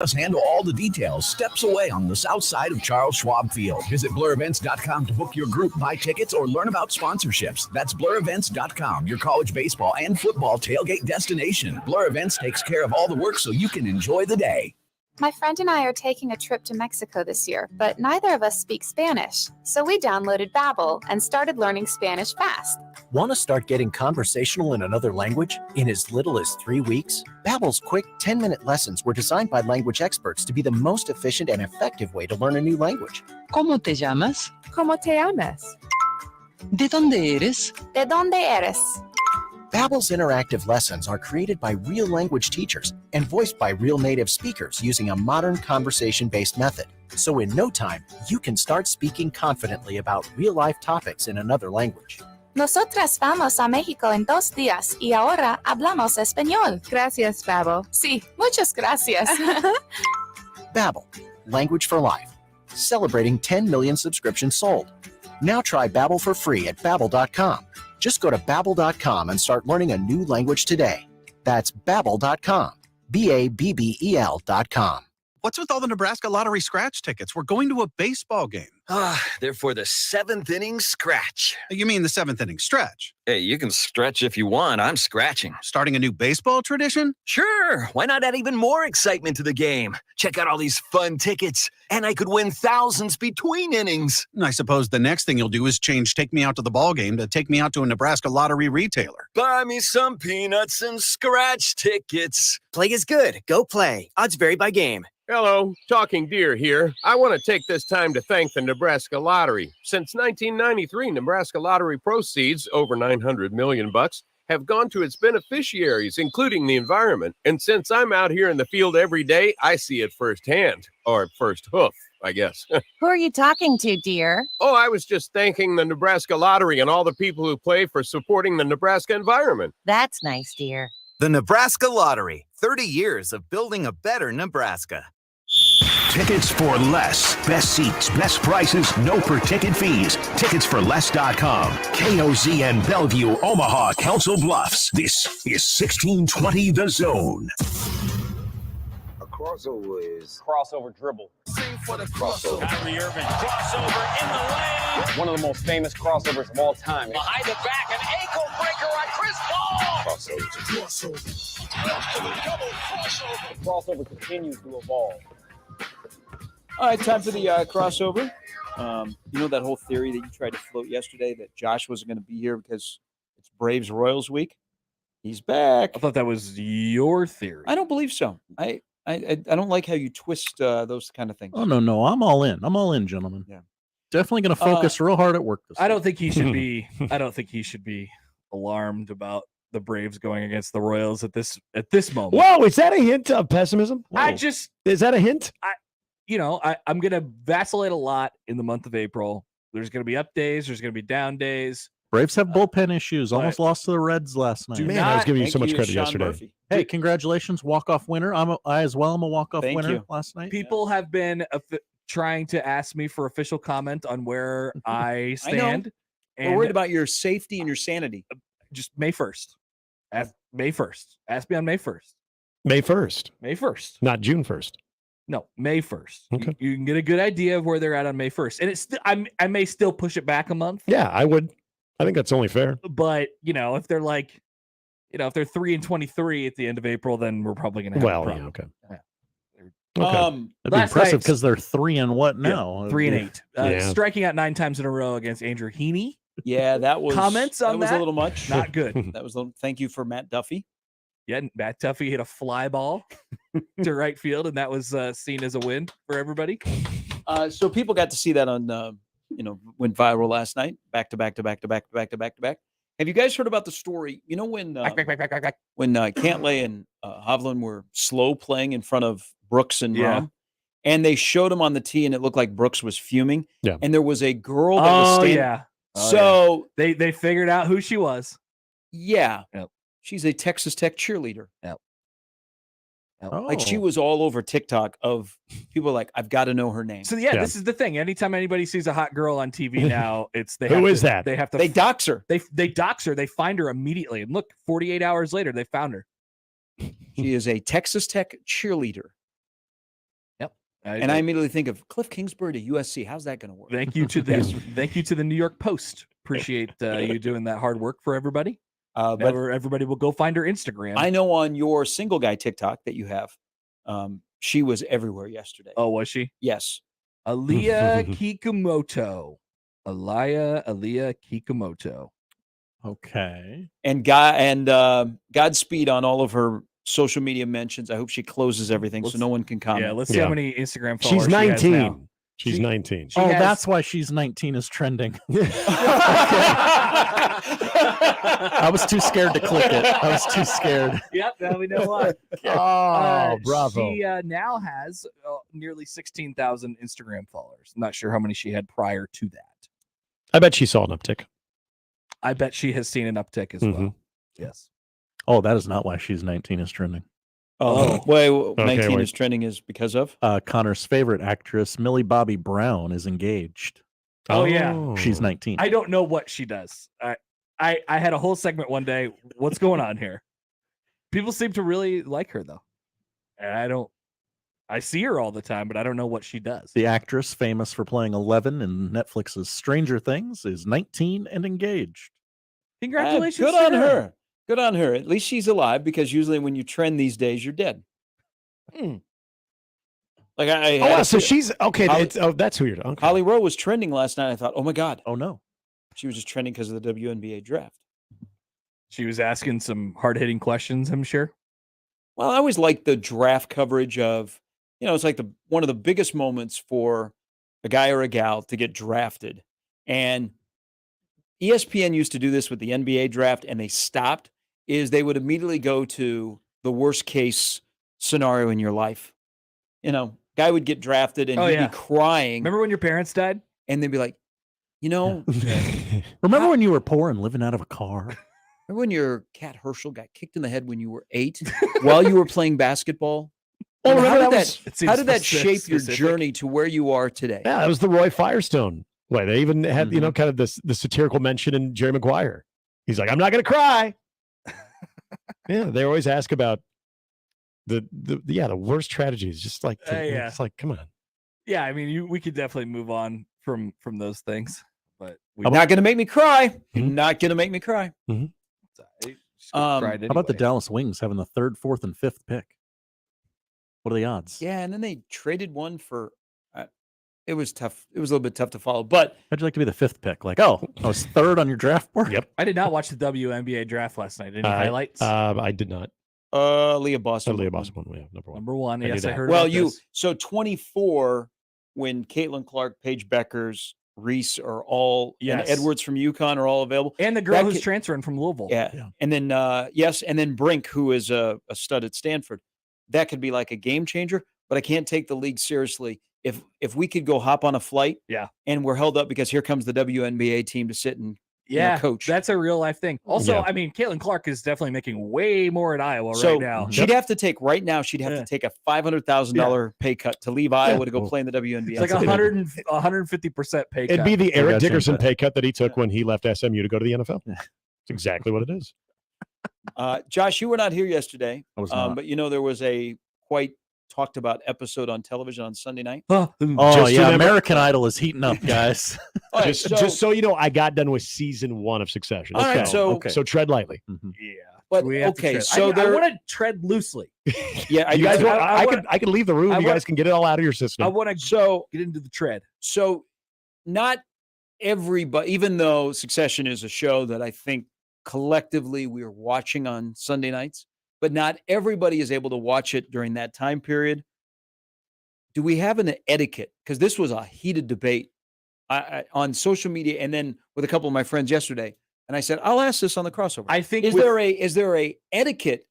Us handle all the details steps away on the south side of Charles Schwab Field. Visit blurevents.com to book your group, buy tickets, or learn about sponsorships. That's blurevents.com, your college baseball and football tailgate destination. Blur Events takes care of all the work so you can enjoy the day. My friend and I are taking a trip to Mexico this year, but neither of us speak Spanish. So we downloaded Babbel and started learning Spanish fast. Want to start getting conversational in another language in as little as 3 weeks? Babbel's quick 10-minute lessons were designed by language experts to be the most efficient and effective way to learn a new language. ¿Cómo te llamas? ¿Cómo te llamas? ¿De dónde eres? ¿De dónde eres? Babbel's interactive lessons are created by real language teachers and voiced by real native speakers using a modern conversation-based method. So in no time, you can start speaking confidently about real-life topics in another language. Nosotras vamos a México en 2 días y ahora hablamos español. Gracias, Babbel. Sí, muchas gracias. Babbel, language for life. Celebrating 10 million subscriptions sold. Now try Babbel for free at babbel.com. Just go to babbel.com and start learning a new language today. That's babbel.com. BABBEL.com. What's with all the Nebraska lottery scratch tickets? We're going to a baseball game. They're for the 7th inning scratch. You mean the 7th inning stretch? Hey, you can stretch if you want. I'm scratching. Starting a new baseball tradition? Sure. Why not add even more excitement to the game? Check out all these fun tickets. And I could win thousands between innings. I suppose the next thing you'll do is change Take Me Out to the Ball Game to Take Me Out to a Nebraska lottery retailer. Buy me some peanuts and scratch tickets. Play is good. Go play. Odds vary by game. Hello, Talking Deer here. I want to take this time to thank the Nebraska Lottery. Since 1993, Nebraska Lottery proceeds, over $900 million, have gone to its beneficiaries, including the environment. And since I'm out here in the field every day, I see it firsthand, or first hoof, I guess. Who are you talking to, dear? Oh, I was just thanking the Nebraska Lottery and all the people who play for supporting the Nebraska environment. That's nice, dear. The Nebraska Lottery, 30 years of building a better Nebraska. Tickets for less. Best seats, best prices, no per-ticket fees. Ticketsforless.com. KOZN Bellevue, Omaha, Council Bluffs. This is 1620 The Zone. A crossover is... Crossover dribble. Sing for the crossover. Kyrie Irving, crossover in the lane. One of the most famous crossovers of all time. Behind the back, an ankle breaker on Chris Paul. Crossover. Double crossover. The crossover continues to evolve. All right, time for the crossover. You know that whole theory that you tried to float yesterday that Josh wasn't going to be here because it's Braves-Royals week? He's back. I thought that was your theory. I don't believe so. I don't like how you twist those kind of things. Oh, no. I'm all in. I'm all in, gentlemen. Yeah. Definitely going to focus real hard at work this I don't think he should be. I don't think he should be alarmed about the Braves going against the Royals at this moment. Whoa, is that a hint of pessimism? Whoa. Is that a hint? I'm going to vacillate a lot in the month of April. There's going to be up days. There's going to be down days. Braves have bullpen issues. Almost lost to the Reds last night. Man, I was giving you so much credit yesterday. Murphy. Hey, congratulations, walk-off winner. I as well am a walk-off winner last night. People have been trying to ask me for official comment on where I stand. We're worried about your safety and your sanity. Just May 1st. May 1st. Ask me on May 1st. May 1st. May 1st. Not June 1st. No, May 1st. Okay. You can get a good idea of where they're at on May 1st. And it's I may still push it back a month. Yeah, I would. I think that's only fair. But, if they're if they're 3-23 at the end of April, then we're probably going to have a problem. Okay. Yeah. Okay. That'd be impressive because they're 3 and what now? Yeah, 3-8. Striking out 9 times in a row against Andrew Heaney. Yeah, that was comments on that was a little much. Not good. That was thank you for Matt Duffy. Yeah, Matt Duffy hit a fly ball to right field, and that was seen as a win for everybody. So people got to see that on went viral last night, back to back. Have you guys heard about the story? You know when Cantlay and Hovland were slow playing in front of Brooks and Rom, and they showed him on the tee, and it looked like Brooks was fuming. Yeah, and there was a girl that was standing. Yeah. So they figured out who she was. Yeah. Yep. She's a Texas Tech cheerleader. Yep. Like she was all over TikTok of people like, I've got to know her name. So this is the thing. Anytime anybody sees a hot girl on TV now, who is that? They have to. They dox her. They dox her. They find her immediately. And look, 48 hours later, they found her. She is a Texas Tech cheerleader. And I immediately think of Cliff Kingsbury to USC. How's that going to work? Thank you to the New York Post. Appreciate you doing that hard work for everybody. But everybody will go find her Instagram. I know on your single guy TikTok that you have, she was everywhere yesterday. Oh, was she? Yes. Aliyah Kikumoto. Okay. And Godspeed on all of her social media mentions. I hope she closes everything so no one can comment. Yeah, let's see how many Instagram followers she's 19. She has now. She's 19. That's why she's 19 is trending. I was too scared to click it. I was too scared. Yep, now we know why. Bravo. She now has nearly 16,000 Instagram followers. I'm not sure how many she had prior to that. I bet she saw an uptick. I bet she has seen an uptick as well. Yes. Oh, that is not why she's 19 is trending. Oh, wait, 19 is trending is because of? Connor's favorite actress, Millie Bobby Brown, is engaged. Oh, yeah. She's 19. I don't know what she does. I had a whole segment one day. What's going on here? People seem to really like her, though. And I see her all the time, but I don't know what she does. The actress, famous for playing 11 in Netflix's Stranger Things, is 19 and engaged. Congratulations. Good on her. Good on her. At least she's alive, because usually when you trend these days, you're dead. Like so she's okay. That's who you're talking. Okay. Holly Rowe was trending last night. I thought, oh my God. Oh no. She was just trending because of the WNBA draft. She was asking some hard-hitting questions, I'm sure. Well, I always like the draft coverage of, it's like one of the biggest moments for a guy or a gal to get drafted. And ESPN used to do this with the NBA draft, and they stopped, is they would immediately go to the worst case scenario in your life. Guy would get drafted and he'd be crying. Remember when your parents died? And they'd be like, remember when you were poor and living out of a car? Remember when your cat Herschel got kicked in the head when you were 8 while you were playing basketball? Oh, how did that shape your journey to where you are today? Yeah, that was the Roy Firestone way. They even had, kind of the satirical mention in Jerry Maguire. He's like, I'm not going to cry. Yeah, they always ask about the worst tragedies. Just like, it's like, come on. Yeah, I mean, we could definitely move on from those things, but not going to make me cry. Not going to make me cry. How about the Dallas Wings having the 3rd, 4th, and 5th pick? What are the odds? Yeah, and then they traded one for. It was tough. It was a little bit tough to follow. But how'd you like to be the 5th pick? Like, I was 3rd on your draft board. Yep. I did not watch the WNBA draft last night. Any highlights? I did not. Leah Boston. Leah Boston won. Yeah, number one. Yes, I heard. Well, so 24 when Caitlin Clark, Paige Beckers, Reese are all, and Edwards from UConn are all available, and the girl who's transferring from Louisville. Yeah. And then and then Brink, who is a stud at Stanford. That could be like a game changer, but I can't take the league seriously. If we could go hop on a flight, and we're held up because here comes the WNBA team to sit and coach. That's a real life thing. Also, I mean, Caitlin Clark is definitely making way more at Iowa right now. She'd have to take to take a $500,000 pay cut to leave Iowa to go play in the WNBA. It's like 150% pay cut. It'd be the Eric Dickerson pay cut that he took when he left SMU to go to the NFL. It's exactly what it is. Josh, you were not here yesterday, I was not. but there was a quite talked about episode on television on Sunday night. American Idol is heating up, guys. Just so you know, I got done with season 1 of Succession. All right, so tread lightly. Yeah, but so I want to tread loosely. Yeah, you guys. I can leave the room. You guys can get it all out of your system. I want to get into the tread. So, not everybody, even though Succession is a show that I think collectively we are watching on Sunday nights, but not everybody is able to watch it during that time period. Do we have an etiquette? Because this was a heated debate on social media, and then with a couple of my friends yesterday. And I said, I'll ask this on the crossover. I think is there a etiquette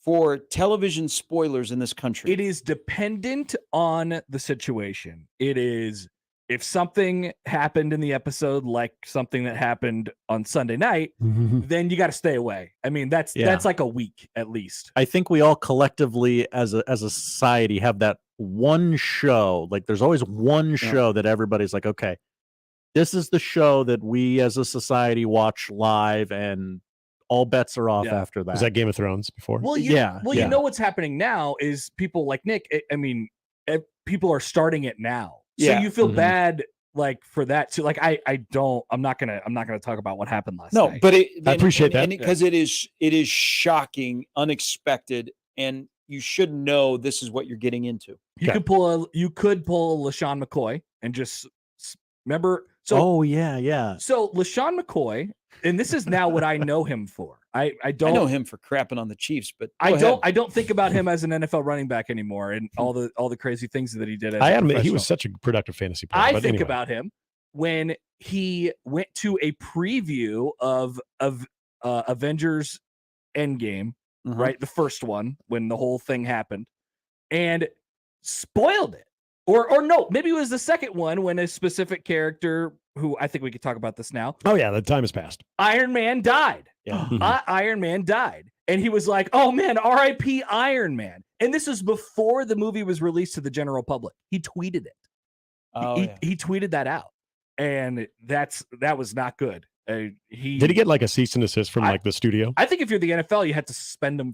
for television spoilers in this country? It is dependent on the situation. It is, if something happened in the episode, like something that happened on Sunday night, then you got to stay away. I mean, that's like a week at least. I think we all collectively as a society have that one show. Like there's always one show that everybody's like, okay, this is the show that we as a society watch live, and all bets are off after that. Was that Game of Thrones before? Well, you know what's happening now is people like Nick. I mean, people are starting it now. So Yeah. you feel bad like for that too. Like I'm not gonna talk about what happened last night. But I appreciate that. because it is shocking, unexpected, and you should know this is what you're getting into. You could pull LaShawn McCoy and just remember. So yeah. So LaShawn McCoy, and this is now what I know him for. I don't know him for crapping on the Chiefs, but I don't think about him as an NFL running back anymore, and all the crazy things that he did. As I a admit he professional. was such a productive fantasy player. I but think anyway. about him when he went to a preview of Avengers Endgame, right? The first one, when the whole thing happened, and spoiled it. Or no, maybe it was the second one when a specific character, who I think we could talk about this now. Oh yeah, the time has passed. Iron Man died. Yeah. Iron Man died. And he was like, oh man, R.I.P. Iron Man. And this is before the movie was released to the general public. He tweeted it. He tweeted that out. And that was not good. Did he get like a cease and desist from like the studio? I think if you're the NFL, you had to suspend him.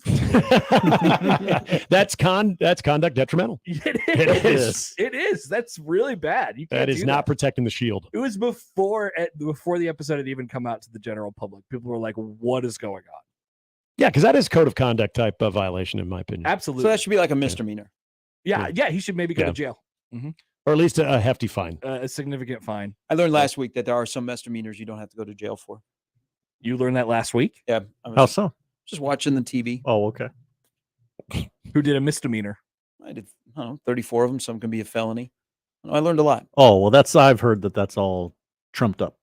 That's conduct detrimental. It is. It is. That's really bad. You can't That is do not protecting the shield. It was before the episode had even come out to the general public. People were like, "What is going on?" Yeah, because that is code of conduct type of violation, in my opinion. Absolutely. So that should be like a misdemeanor. Yeah. He should maybe go to jail. Mm-hmm. Or at least a hefty fine. A significant fine. I learned last week that there are some misdemeanors you don't have to go to jail for. You learned that last week? Yeah. How so? Just watching the TV. Oh, okay. Who did a misdemeanor? I did, 34 of them. Some can be a felony. I learned a lot. Oh, well, I've heard that's all trumped up.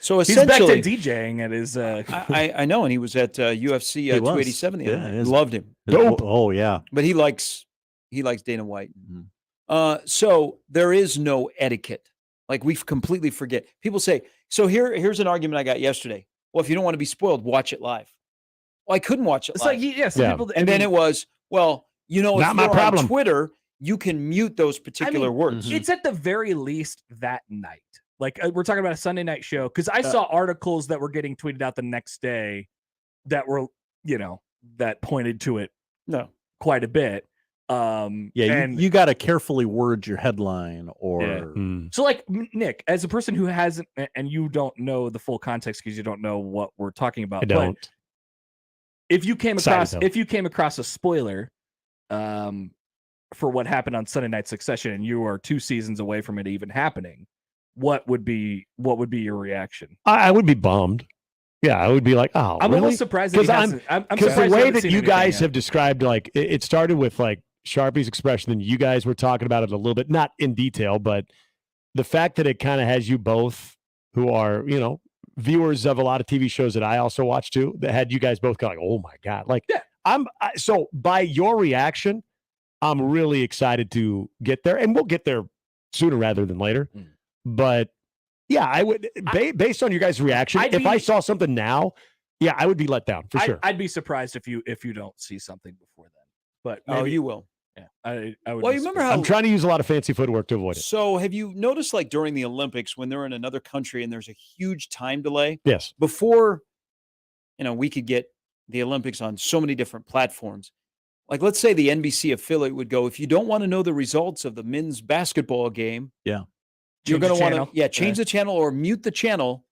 So He's back to essentially, DJing at his. I know, and he was at UFC He was. 287 the other night. his- Loved him. Oh, yeah. But he likes Dana White. So there is no etiquette. Like we completely forget. People say, so here's an argument I got yesterday. Well, if you don't want to be spoiled, watch it live. Well, I couldn't watch it It's live. like some people. And then it was, well, if Not my you're problem. on Twitter, you can mute those particular words. It's at the very least that night. Like we're talking about a Sunday night show, because I saw articles that were getting tweeted out the next day that were, that pointed to it quite a bit. And and you got to carefully word your headline or. so like Nick, as a person who hasn't, and you don't know the full context because you don't know what we're talking about. I don't. But if you came Excited, across a spoiler, for what happened on Sunday Night Succession, and you are 2 seasons away from it even happening, what would be your reaction? I would be bummed. Yeah, I would be like, oh, I'm really? almost surprised that he hasn't. I'm Because surprised the he way hasn't that seen you anything guys yet. have described, like it started with like Sharpie's expression, and you guys were talking about it a little bit, not in detail, but the fact that it kind of has you both, who are viewers of a lot of TV shows that I also watch too, that had you guys both go like, oh my god, like so by your reaction, I'm really excited to get there, and we'll get there sooner rather than later. But yeah, I would based on your guys' reaction. If I saw something now, yeah, I would be let down for sure. I'd be surprised if you don't see something before then. But Oh, you will. Yeah, I would. Well, be you remember surprised. how I'm trying to use a lot of fancy footwork to avoid it. So have you noticed, like during the Olympics, when they're in another country and there's a huge time delay? Yes. Before, we could get the Olympics on so many different platforms. Like, let's say the NBC affiliate would go, if you don't want to know the results of the men's basketball game, Yeah. you're Change the going to want channel. to, change the channel or mute the channel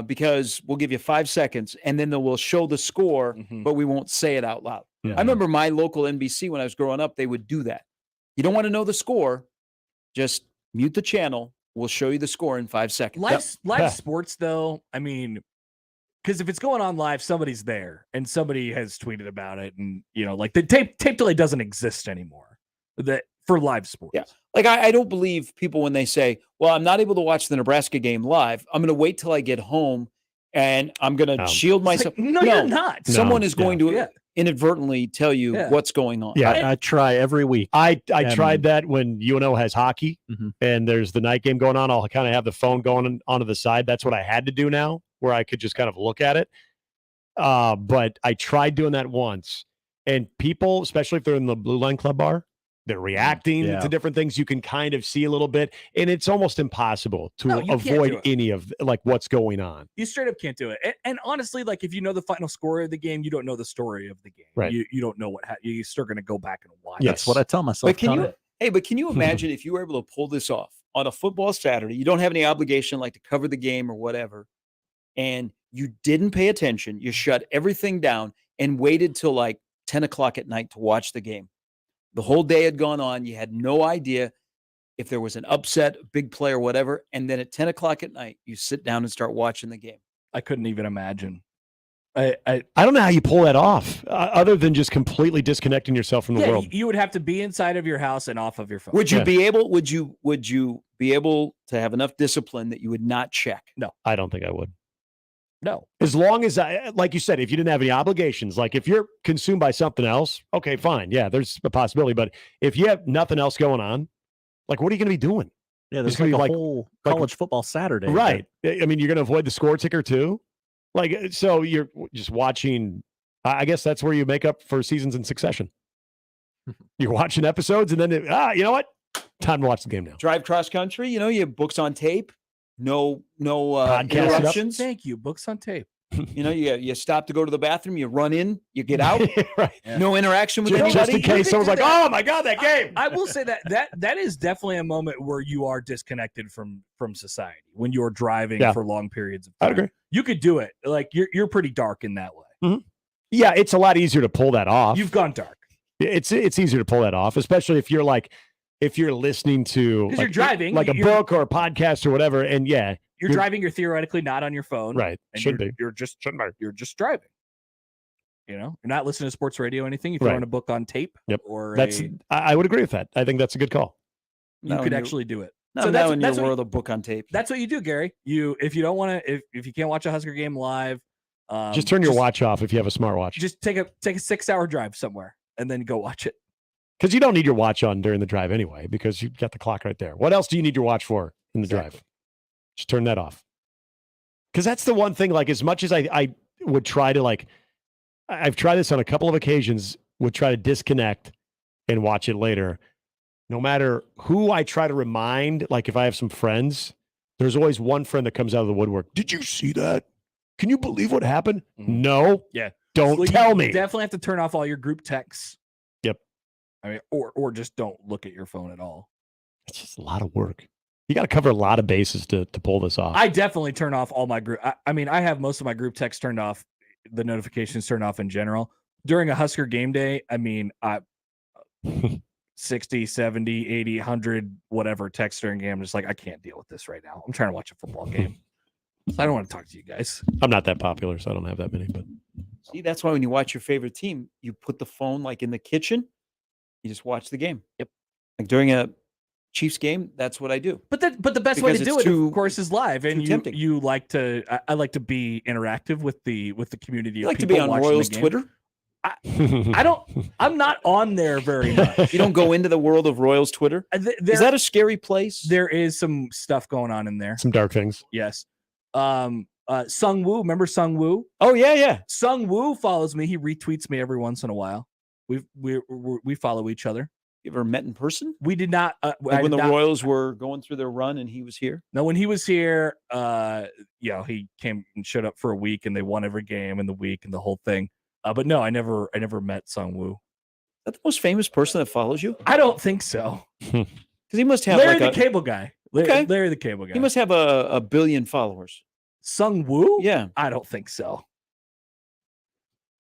because we'll give you 5 seconds and then we'll show the score, but we won't say it out loud. Yeah. I remember my local NBC when I was growing up, they would do that. You don't want to know the score, just mute the channel. We'll show you the score in 5 seconds. Live sports, though, I mean, because if it's going on live, somebody's there and somebody has tweeted about it, and like the tape delay doesn't exist anymore. That for live sports. Yeah. Like I don't believe people when they say, well, I'm not able to watch the Nebraska game live. I'm going to wait till I get home and I'm going to shield myself. Like, no, you're not. Someone is going to inadvertently tell you what's going on. Yeah, I try every week. I tried that when UNO has hockey Mm-hmm. and there's the night game going on. I'll kind of have the phone going onto the side. That's what I had to do now, where I could just kind of look at it. But I tried doing that once, and people, especially if they're in the Blue Line Club bar, They're reacting to different things. You can kind of see a little bit, and it's almost impossible to avoid any of like what's going on. You straight up can't do it. And honestly, like if you know the final score of the game, you don't know the story of the game. Right. You don't know you're still going to go back and watch. That's what I tell myself. But can you imagine if you were able to pull this off on a football Saturday? You don't have any obligation like to cover the game or whatever, and you didn't pay attention. You shut everything down and waited till like 10 o'clock at night to watch the game. The whole day had gone on. You had no idea if there was an upset, a big play or whatever. And then at 10 o'clock at night, you sit down and start watching the game. I couldn't even imagine. I don't know how you pull that off other than just completely disconnecting yourself from the world. You would have to be inside of your house and off of your phone. Would you be able? Would you be able to have enough discipline that you would not check? No, I don't think I would. No. As long as like you said, if you didn't have any obligations, like if you're consumed by something else, okay, fine. Yeah, there's a possibility. But if you have nothing else going on, like what are you going to be doing? Yeah, there's like a whole college football Saturday. Right. I mean, you're going to avoid the score ticker too. Like, so you're just watching. I guess that's where you make up for seasons in succession. You're watching episodes and then, you know what? Time to watch the game now. Drive cross country, you have books on tape. No interruptions. Thank you. Books on tape. You stop to go to the bathroom, you run in, you get out. Right. Yeah. No interaction with anybody. Just in case someone's like, "Oh my God, that game!" I will say that is definitely a moment where you are disconnected from society when you're driving for long periods of time. I agree. You could do it. Like you're pretty dark in that way. Mm-hmm. Yeah, it's a lot easier to pull that off. You've gone dark. It's easier to pull that off, especially if you're listening to you're driving, like a book or a podcast or whatever, and you're driving. You're theoretically not on your phone, right? And Should be. You're just driving. You're not listening to sports radio or anything. You're throwing a book on tape. Yep. Or I would agree with that. I think that's a good call. You could actually do it. So that's in your world of book on tape. That's what you do, Gary. If you don't want to, if you can't watch a Husker game live, just turn your watch off if you have a smartwatch. Just take a 6-hour drive somewhere and then go watch it. Because you don't need your watch on during the drive anyway, because you've got the clock right there. What else do you need your watch for in the drive? Just turn that off. Because that's the one thing, like as much as I would try to I've tried this on a couple of occasions, would try to disconnect and watch it later. No matter who I try to remind, like if I have some friends, there's always one friend that comes out of the woodwork. Did you see that? Can you believe what happened? Mm-hmm. No. Yeah. Don't tell me. You definitely have to turn off all your group texts. Yep. I mean, or just don't look at your phone at all. It's just a lot of work. You got to cover a lot of bases to pull this off. I definitely turn off all my group. I mean, I have most of my group text turned off, the notifications turned off in general. During a Husker game day, I mean, 60, 70, 80, 100, whatever text during game. I'm just like, I can't deal with this right now. I'm trying to watch a football game. I don't want to talk to you guys. I'm not that popular, so I don't have that many. But see, that's why when you watch your favorite team, you put the phone like in the kitchen. You just watch the game. Yep. Like during a Chiefs game, that's what I do. But the best way to do it, of course, is live. And you like to. I like to be interactive with the community. You like to be on Royals Twitter. I don't. I'm not on there very much. You don't go into the world of Royals Twitter. Is that a scary place? There is some stuff going on in there. Some dark things. Yes. Sung Woo, remember Sung Woo? Oh yeah. Sung Woo follows me. He retweets me every once in a while. We follow each other. You ever met in person? We did not. When the Royals were going through their run and he was here? No, when he was here, he came and showed up for a week and they won every game in the week and the whole thing. But no, I never met Sung Woo. Is that the most famous person that follows you? I don't think so. Because he must have Larry the Cable Guy. Okay. Larry the Cable Guy. He must have a billion followers. Sung Woo? Yeah. I don't think so.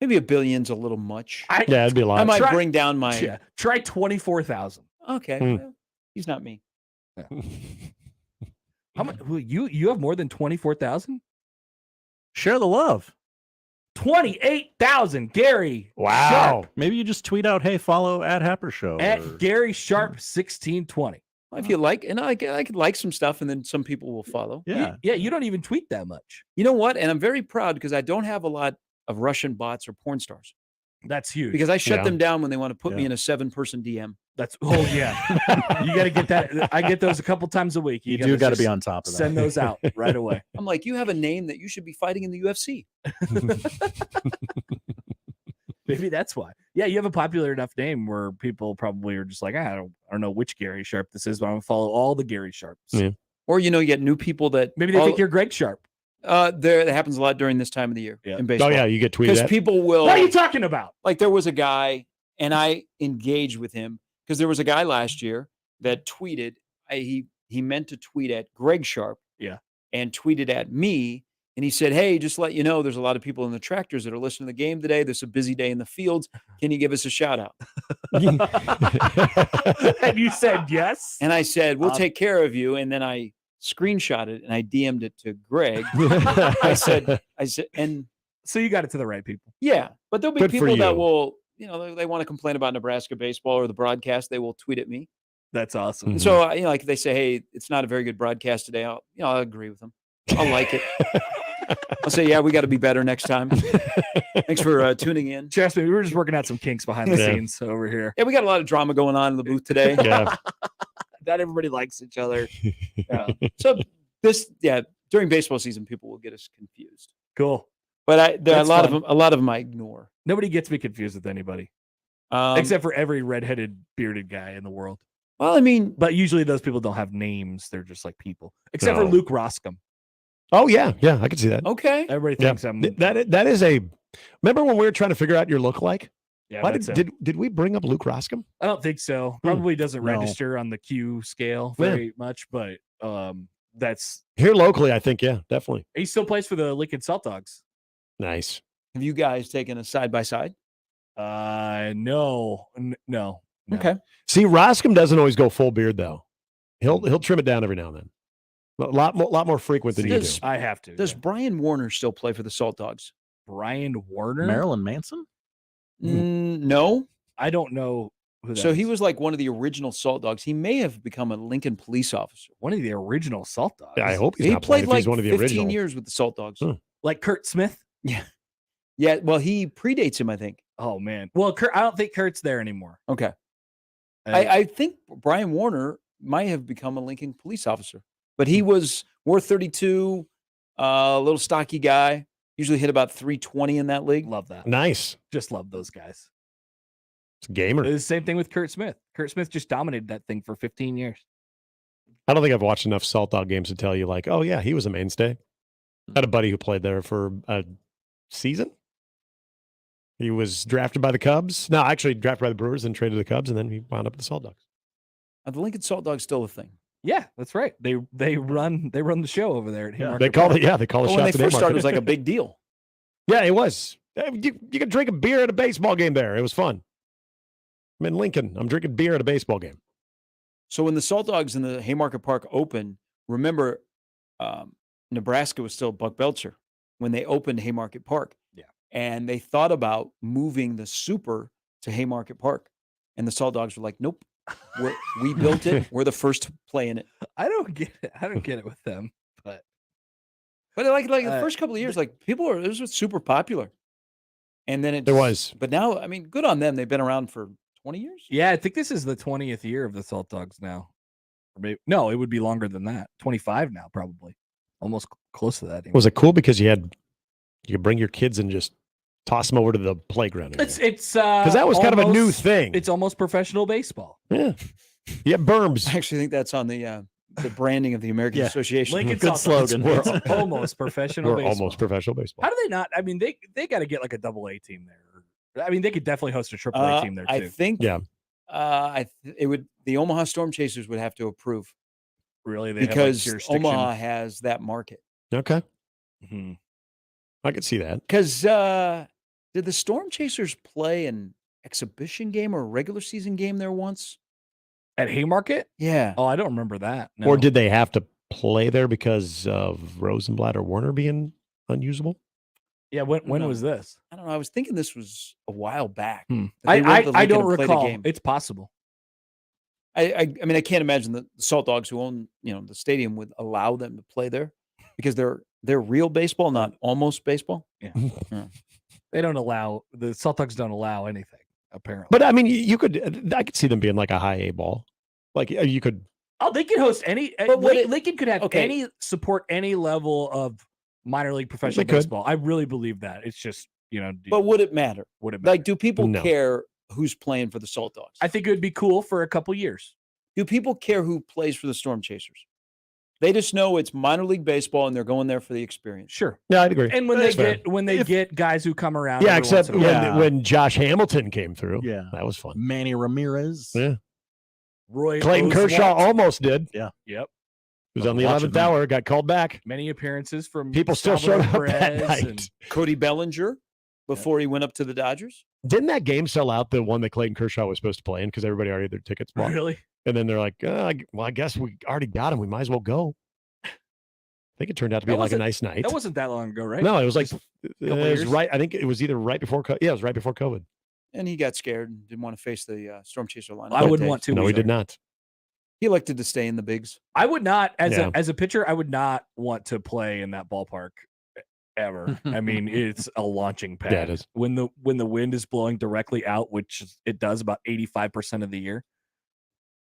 Maybe a billion's a little much. Yeah, it'd be a lot. I might bring down my... Yeah, try 24,000. Okay. Well, he's not me. Yeah. How much? You have more than 24,000? Share the love. 28,000, Gary. Wow. Sharp. Maybe you just tweet out, "Hey, follow at Happer Show." At Gary Sharp 1620. Well, if you like, and I could like some stuff, and then some people will follow. Yeah. You don't even tweet that much. You know what? And I'm very proud because I don't have a lot of Russian bots or porn stars. That's huge. Because I shut them down when they want to put me in a 7-person DM. You got to get that. I get those a couple times a week. You do got to be on top of that. Send those out right away. I'm like, you have a name that you should be fighting in the UFC. Maybe that's why. Yeah, you have a popular enough name where people probably are just like, I don't know which Gary Sharp this is, but I'm gonna follow all the Gary Sharps. Yeah. Or you get new people that maybe they think you're Greg Sharp. That happens a lot during this time of the year in baseball. Oh yeah, you get tweeted because at. people will. What are you talking about? Like there was a guy, and I engaged with him because there was a guy last year that tweeted. He meant to tweet at Greg Sharp. Yeah. And tweeted at me. And he said, hey, just to let you know, there's a lot of people in the tractors that are listening to the game today. There's a busy day in the fields. Can you give us a shout out? And you said yes. And I said, we'll take care of you. And then I screenshot it and I DM'd it to Greg. I said, and so you got it to the right people. Yeah. But there'll be Good for people that you. will, they want to complain about Nebraska baseball or the broadcast. They will tweet at me. That's awesome. And so, like they say, hey, it's not a very good broadcast today. I'll agree with them. I'll like it. I'll say, yeah, we got to be better next time. Thanks for tuning in. Trust me, we were just working out some kinks behind the scenes over here. Yeah, we got a lot of drama going on in the booth today. Yeah. Not everybody likes each other. So during baseball season, people will get us confused. Cool. But there are That's a lot of them I ignore. Nobody gets me confused with anybody. Except for every redheaded, bearded guy in the world. Well, I mean, but usually those people don't have names. They're just like people. Except for Luke Roscom. Oh yeah, I can see that. Okay. Everybody thinks I'm that is a. Remember when we were trying to figure out your lookalike? Yeah. Why did we bring up Luke Roscom? I don't think so. Probably doesn't register on the Q scale very much, but that's here locally. I think definitely. He still plays for the Lincoln Salt Dogs. Nice. Have you guys taken a side by side? No. Okay. See, Roscom doesn't always go full beard though. He'll trim it down every now and then. A lot more frequent than you do. I have to. Does Brian Warner still play for the Salt Dogs? Brian Warner? Marilyn Manson? No. I don't know who that So is. he was like one of the original Salt Dogs. He may have become a Lincoln police officer. One of the original Salt Dogs. Yeah, I hope he's He not playing played if like he's one of the 15 original. years with the Salt Dogs. Like Kurt Smith? Yeah. Yeah, well, he predates him, I think. Oh, man. Well, I don't think Kurt's there anymore. Okay. I think Brian Warner might have become a Lincoln police officer, but he was worth 32, a little stocky guy, usually hit about 320 in that league. Love that. Nice. Just love those guys. It's a gamer. It's the same thing with Kurt Smith. Kurt Smith just dominated that thing for 15 years. I don't think I've watched enough Salt Dog games to tell you, like, oh yeah, he was a mainstay. I had a buddy who played there for a season. He was drafted by the Cubs. No, actually drafted by the Brewers and traded to the Cubs, and then he wound up at the Salt Dogs. Are the Lincoln Salt Dogs still a thing? Yeah, that's right. They run the show over there at Haymarket They call Park. it. Yeah, they call it. When they first started, it was like a big deal. Yeah, it was. You could drink a beer at a baseball game there. It was fun. I'm in Lincoln. I'm drinking beer at a baseball game. So when the Salt Dogs in the Haymarket Park opened, remember, Nebraska was still Buck Belcher when they opened Haymarket Park. Yeah. And they thought about moving the Super to Haymarket Park. And the Salt Dogs were like, nope, we built it. We're the first to play in it. I don't get it. I don't get it with them. But like the first couple of years, like it was super popular. And then There was. But now, I mean, good on them. They've been around for 20 years. yeah, I think this is the 20th year of the Salt Dogs now. Or maybe, no, it would be longer than that. 25 now, probably. Almost close to that. Was it cool because you could bring your kids and just toss them over to the playground? It's because that was kind of a new thing. It's almost professional baseball. Yeah. Yeah, berms. I actually think that's on the branding of the American Association. Lincoln Good Salt Dogs. slogan. It's almost professional We're baseball. almost professional baseball. How do they not? I mean, they got to get like a AA team there. I mean, they could definitely host a AAA team there too. I think. Yeah. It would. The Omaha Storm Chasers would have to approve. Really, Because Omaha has that market. Okay. Mm-hmm. I could see that. Because did the Storm Chasers play an exhibition game or a regular season game there once? At Haymarket? Yeah. Oh, I don't remember that. No. Or did they have to play there because of Rosenblatt or Warner being unusable? Yeah. When was this? I don't know. I was thinking this was a while back. I don't recall. It's possible. I mean, I can't imagine the Salt Dogs who own the stadium would allow them to play there because they're real baseball, not almost baseball. Yeah. They don't allow the Salt Dogs don't allow anything apparently. But I mean, I could see them being like a high A ball. Like you could. Oh, they could host any. But Lincoln could have any level of minor league professional They could. baseball. I really believe that. It's just But would it matter? Would it matter? Like, do people No. care who's playing for the Salt Dogs? I think it would be cool for a couple years. Do people care who plays for the Storm Chasers? They just know it's minor league baseball and they're going there for the experience. Sure. Yeah, I'd agree. And when That's they fair. get guys who come around. Yeah, every except once in a while. when Josh Hamilton came through. Yeah. That was fun. Manny Ramirez. Yeah. Roy Clayton Oswalt. Kershaw almost did. Yeah. Yep. He was on the Watching 11th that. hour, got called back. Many appearances from People still showed Salvador up that Perez night. and- Cody Bellinger before he went up to the Dodgers. Didn't that game sell out, the one that Clayton Kershaw was supposed to play in, because everybody already had their tickets bought? Really? And then they're like, well, I guess we already got him. We might as well go. I think it turned out to be That like a wasn't- nice night. That wasn't that long ago, right? No, it was like, Just it couple was years? right. I think it was either right before. Yeah, it was right before COVID. And he got scared and didn't want to face the Storm Chaser lineup. I wouldn't want to. No, he either. did not. He elected to stay in the bigs. I would not, Yeah. as a pitcher, I would not want to play in that ballpark ever. I mean, it's a launching pad. Yeah, it is. When the wind is blowing directly out, which it does about 85% of the year.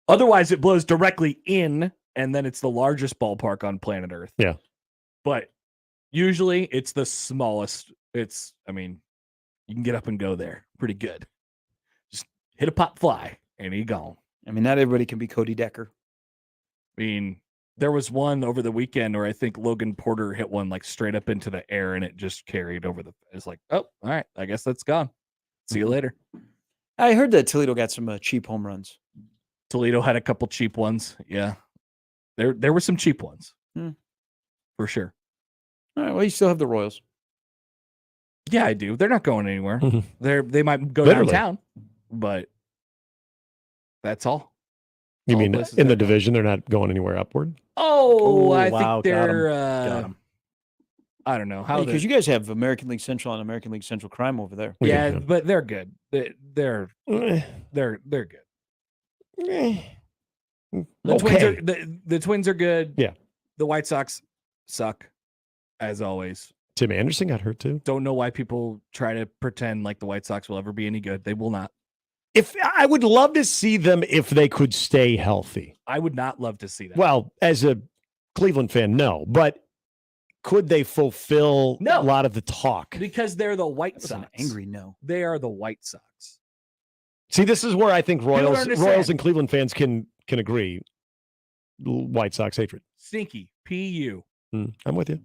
Otherwise, it blows directly in, and then it's the largest ballpark on planet Earth. Yeah. But usually, it's the smallest. I mean, you can get up and go there pretty good. Just hit a pop fly, and he gone. I mean, not everybody can be Cody Decker. I mean, there was one over the weekend where I think Logan Porter hit one like straight up into the air and it just carried over it's like, oh, all right, I guess that's gone. See you later. I heard that Toledo got some cheap home runs. Toledo had a couple cheap ones. Yeah. There were some cheap ones. For sure. All right, well, you still have the Royals. Yeah, I do. They're not going anywhere. They might go Literally. downtown, but that's all. You All mean places in the they're going. division, they're not going anywhere upward? Oh, I wow, think they're got 'em. I don't know how Because you guys have American League Central and American League Central Crime over there. yeah, Yeah. but they're good. They're Eh, good. eh. The Twins Okay. are the Twins are good. Yeah. The White Sox suck, as always. Tim Anderson got hurt too. Don't know why people try to pretend like the White Sox will ever be any good. They will not. If I would love to see them if they could stay healthy. I would not love to see that. Well, as a Cleveland fan, no. But could they fulfill No. a lot of the talk? Because they're the White That's an Sox. angry no. They are the White Sox. See, this is where I think don't Royals understand. and Cleveland fans can agree. White Sox hatred. Stinky. PU. I'm with you.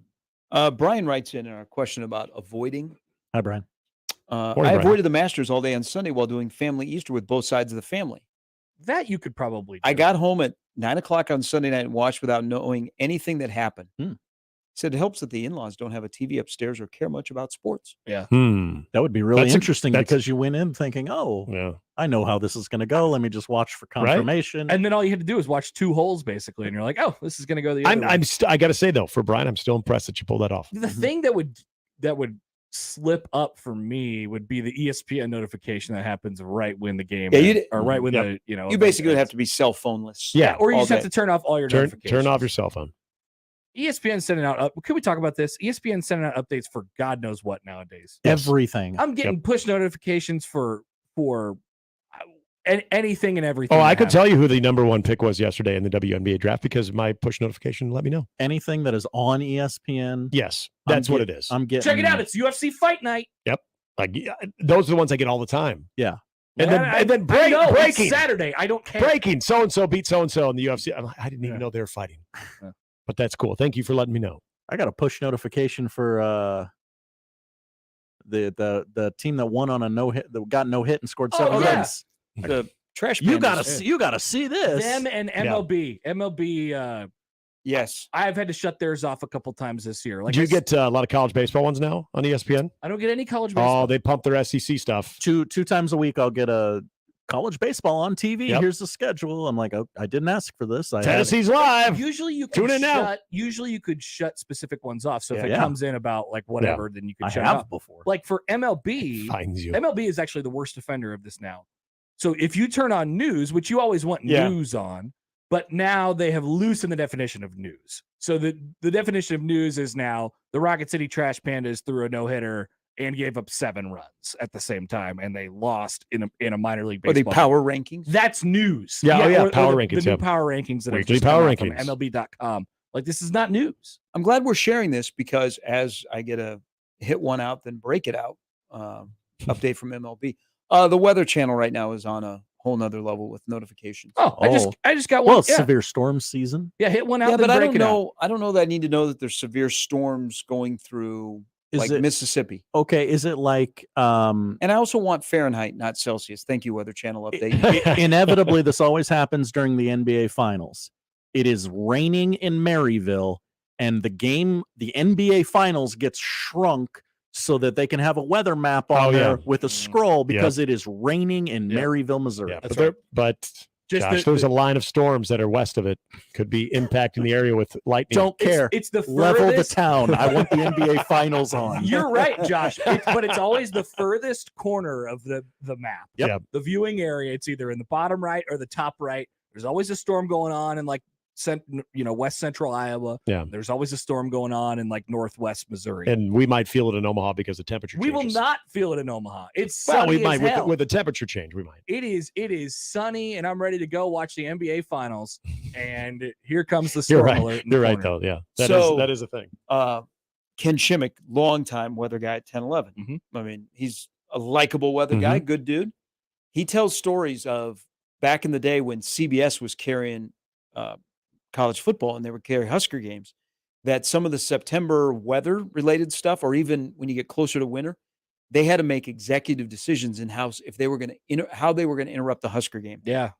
Brian writes in a question about avoiding. Hi, Brian. I Brian. avoided the Masters all day on Sunday while doing family Easter with both sides of the family. That you could probably do. I got home at 9:00 on Sunday night and watched without knowing anything that happened. Said it helps that the in-laws don't have a TV upstairs or care much about sports. Yeah. That would be really That's a- interesting that's- because you went in thinking, oh, Yeah. I know how this is going to go. Let me just watch for Right? confirmation. And then all you had to do is watch two holes basically, and you're like, oh, this is gonna go the other way. I got to say though, for Brian, I'm still impressed that you pulled that off. The thing that would slip up for me would be the ESPN notification that happens right when the game or right when Yep. the You basically would have to be cell phoneless. Yeah. or you all just have day. to turn off all your notifications. Turn off your cell phone. ESPN sending out could we talk about this? ESPN sending out updates for God knows what nowadays. Everything. I'm getting push notifications for anything and everything. Oh, I that could happens. tell you who the number one pick was yesterday in the WNBA draft because my push notification let me know. Anything that is on ESPN. Yes, I'm that's what get- it is. I'm getting. Check it out. It's UFC Fight Night. Yep. Like yeah, those are the ones I get all the time. Yeah. And then I know, it's breaking Saturday. I don't care. breaking. So and so beat so and so in the UFC. I'm like, I didn't even know they were fighting. Yeah. But that's cool. Thank you for letting me know. I got a push notification for the team that won on a no hit, that got no hit and scored 7 yeah. runs. The trash. You Pandas. gotta see this. Them and MLB. MLB. Yes. I've had to shut theirs off a couple times this year. Like Do you get a lot of college baseball ones now on ESPN? I don't get any college baseball. Oh, they pump their SEC stuff. Two times a week I'll get a college baseball on TV. Yep. Here's the schedule. I'm like, oh, I didn't ask for this. I had it. Tennessee's live. Usually you Tune could in now. shut. Usually you could shut specific ones off. So if it Yeah. comes in about like whatever, then you can I shut it have off. before. Like for MLB, Finds you. MLB is actually the worst offender of this now. So if you turn on news, which you always want Yeah. news on, but now they have loosened the definition of news. So the definition of news is now the Rocket City Trash Pandas threw a no-hitter and gave up 7 runs at the same time, and they lost in a minor league Or the baseball. power rankings. That's news. Yeah, or power the rankings, new yeah. power rankings that have Weekly just come power out from rankings. MLB.com. Like this is not news. I'm glad we're sharing this because as I get a hit one out, then break it out, update from MLB. The Weather Channel right now is on a whole nother level with notifications. I just got one. Well, it's severe storm season. Yeah, hit one out. Yeah, then but I break don't it know. I don't know that I need to know that there's severe storms going through Mississippi. Okay, is it like And I also want Fahrenheit, not Celsius. Thank you, Weather Channel update. Inevitably, this always happens during the NBA Finals. It is raining in Maryville, and the NBA Finals gets shrunk so that they can have a weather map on there with a scroll because it is raining in Maryville, Missouri. But Josh, there's a line of storms that are west of it. Could be impacting the area with lightning. Don't care. It's the level the furthest- town. I want the NBA Finals on. You're right, Josh. But it's always the furthest corner of the map. Yep. The viewing area. It's either in the bottom right or the top right. There's always a storm going on in west central Iowa. Yeah. There's always a storm going on in like northwest Missouri. And we might feel it in Omaha because the temperature We will changes. not feel it in Omaha. It's Well, sunny we might as hell. with the temperature change. We might. It is sunny, and I'm ready to go watch the NBA Finals. And here comes the You're storm right. alert. in the You're right, corner. though. Yeah, that is a thing. Ken Shimmick, longtime weather guy at 1011. I mean, he's a likable weather guy, good dude. He tells stories of back in the day when CBS was carrying college football and they would carry Husker games, that some of the September weather related stuff, or even when you get closer to winter, they had to make executive decisions in house if they were going to how they were going to interrupt the Husker game. Yeah.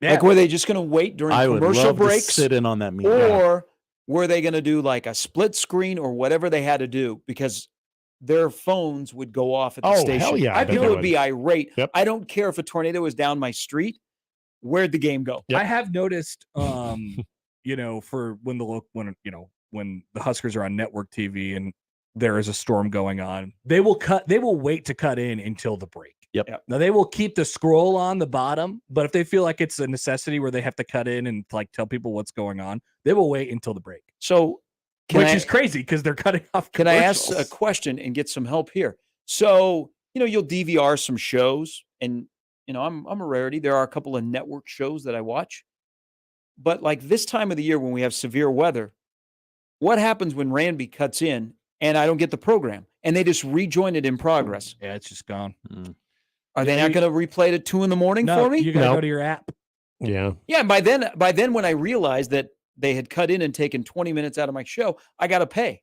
Like, were they just going to wait during I would commercial love breaks? to sit in on that meeting. Or were they going to do like a split screen or whatever they had to do because their phones would go off at the station? Hell yeah, I bet People they would would. be irate. Yep. I don't care if a tornado was down my street. Where'd the game go? I have noticed, for when when the Huskers are on network TV and there is a storm going on, they will wait to cut in until the break. Yep. Now they will keep the scroll on the bottom, but if they feel like it's a necessity where they have to cut in and like tell people what's going on, they will wait until the break. So, which is crazy because they're cutting off. Can I ask a commercials. question and get some help here? So, you'll DVR some shows, and I'm a rarity. There are a couple of network shows that I watch, but like this time of the year when we have severe weather, what happens when Ranby cuts in and I don't get the program and they just rejoin it in progress? Yeah, it's just gone. Are they not going to replay it at 2 a.m. for me? You got to go to your app. Yeah. Yeah. By then, when I realized that they had cut in and taken 20 minutes out of my show, I got to pay.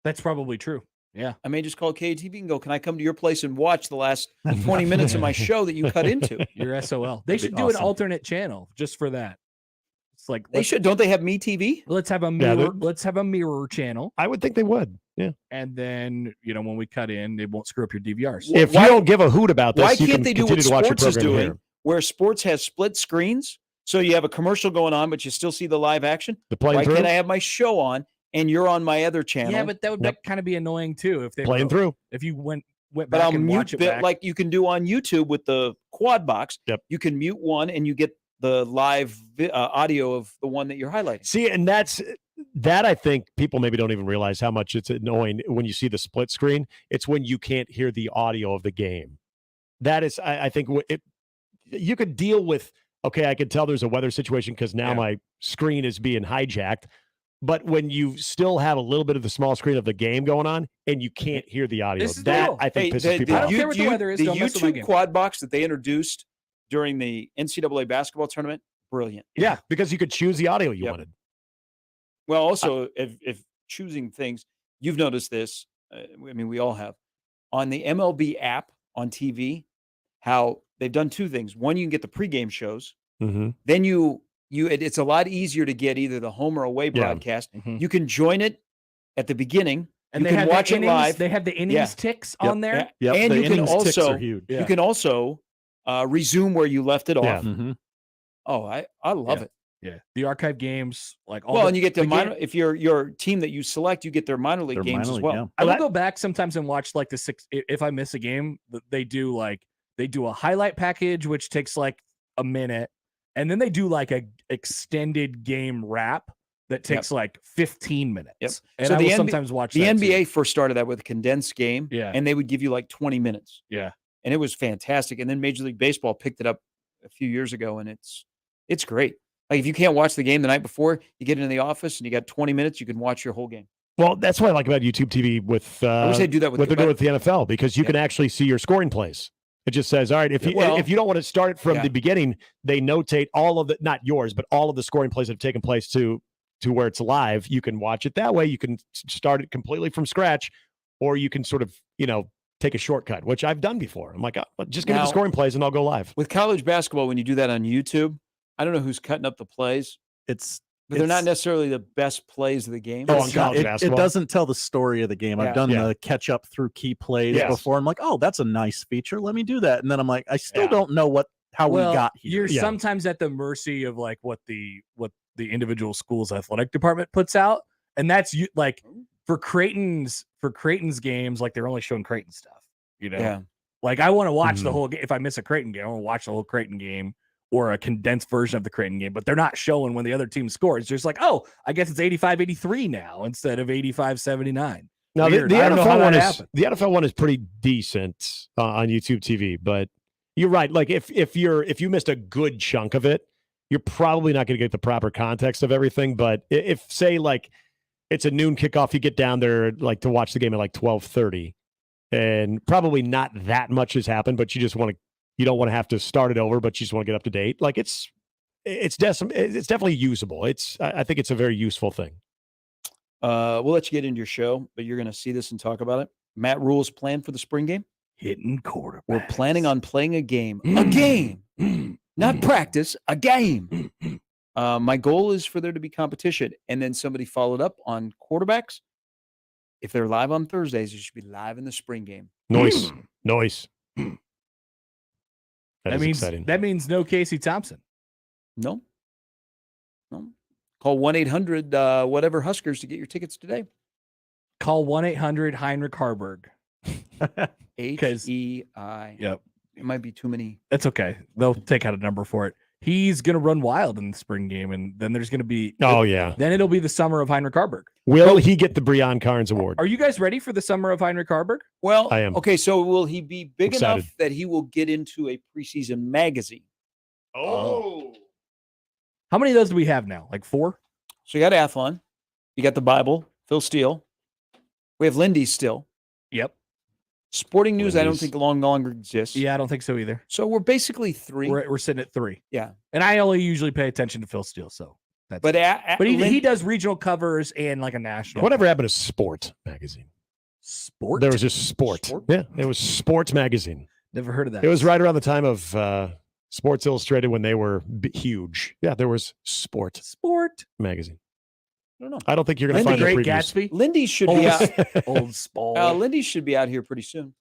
That's probably true. Yeah. I may just call KTV and go, can I come to your place and watch the last 20 minutes of my show that you cut into? Your SOL. They should do an alternate channel just for that. It's like they should. Don't they have Me TV? Let's have a mirror. Let's have a mirror channel. I would think they would. Yeah. And then when we cut in, it won't screw up your DVRs. If you don't give a hoot about this, Why you can't can they do continue what to watch your sports is program doing, here. where sports has split screens? So you have a commercial going on, but you still see the live action. Why can't I have my show on and you're on my other channel? Yeah, but that would kind of be annoying too if they Playing through. If you went But back I'll and mute watch it bit back. like you can do on YouTube with the quad box. Yep. You can mute one and you get the live audio of the one that you're highlighting. See, and that I think people maybe don't even realize how much it's annoying when you see the split screen. It's when you can't hear the audio of the game. That is, I think you could deal with, okay, I can tell there's a weather situation because now my screen is being hijacked. But when you still have a little bit of the small screen of the game going on and you can't hear the audio, that I think pisses people off. I don't care what the weather is. The Don't mess with my YouTube game. quad box that they introduced during the NCAA basketball tournament, brilliant. Yeah, because you could choose the audio you wanted. Well, also, if choosing things, you've noticed this. I mean, we all have. On the MLB app on TV, how they've done two things. One, you can get the pregame shows. Mm-hmm. Then it's a lot easier to get either the home or away broadcast. You can join it at the beginning. And you they can have watch the it innings, live. They have the innings ticks on there. Yep, and the you can innings ticks also are huge. you can also resume where you left it off. Yeah. Mm-hmm. Oh, I love it. Yeah, the archive games, like all. Well, the, and you get the the minor. game- If your team that you select, you get their minor league games as well. I will go back sometimes and watch like the six. If I miss a game, they do a highlight package, which takes like a minute, and then they do like a extended game wrap that takes like 15 minutes. Yep. And So I the will NBA sometimes watch the that NBA too. first started that with a condensed game, and they would give you like 20 minutes. Yeah, and it was fantastic. And then Major League Baseball picked it up a few years ago, and it's great. Like if you can't watch the game the night before, you get into the office and you got 20 minutes, you can watch your whole game. Well, that's what I like about YouTube TV with I wish they do that with what they're doing with the NFL, because you can actually see your scoring plays. It just says, all right, if you don't want to start it from the beginning, they notate all of the, not yours, but all of the scoring plays that have taken place to where it's live. You can watch it that way. You can start it completely from scratch, or you can sort of, take a shortcut, which I've done before. I'm like, just give me the scoring plays and I'll go live. With college basketball, when you do that on YouTube, I don't know who's cutting up the plays. But they're not necessarily the best plays of the game. It doesn't tell the story of the game. I've done the catch up through key plays before. I'm like, oh, that's a nice feature. Let me do that. And then I'm like, I still don't know how we got here. You're sometimes at the mercy of like what the individual school's athletic department puts out, and that's like for Creighton's games, like they're only showing Creighton stuff. Like I want to watch the whole game. If I miss a Creighton game, I want to watch the whole Creighton game, or a condensed version of the Creighton game, but they're not showing when the other team scores. It's just like, oh, I guess it's 85-83 now instead of 85-79. Now, the NFL one is pretty decent on YouTube TV, but you're right. Like if you missed a good chunk of it, you're probably not going to get the proper context of everything. But if say like it's a noon kickoff, you get down there like to watch the game at like 12:30, and probably not that much has happened, but you don't want to have to start it over, but you just want to get up to date. Like it's definitely usable. I think it's a very useful thing. We'll let you get into your show, but you're going to see this and talk about it. Matt Rule's plan for the spring game? Hitting quarterback. We're planning on playing a game. A game. Not practice, a game. My goal is for there to be competition. And then somebody followed up on quarterbacks. If they're live on Thursdays, you should be live in the spring game. Noise. That means no Casey Thompson. No. Call 1-800 whatever Huskers to get your tickets today. Call 1-800 Heinrich Harburg. HEI. Yep. It might be too many. That's okay. They'll take out a number for it. He's going to run wild in the spring game, and then there's going to be... Then it'll be the summer of Heinrich Harburg. Will he get the Breon Carnes Award? Are you guys ready for the summer of Heinrich Harburg? Well, I am. Okay, so will he be big Excited. enough that he will get into a preseason magazine? Oh. How many of those do we have now? Like 4? So you got Athlon. You got the Bible, Phil Steele. We have Lindy's still. Yep. Sporting News, I don't think no longer exists. Yeah, I don't think so either. So we're basically 3. We're sitting at 3. Yeah. And I only usually pay attention to Phil Steele, so that's but he does regional covers and like a national. Whatever happened to Sport magazine? Sport? There was just Sport. Yeah, it was Sports magazine. Never heard of that. It was right around the time of Sports Illustrated when they were huge. Yeah, there was Sport magazine. I don't know. I don't think you're going to find the Great previews. Gatsby. Lindy should be out. Old Spall. Lindy should be out here pretty soon.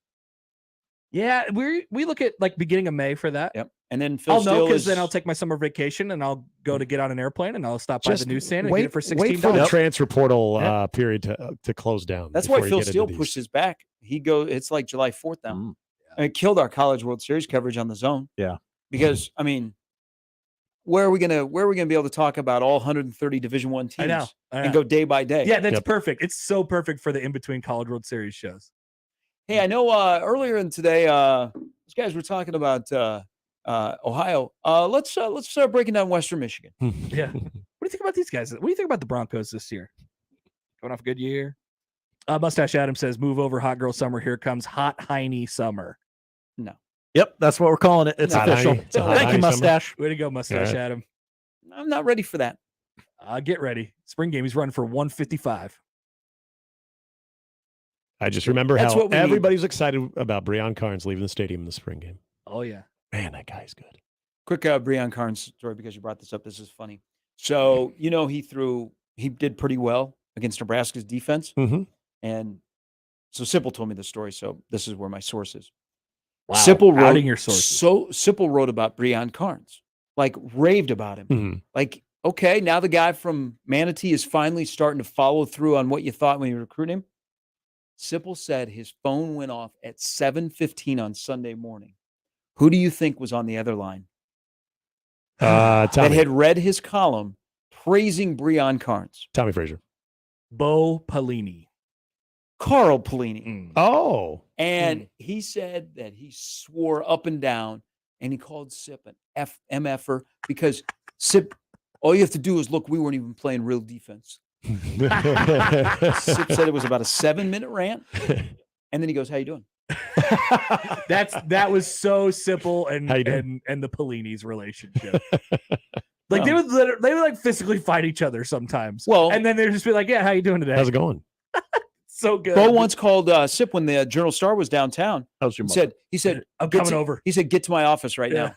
Yeah, we look at like beginning of May for that. Yep. And then Phil I'll know Steele because then I'll take my summer vacation and I'll go to get on an airplane and I'll stop by the newsstand and get it for $16. Wait for the transfer portal period to close down. That's why Phil Steele pushed his back. It's like July 4th now. And it killed our College World Series coverage on the Zone. Yeah. Because I mean, where are we gonna be able to talk about all 130 Division I teams I know. and go day by day? Yeah, that's perfect. It's so perfect for the in-between College World Series shows. Hey, I know earlier in today, these guys were talking about Ohio. Let's start breaking down Western Michigan. Yeah. What do you think about these guys? What do you think about the Broncos this year? Going off a good year. Mustache Adam says, "Move over, hot girl summer. Here comes hot Heine summer." No. Yep, that's what we're calling it. It's official. Thank you, Mustache. Way to go, Mustache Adam. I'm not ready for that. Get ready. Spring game. He's running for 155. I just remember how everybody's excited about Breon Carnes leaving the stadium in the spring game. Oh, yeah. Man, that guy's good. Quick Breon Carnes story because you brought this up. This is funny. So, he did pretty well against Nebraska's defense. Mm-hmm. And so Sipple told me the story. So this is where my source is. Wow. Sipple wrote, outing your sources. So Sipple wrote about Breon Carnes, like raved about him. Mm-hmm. Like, okay, now the guy from Manatee is finally starting to follow through on what you thought when you recruited him. Sipple said his phone went off at 7:15 on Sunday morning. Who do you think was on the other line? That had read his column praising Breon Carnes. Tommy Frazier. Bo Pelini. Carl Pelini. Oh. And he said that he swore up and down, and he called Sip an MFer because Sip, all you have to do is look, we weren't even playing real defense. Sip said it was about a 7-minute rant. And then he goes, how you doing? That was so simple and How you doing? and the Pelini's relationship. Like they would like physically fight each other sometimes. Well, and then they'd just be like, "Yeah, how you doing today? How's it going?" So good. Bo once called Sip when the Journal Star was downtown. How's your mother? He said, I'm coming over. He said, get to my office right now.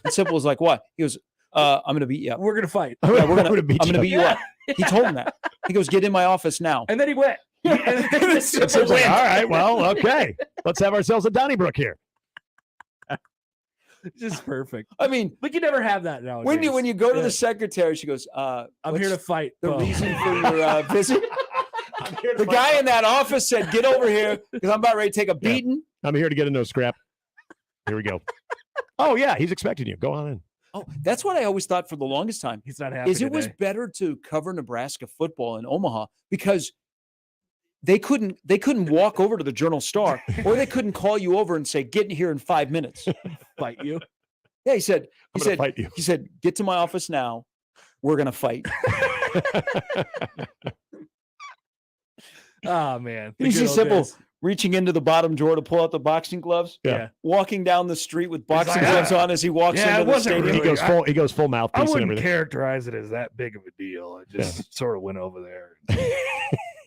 And Sip was like, what? He goes, I'm going to beat you up. We're gonna fight. Yeah, I'm gonna going to beat you up. He told him that. He goes, get in my office now. And then he went. It's like, all right, well, okay. Let's have ourselves a Donnybrook here. Just perfect. I mean, we can never have that now. When you go to the secretary, she goes, I'm here to fight. The Bo. reason for your visit? The guy in that office said, get over here because I'm about ready to take a beating. I'm here to get a no scrap. Here we go. Oh, yeah, he's expecting you. Go on in. Oh, that's what I always thought for the longest time. He's not happy. It was better to cover Nebraska football in Omaha because they couldn't walk over to the Journal Star or they couldn't call you over and say, get in here in 5 minutes. Fight you. Yeah, he said, fight you. He said, get to my office now. We're going to fight. Oh, man. You see Simple reaching into the bottom drawer to pull out the boxing gloves. Yeah. Walking down the street with boxing gloves on as he walks into the stadium. Really, he goes full mouthpiece. I and wouldn't everything. characterize it as that big of a deal. I just sort of went over there.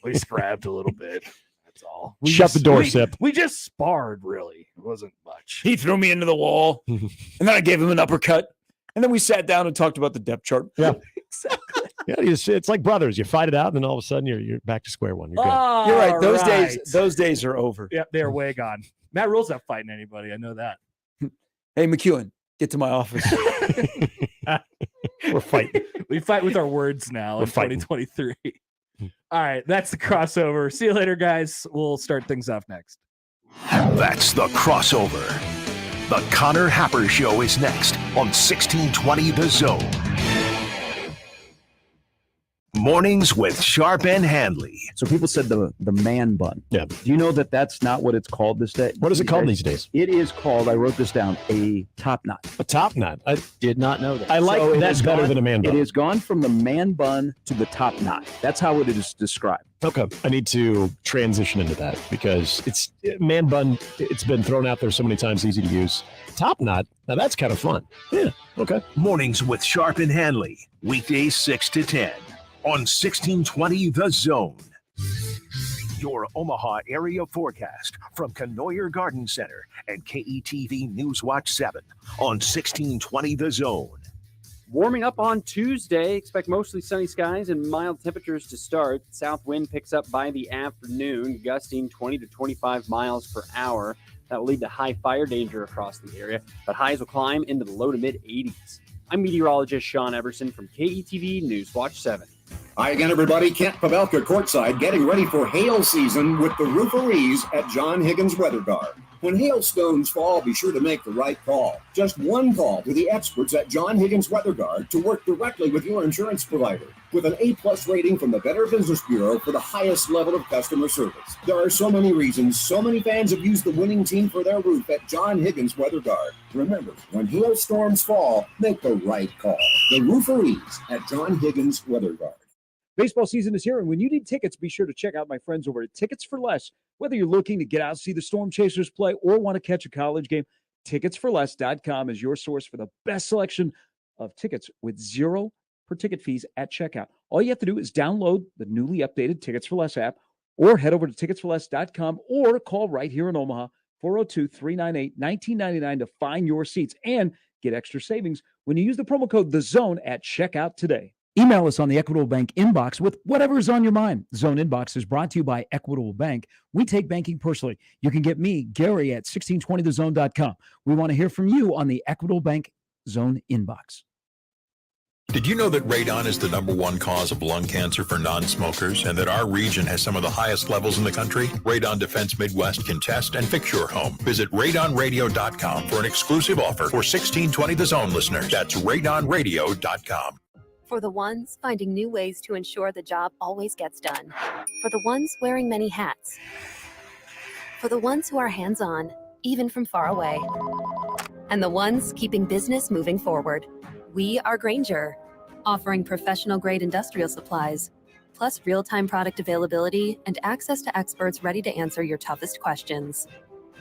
We scrapped a little bit. That's all. Shut the door, Sip. We just sparred, really. It wasn't much. He threw me into the wall, and then I gave him an uppercut. And then we sat down and talked about the depth chart. Yeah. Exactly. Yeah, it's like brothers. You fight it out, and then all of a sudden you're back to square one. You're good. Oh, you're right. Those days are over. Yeah, they're way gone. Matt Rule's not fighting anybody. I know that. Hey, McEwen, get to my office. We're fighting. We fight with our words now in 2023. All right, that's the crossover. See you later, guys. We'll start things off next. That's the crossover. The Connor Happer Show is next on 1620 The Zone. Mornings with Sharp and Handley. So people said the man bun. Yeah. Do you know that that's not what it's called this day? What is it called these days? It is called, I wrote this down, a top knot. A top knot. I did not know that. I like that better than a man bun. It has gone from the man bun to the top knot. That's how it is described. Okay. I need to transition into that because it's man bun. It's been thrown out there so many times, easy to use. Top knot. Now that's kind of fun. Yeah. Okay. Mornings with Sharp and Handley. Weekdays 6 to 10 on 1620 The Zone. Your Omaha area forecast from Canoyer Garden Center and KETV Newswatch 7 on 1620 The Zone. Warming up on Tuesday. Expect mostly sunny skies and mild temperatures to start. South wind picks up by the afternoon, gusting 20 to 25 miles per hour. That will lead to high fire danger across the area, but highs will climb into the low to mid 80s. I'm meteorologist Sean Everson from KETV Newswatch 7. Hi again, everybody. Kent Pavelka courtside getting ready for hail season with the rooferees at John Higgins Weather Guard. When hailstones fall, be sure to make the right call. Just one call to the experts at John Higgins Weather Guard to work directly with your insurance provider. With an A+ rating from the Better Business Bureau for the highest level of customer service. There are so many reasons, so many fans have used the winning team for their roof at John Higgins Weather Guard. Remember, when hailstorms fall, make the right call. The rooferees at John Higgins Weather Guard. Baseball season is here, and when you need tickets, be sure to check out my friends over at Tickets for Less. Whether you're looking to get out, see the Storm Chasers play, or want to catch a college game, ticketsforless.com is your source for the best selection of tickets with $0 per ticket fees at checkout. All you have to do is download the newly updated Tickets for Less app or head over to ticketsforless.com or call right here in Omaha, 402-398-1999 to find your seats and get extra savings when you use the promo code THEZONE at checkout today. Email us on the Equitable Bank inbox with whatever is on your mind. Zone Inbox is brought to you by Equitable Bank. We take banking personally. You can get me, Gary, at 1620thezone.com. We want to hear from you on the Equitable Bank Zone Inbox. Did you know that radon is the #1 cause of lung cancer for non-smokers and that our region has some of the highest levels in the country? Radon Defense Midwest can test and fix your home. Visit radonradio.com for an exclusive offer for 1620 The Zone listeners. That's radonradio.com. For the ones finding new ways to ensure the job always gets done. For the ones wearing many hats. For the ones who are hands-on, even from far away. And the ones keeping business moving forward. We are Grainger, offering professional-grade industrial supplies plus real-time product availability and access to experts ready to answer your toughest questions.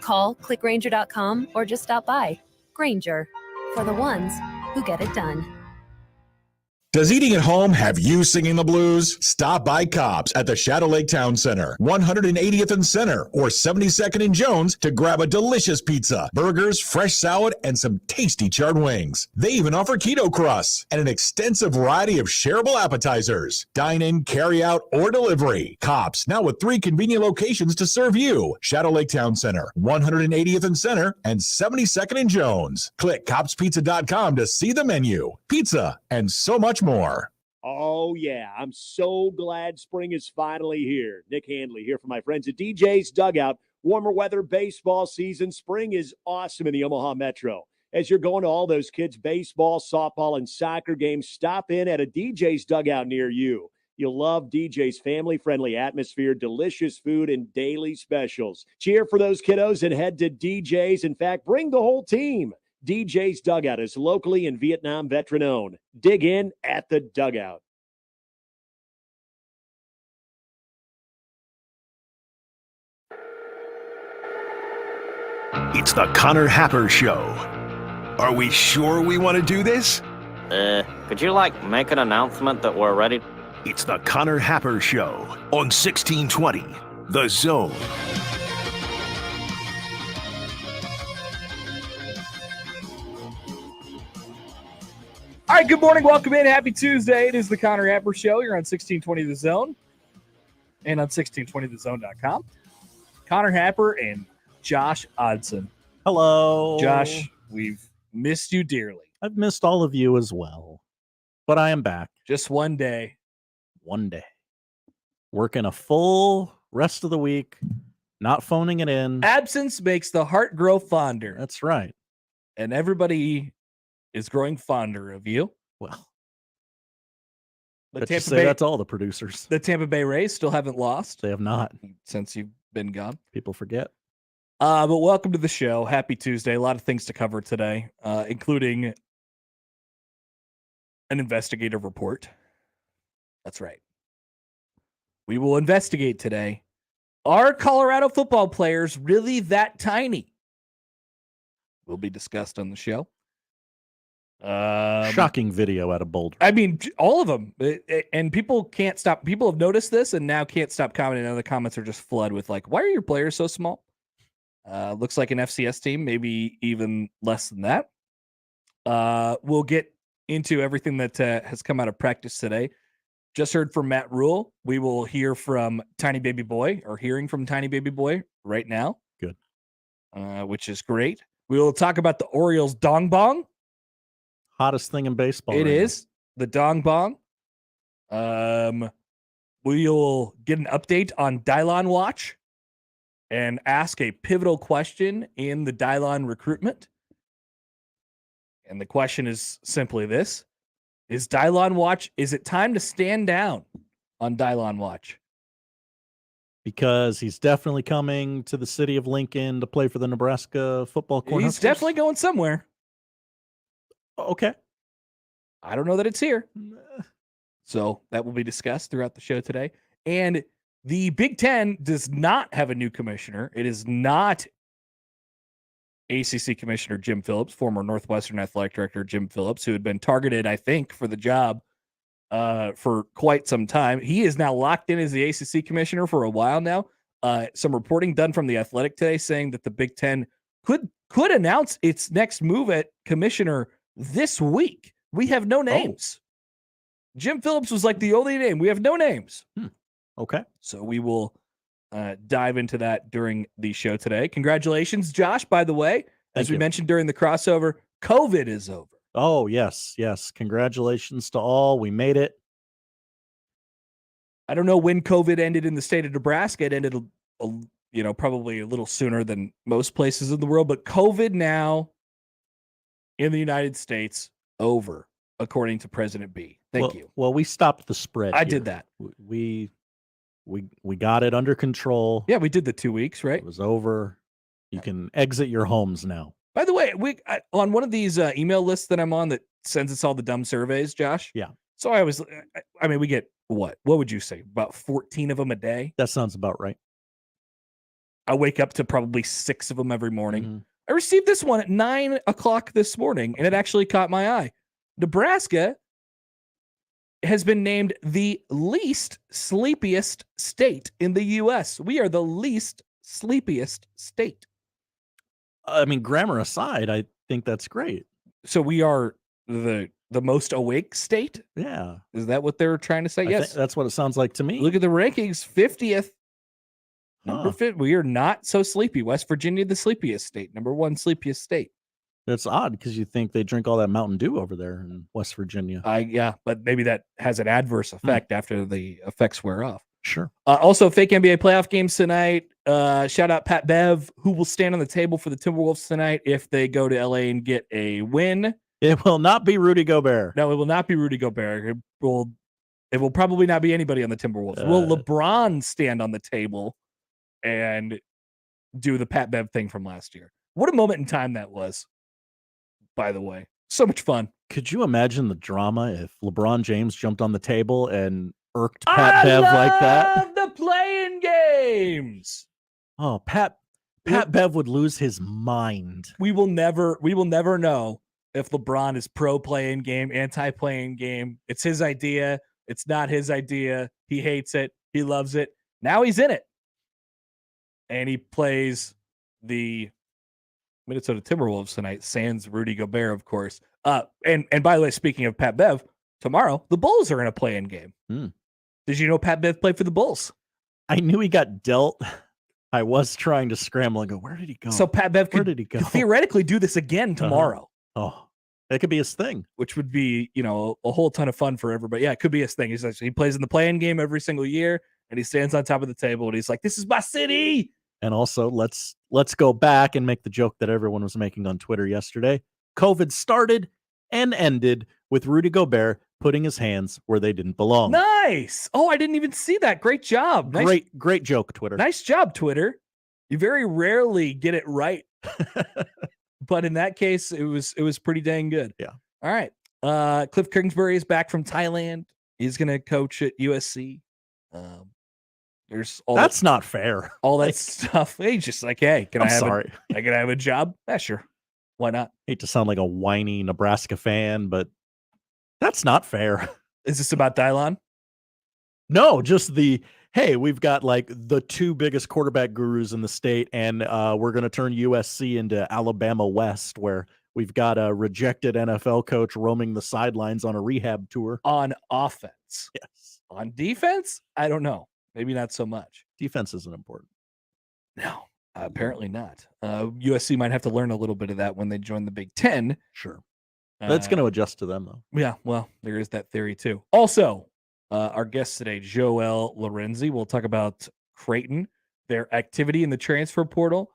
Call, click Grainger.com, or just stop by. Grainger, for the ones who get it done. Does eating at home have you singing the blues? Stop by Cobb's at the Shadow Lake Town Center, 180th and Center, or 72nd and Jones to grab a delicious pizza, burgers, fresh salad, and some tasty charred wings. They even offer keto crusts and an extensive variety of shareable appetizers. Dine in, carry out, or delivery. Cobb's, now with 3 convenient locations to serve you. Shadow Lake Town Center, 180th and Center, and 72nd and Jones. Click cobbspizza.com to see the menu, pizza, and so much more. Oh, yeah. I'm so glad spring is finally here. Nick Handley here for my friends at DJ's Dugout. Warmer weather baseball season. Spring is awesome in the Omaha Metro. As you're going to all those kids' baseball, softball, and soccer games, stop in at a DJ's Dugout near you. You'll love DJ's family-friendly atmosphere, delicious food, and daily specials. Cheer for those kiddos and head to DJ's. In fact, bring the whole team. DJ's Dugout is locally and Vietnam veteran-owned. Dig in at the Dugout. It's the Connor Happer Show. Are we sure we want to do this? Could you, make an announcement that we're ready? It's the Connor Happer Show on 1620, The Zone. All right, good morning. Welcome in. Happy Tuesday. It is the Connor Happer Show. You're on 1620 The Zone and on 1620thezone.com. Connor Happer and Josh Odson. Hello. Josh, we've missed you dearly. I've missed all of you as well. But I am back. Just one day. One day. Working a full rest of the week. Not phoning it in. Absence makes the heart grow fonder. That's right. And everybody is growing fonder of you. Well, the Tampa Bay, that's all the producers. The Tampa Bay Rays still haven't lost. They have not. Since you've been gone. People forget. But welcome to the show. Happy Tuesday. A lot of things to cover today, including an investigative report. That's right. We will investigate today. Are Colorado football players really that tiny? Will be discussed on the show. Shocking video out of Boulder. I mean, all of them. And people can't stop. People have noticed this and now can't stop commenting. And the comments are just flooded with why are your players so small? Looks like an FCS team, maybe even less than that. We'll get into everything that has come out of practice today. Just heard from Matt Rule. We will hear from Tiny Baby Boy, or hearing from Tiny Baby Boy right now. Good. Which is great. We will talk about the Orioles dong bong. Hottest thing in baseball. It is the dong bong. We'll get an update on Dylon Watch and ask a pivotal question in the Dylon recruitment. And the question is simply this. Is Dylon Watch, is it time to stand down on Dylon Watch? Because he's definitely coming to the city of Lincoln to play for the Nebraska football Cornhuskers. He's definitely going somewhere. Okay. I don't know that it's here. So that will be discussed throughout the show today. And the Big Ten does not have a new commissioner. It is not ACC Commissioner Jim Phillips, former Northwestern Athletic Director Jim Phillips, who had been targeted, I think, for the job for quite some time. He is now locked in as the ACC Commissioner for a while now. Some reporting done from The Athletic today saying that the Big Ten could announce its next move at Commissioner this week. We have no names. Jim Phillips was the only name. We have no names. Okay. So we will dive into that during the show today. Congratulations, Josh, by the way. As we mentioned during the crossover, COVID is over. Oh, yes. Congratulations to all. We made it. I don't know when COVID ended in the state of Nebraska. It ended, probably a little sooner than most places in the world. But COVID now in the United States, over, according to President B. Thank you. Well, we stopped the spread. I did that. We got it under control. Yeah, we did the 2 weeks, right? It was over. You can exit your homes now. By the way, on one of these email lists that I'm on that sends us all the dumb surveys, Josh. Yeah. So we get what? What would you say? About 14 of them a day? That sounds about right. I wake up to probably 6 of them every morning. Mm-hmm. I received this one at 9 o'clock this morning, and it actually caught my eye. Nebraska has been named the least sleepiest state in the U.S. We are the least sleepiest state. I mean, grammar aside, I think that's great. So we are the most awake state? Yeah. Is that what they're trying to say? Yes. That's what it sounds like to me. Look at the rankings, 50th. Number 50. We are not so sleepy. West Virginia, the sleepiest state. Number 1 sleepiest state. That's odd because you think they drink all that Mountain Dew over there in West Virginia. Yeah, but maybe that has an adverse effect after the effects wear off. Sure. Also, fake NBA playoff games tonight. Shout out Pat Bev, who will stand on the table for the Timberwolves tonight if they go to LA and get a win. It will not be Rudy Gobert. No, it will not be Rudy Gobert. It will probably not be anybody on the Timberwolves. Will LeBron stand on the table and do the Pat Bev thing from last year? What a moment in time that was, by the way. So much fun. Could you imagine the drama if LeBron James jumped on the table and irked Pat Bev like that? The playing games. Oh, Pat Bev would lose his mind. We will never know if LeBron is pro playing game, anti playing game. It's his idea. It's not his idea. He hates it. He loves it. Now he's in it. And he plays the Minnesota Timberwolves tonight, sans Rudy Gobert, of course. And by the way, speaking of Pat Bev, tomorrow the Bulls are in a play-in game. Did you know Pat Bev played for the Bulls? I knew he got dealt. I was trying to scramble and go, where did he go? So Pat Bev could theoretically do this again tomorrow. Oh, that could be his thing. Which would be, a whole ton of fun for everybody. Yeah, it could be his thing. He plays in the play-in game every single year, and he stands on top of the table, and he's like, this is my city. And also, let's go back and make the joke that everyone was making on Twitter yesterday. COVID started and ended with Rudy Gobert putting his hands where they didn't belong. Nice. Oh, I didn't even see that. Great job. Nice, great joke, Twitter. Nice job, Twitter. You very rarely get it right. But in that case, it was pretty dang good. Yeah. All right. Cliff Kingsbury is back from Thailand. He's going to coach at USC. There's all that's not fair. All that stuff. He's just like, hey, can I have a job? Yeah, sure. Why not? Hate to sound like a whiny Nebraska fan, but that's not fair. Is this about Dylon? No, just hey, we've got like the 2 biggest quarterback gurus in the state, and we're going to turn USC into Alabama West, where we've got a rejected NFL coach roaming the sidelines on a rehab tour. On offense. Yes. On defense? I don't know. Maybe not so much. Defense isn't important. No, apparently not. USC might have to learn a little bit of that when they join the Big Ten. Sure. That's going to adjust to them, though. Yeah, well, there is that theory, too. Also, our guest today, Joel Lorenzi. We'll talk about Creighton, their activity in the transfer portal,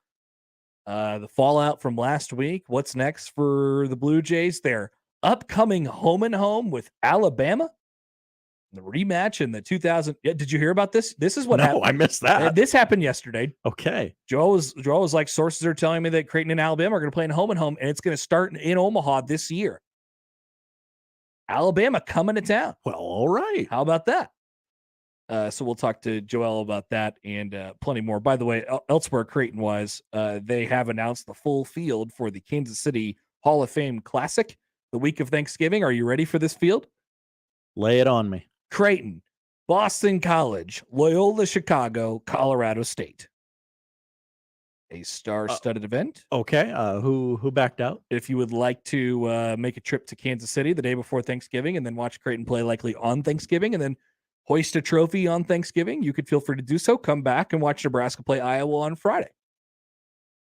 the fallout from last week, what's next for the Blue Jays, their upcoming home and home with Alabama. The rematch in the 2000. Yeah, did you hear about this? This is what happened. I missed that. This happened yesterday. Okay. Joel was like, sources are telling me that Creighton and Alabama are going to play in home and home, and it's going to start in Omaha this year. Alabama coming to town. Well, all right. How about that? So we'll talk to Joel about that and plenty more. By the way, elsewhere Creighton-wise, they have announced the full field for the Kansas City Hall of Fame Classic the week of Thanksgiving. Are you ready for this field? Lay it on me. Creighton, Boston College, Loyola Chicago, Colorado State. A star-studded event. Okay. Who backed out? If you would like to make a trip to Kansas City the day before Thanksgiving and then watch Creighton play likely on Thanksgiving and then hoist a trophy on Thanksgiving, you could feel free to do so. Come back and watch Nebraska play Iowa on Friday.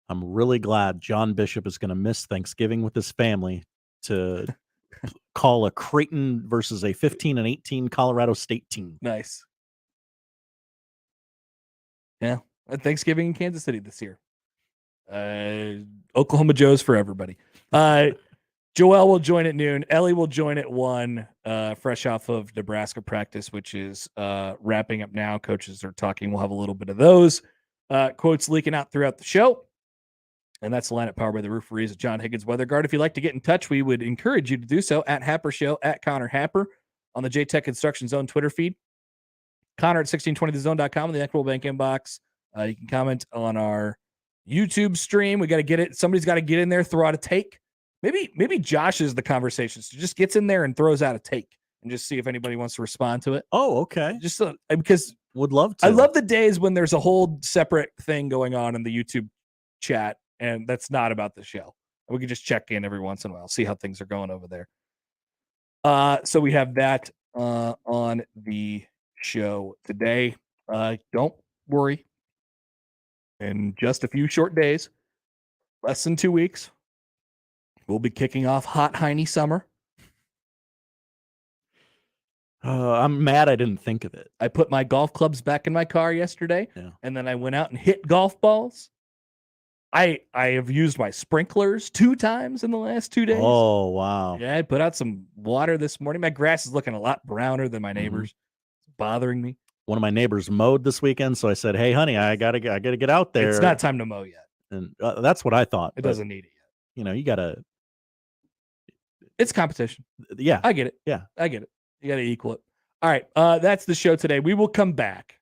I'm really glad John Bishop is going to miss Thanksgiving with his family to call a Creighton versus a 15-18 Colorado State team. Nice. Yeah. Thanksgiving in Kansas City this year. Oklahoma Joe's for everybody. Joel will join at noon. Ellie will join at 1, fresh off of Nebraska practice, which is wrapping up now. Coaches are talking. We'll have a little bit of those quotes leaking out throughout the show. And that's the lineup powered by the Rooferees at John Higgins Weather Guard. If you'd like to get in touch, we would encourage you to do so at Happer Show, at Connor Happer on the JTech Construction Zone Twitter feed. Connor at 1620thezone.com in the Equitable Bank inbox. You can comment on our YouTube stream. We got to get it. Somebody's got to get in there, throw out a take. Maybe Josh is the conversation. So just gets in there and throws out a take and just see if anybody wants to respond to it. Oh, okay. Just because would love to. I love the days when there's a whole separate thing going on in the YouTube chat, and that's not about the show. We can just check in every once in a while, see how things are going over there. So we have that on the show today. Don't worry. In just a few short days, less than 2 weeks, we'll be kicking off hot, Heiny summer. I'm mad I didn't think of it. I put my golf clubs back in my car yesterday, and then I went out and hit golf balls. I have used my sprinklers 2 times in the last 2 days. Oh, wow. Yeah, I put out some water this morning. My grass is looking a lot browner than my neighbor's. It's bothering me. One of my neighbors mowed this weekend, so I said, "Hey, honey, I gotta get out there." It's not time to mow yet, and that's what I thought. It doesn't need it yet. You know, you gotta. It's competition. Yeah, I get it. Yeah, I get it. You gotta equal it. All right, that's the show today. We will come back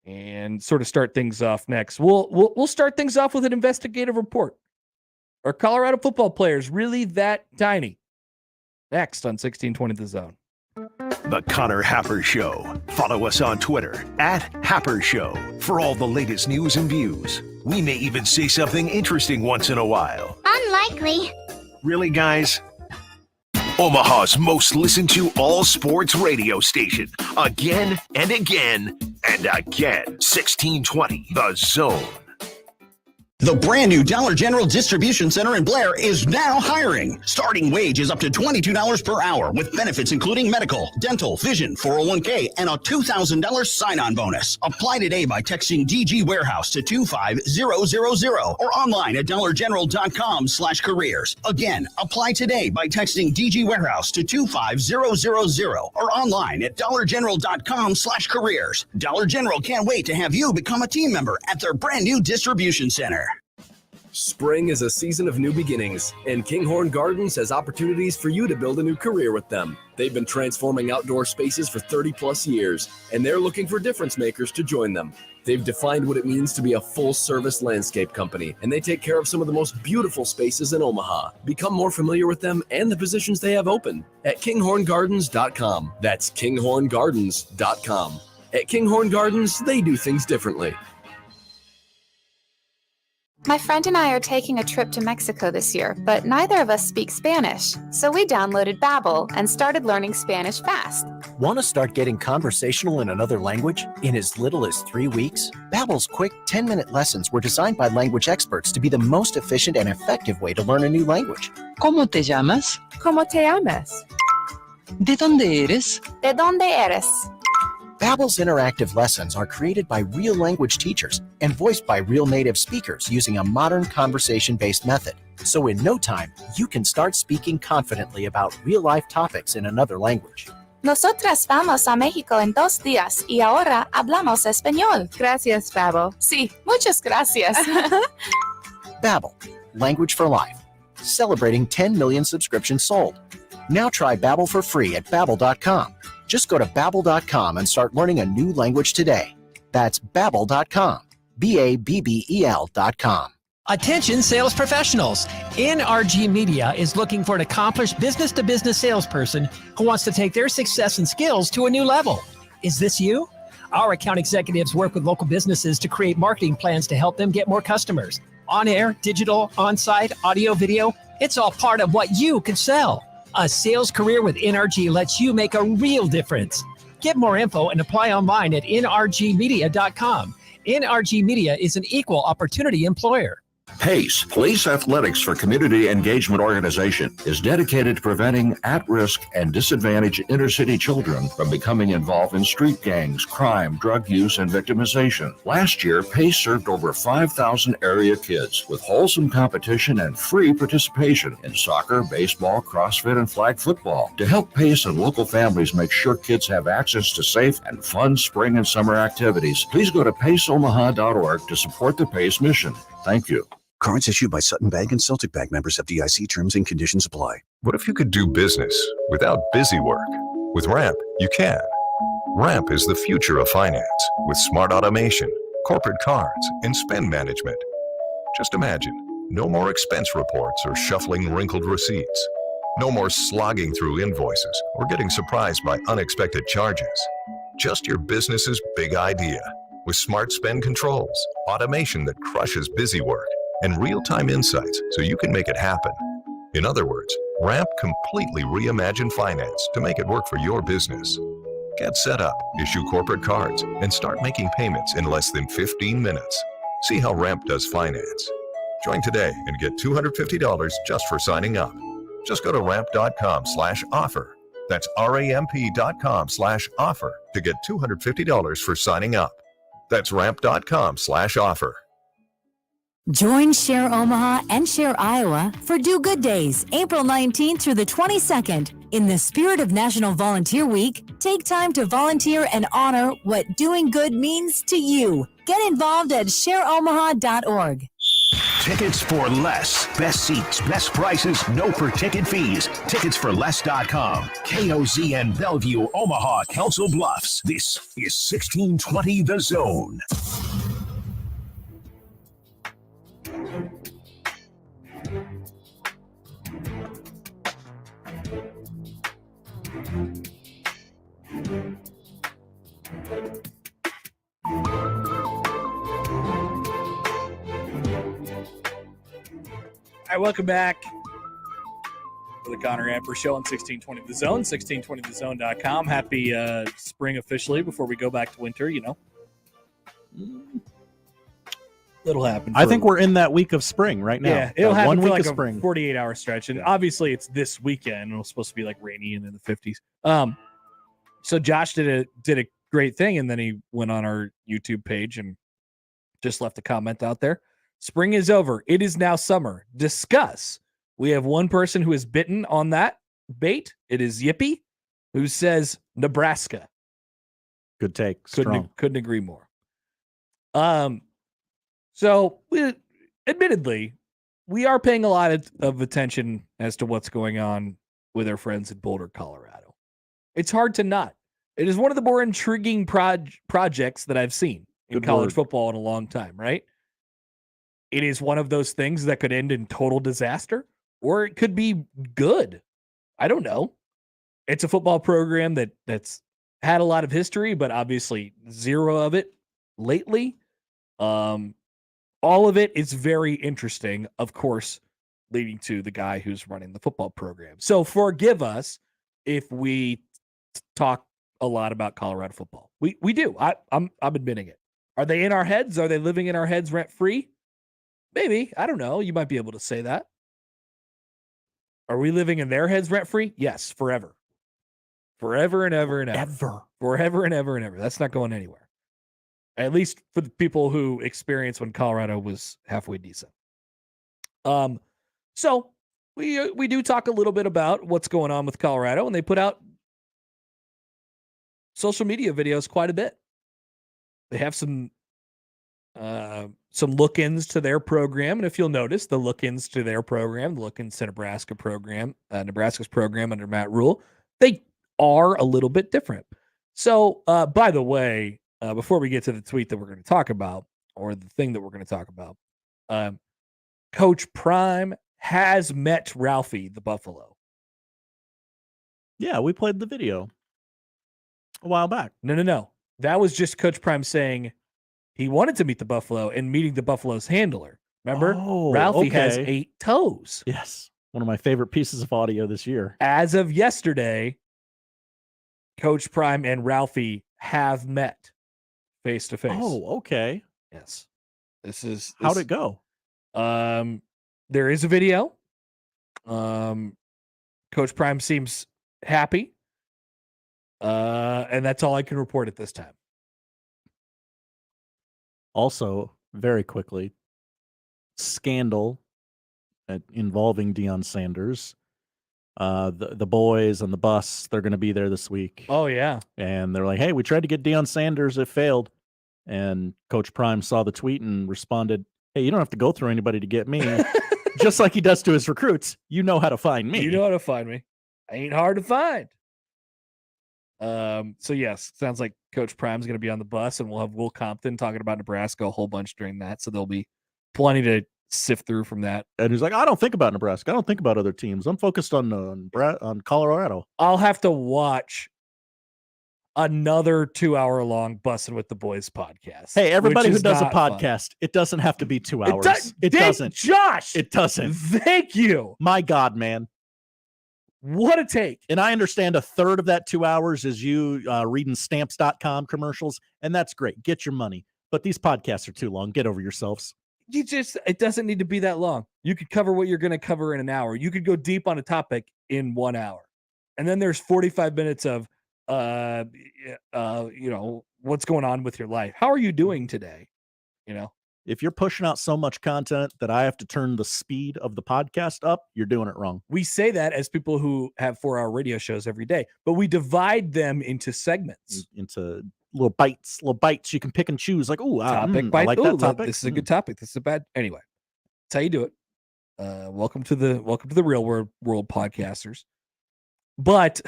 and sort of start things off next. We'll start things off with an investigative report. Are Colorado football players really that tiny? Next on 1620 The Zone. The Connor Happer Show. Follow us on Twitter @Happer Show for all the latest news and views. We may even say something interesting once in a while. Unlikely. Really, guys? Omaha's most listened to all sports radio station. Again and again and again. 1620 The Zone. The brand new Dollar General Distribution Center in Blair is now hiring. Starting wage is up to $22 per hour with benefits including medical, dental, vision, 401k, and a $2,000 sign-on bonus. Apply today by texting DG Warehouse to 25000 or online at dollargeneral.com/careers. Again, apply today by texting DG Warehouse to 25000 or online at dollargeneral.com/careers. Dollar General can't wait to have you become a team member at their brand new distribution center. Spring is a season of new beginnings, and Kinghorn Gardens has opportunities for you to build a new career with them. They've been transforming outdoor spaces for 30 plus years, and they're looking for difference makers to join them. They've defined what it means to be a full-service landscape company, and they take care of some of the most beautiful spaces in Omaha. Become more familiar with them and the positions they have open at kinghorngardens.com. That's kinghorngardens.com. At Kinghorn Gardens, they do things differently. My friend and I are taking a trip to Mexico this year, but neither of us speak Spanish. So we downloaded Babbel and started learning Spanish fast. Want to start getting conversational in another language in as little as 3 weeks? Babbel's quick 10-minute lessons were designed by language experts to be the most efficient and effective way to learn a new language. ¿Cómo te llamas? ¿Cómo te llamas? ¿De dónde eres? ¿De dónde eres? Babbel's interactive lessons are created by real language teachers and voiced by real native speakers using a modern conversation-based method. So in no time, you can start speaking confidently about real-life topics in another language. Nosotras vamos a México en 2 días y ahora hablamos español. Gracias, Babbel. Sí, muchas gracias. Babbel, language for life. Celebrating 10 million subscriptions sold. Now try Babbel for free at Babbel.com. Just go to Babbel.com and start learning a new language today. That's Babbel.com. Babbel.com. Attention sales professionals. NRG Media is looking for an accomplished business-to-business salesperson who wants to take their success and skills to a new level. Is this you? Our account executives work with local businesses to create marketing plans to help them get more customers. On air, digital, on-site, audio, video, it's all part of what you can sell. A sales career with NRG lets you make a real difference. Get more info and apply online at nrgmedia.com. NRG Media is an equal opportunity employer. PACE, Police Athletics for Community Engagement Organization, is dedicated to preventing at-risk and disadvantaged inner-city children from becoming involved in street gangs, crime, drug use, and victimization. Last year, PACE served over 5,000 area kids with wholesome competition and free participation in soccer, baseball, CrossFit, and flag football. To help PACE and local families make sure kids have access to safe and fun spring and summer activities, please go to paceomaha.org to support the PACE mission. Thank you. Cards issued by Sutton Bank and Celtic Bank, members FDIC. Terms and conditions apply. What if you could do business without busy work? With Ramp, you can. Ramp is the future of finance with smart automation, corporate cards, and spend management. Just imagine, no more expense reports or shuffling wrinkled receipts. No more slogging through invoices or getting surprised by unexpected charges. Just your business's big idea with smart spend controls, automation that crushes busy work, and real-time insights so you can make it happen. In other words, Ramp completely reimagined finance to make it work for your business. Get set up, issue corporate cards, and start making payments in less than 15 minutes. See how Ramp does finance. Join today and get $250 just for signing up. Just go to ramp.com/offer. That's ramp.com/offer to get $250 for signing up. That's ramp.com/offer. Join Share Omaha and Share Iowa for Do Good Days, April 19th through the 22nd. In the spirit of National Volunteer Week, take time to volunteer and honor what doing good means to you. Get involved at shareomaha.org. Tickets for less. Best seats, best prices, no per-ticket fees. Ticketsforless.com. KOZN Bellevue, Omaha, Council Bluffs. This is 1620 The Zone. All right, welcome back to the Connor Amper Show on 1620 The Zone, 1620thezone.com. Happy spring officially before we go back to winter, you know. It'll happen. I think we're in that week of spring right now. Yeah, it'll happen 1 for week like of a spring. 48-hour stretch. And obviously it's this weekend. It's supposed to be like rainy and in the 50s. So Josh did a great thing, and then he went on our YouTube page and just left a comment out there. Spring is over. It is now summer. Discuss. We have one person who is bitten on that bait. It is Yippee, who says Nebraska. Good take. Strong. Couldn't agree more. So admittedly, we are paying a lot of attention as to what's going on with our friends in Boulder, Colorado. It's hard to not. It is one of the more intriguing projects that I've seen in college football in a long time, right? It is one of those things that could end in total disaster, or it could be good. I don't know. It's a football program that's had a lot of history, but obviously zero of it lately. All of it is very interesting, of course, leading to the guy who's running the football program. So forgive us if we talk a lot about Colorado football. We do. I'm admitting it. Are they in our heads? Are they living in our heads rent free? Maybe. I don't know. You might be able to say that. Are we living in their heads rent free? Yes, forever. Forever and ever and ever. Forever and ever and ever. That's not going anywhere. At least for the people who experienced when Colorado was halfway decent. So we do talk a little bit about what's going on with Colorado, and they put out social media videos quite a bit. They have some look-ins to their program, and if you'll notice, the look-ins to their program, the look-ins to Nebraska's program under Matt Rule, they are a little bit different. So, by the way, before we get to the tweet that we're going to talk about, or the thing that we're going to talk about, Coach Prime has met Ralphie the Buffalo. Yeah, we played the video a while back. No. That was just Coach Prime saying he wanted to meet the Buffalo and meeting the Buffalo's handler. Remember? Ralphie has 8 toes. Yes. One of my favorite pieces of audio this year. As of yesterday, Coach Prime and Ralphie have met face to face. Oh, okay. Yes. How'd it go? There is a video. Coach Prime seems happy. And that's all I can report at this time. Also, very quickly, scandal involving Deion Sanders. The boys on the bus, they're going to be there this week. Oh, yeah. And they're like, hey, we tried to get Deion Sanders. It failed. And Coach Prime saw the tweet and responded, hey, you don't have to go through anybody to get me. Just like he does to his recruits. You know how to find me. You know how to find me. I ain't hard to find. So yes, sounds like Coach Prime's going to be on the bus, and we'll have Will Compton talking about Nebraska a whole bunch during that. So there'll be plenty to sift through from that. And he's like, I don't think about Nebraska. I don't think about other teams. I'm focused on Colorado. I'll have to watch another 2-hour-long Bussin' with the Boys podcast. Hey, everybody who does a fun. podcast, it doesn't have to be 2 hours. It doesn't. Josh! It doesn't. Thank you. My God, man. What a take. And I understand a third of that 2 hours is you reading stamps.com commercials, and that's great. Get your money. But these podcasts are too long. Get over yourselves. It doesn't need to be that long. You could cover what you're going to cover in an hour. You could go deep on a topic in 1 hour. And then there's 45 minutes of, what's going on with your life. How are you doing today? If you're pushing out so much content that I have to turn the speed of the podcast up, you're doing it wrong. We say that as people who have 4-hour radio shows every day, but we divide them into segments, into little bites you can pick and choose. Like, topic I like that topic. This is a good topic. This is a bad. Anyway, that's how you do it. Welcome to the real world podcasters. But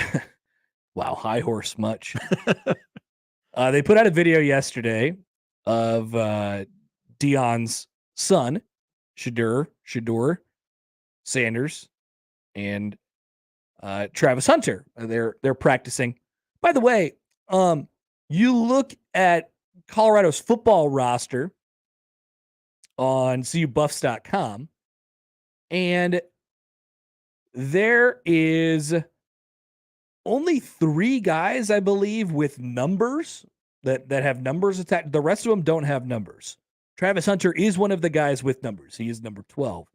wow, high horse much. They put out a video yesterday of Deion's son, Shedeur Sanders, and Travis Hunter. They're practicing. By the way, you look at Colorado's football roster on cubuffs.com, and there is only 3 guys, I believe, with numbers that have numbers attached. The rest of them don't have numbers. Travis Hunter is one of the guys with numbers. He is number 12.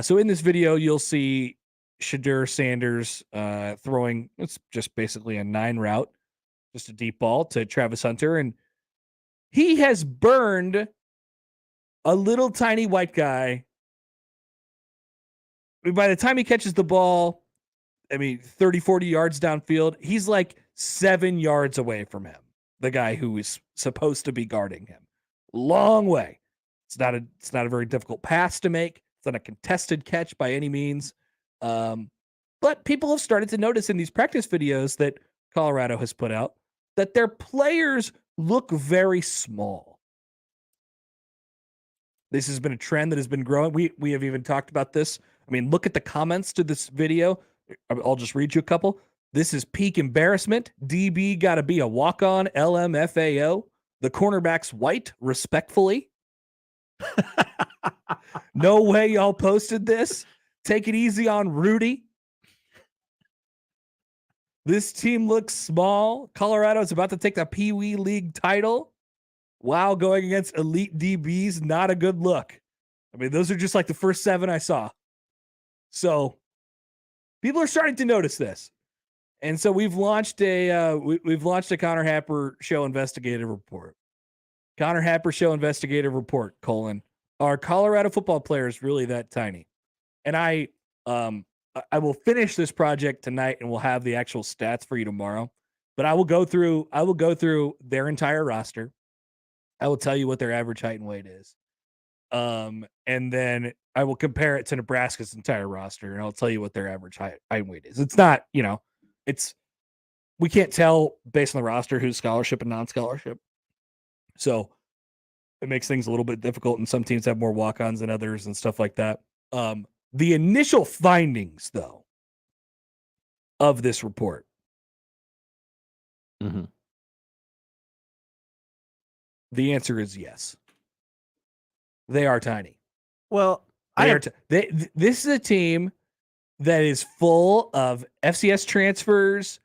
So in this video, you'll see Shedeur Sanders throwing, it's just basically a 9 route, just a deep ball to Travis Hunter. And he has burned a little tiny white guy. By the time he catches the ball, 30, 40 yards downfield, he's like 7 yards away from him, the guy who is supposed to be guarding him. Long way. It's not a very difficult pass to make. It's not a contested catch by any means. But people have started to notice in these practice videos that Colorado has put out that their players look very small. This has been a trend that has been growing. We have even talked about this. Look at the comments to this video. I'll just read you a couple. This is peak embarrassment. DB got to be a walk-on. LMFAO. The cornerback's white, respectfully. No way y'all posted this. Take it easy on Rudy. This team looks small. Colorado's about to take the Pee Wee League title. Wow, going against elite DBs, not a good look. Those are just like the first 7 I saw. So people are starting to notice this. And so we've launched a Connor Happer Show investigative report. Connor Happer Show investigative report, : are Colorado football players really that tiny? And I will finish this project tonight and we'll have the actual stats for you tomorrow. But I will go through their entire roster. I will tell you what their average height and weight is. And then I will compare it to Nebraska's entire roster, and I'll tell you what their average height and weight is. It's not, we can't tell based on the roster who's scholarship and non-scholarship. So it makes things a little bit difficult, and some teams have more walk-ons than others and stuff like that. The initial findings, though, of this report. Mm-hmm. The answer is yes. They are tiny. Well, this is a team that is full of FCS transfers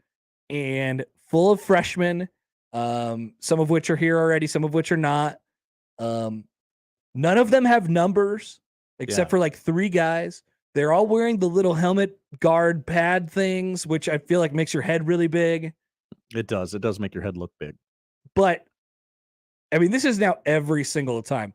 and full of freshmen, some of which are here already, some of which are not. None of them have numbers except for like 3 guys. They're all wearing the little helmet guard pad things, which I feel like makes your head really big. It does. It does make your head look big. But this is now every single time.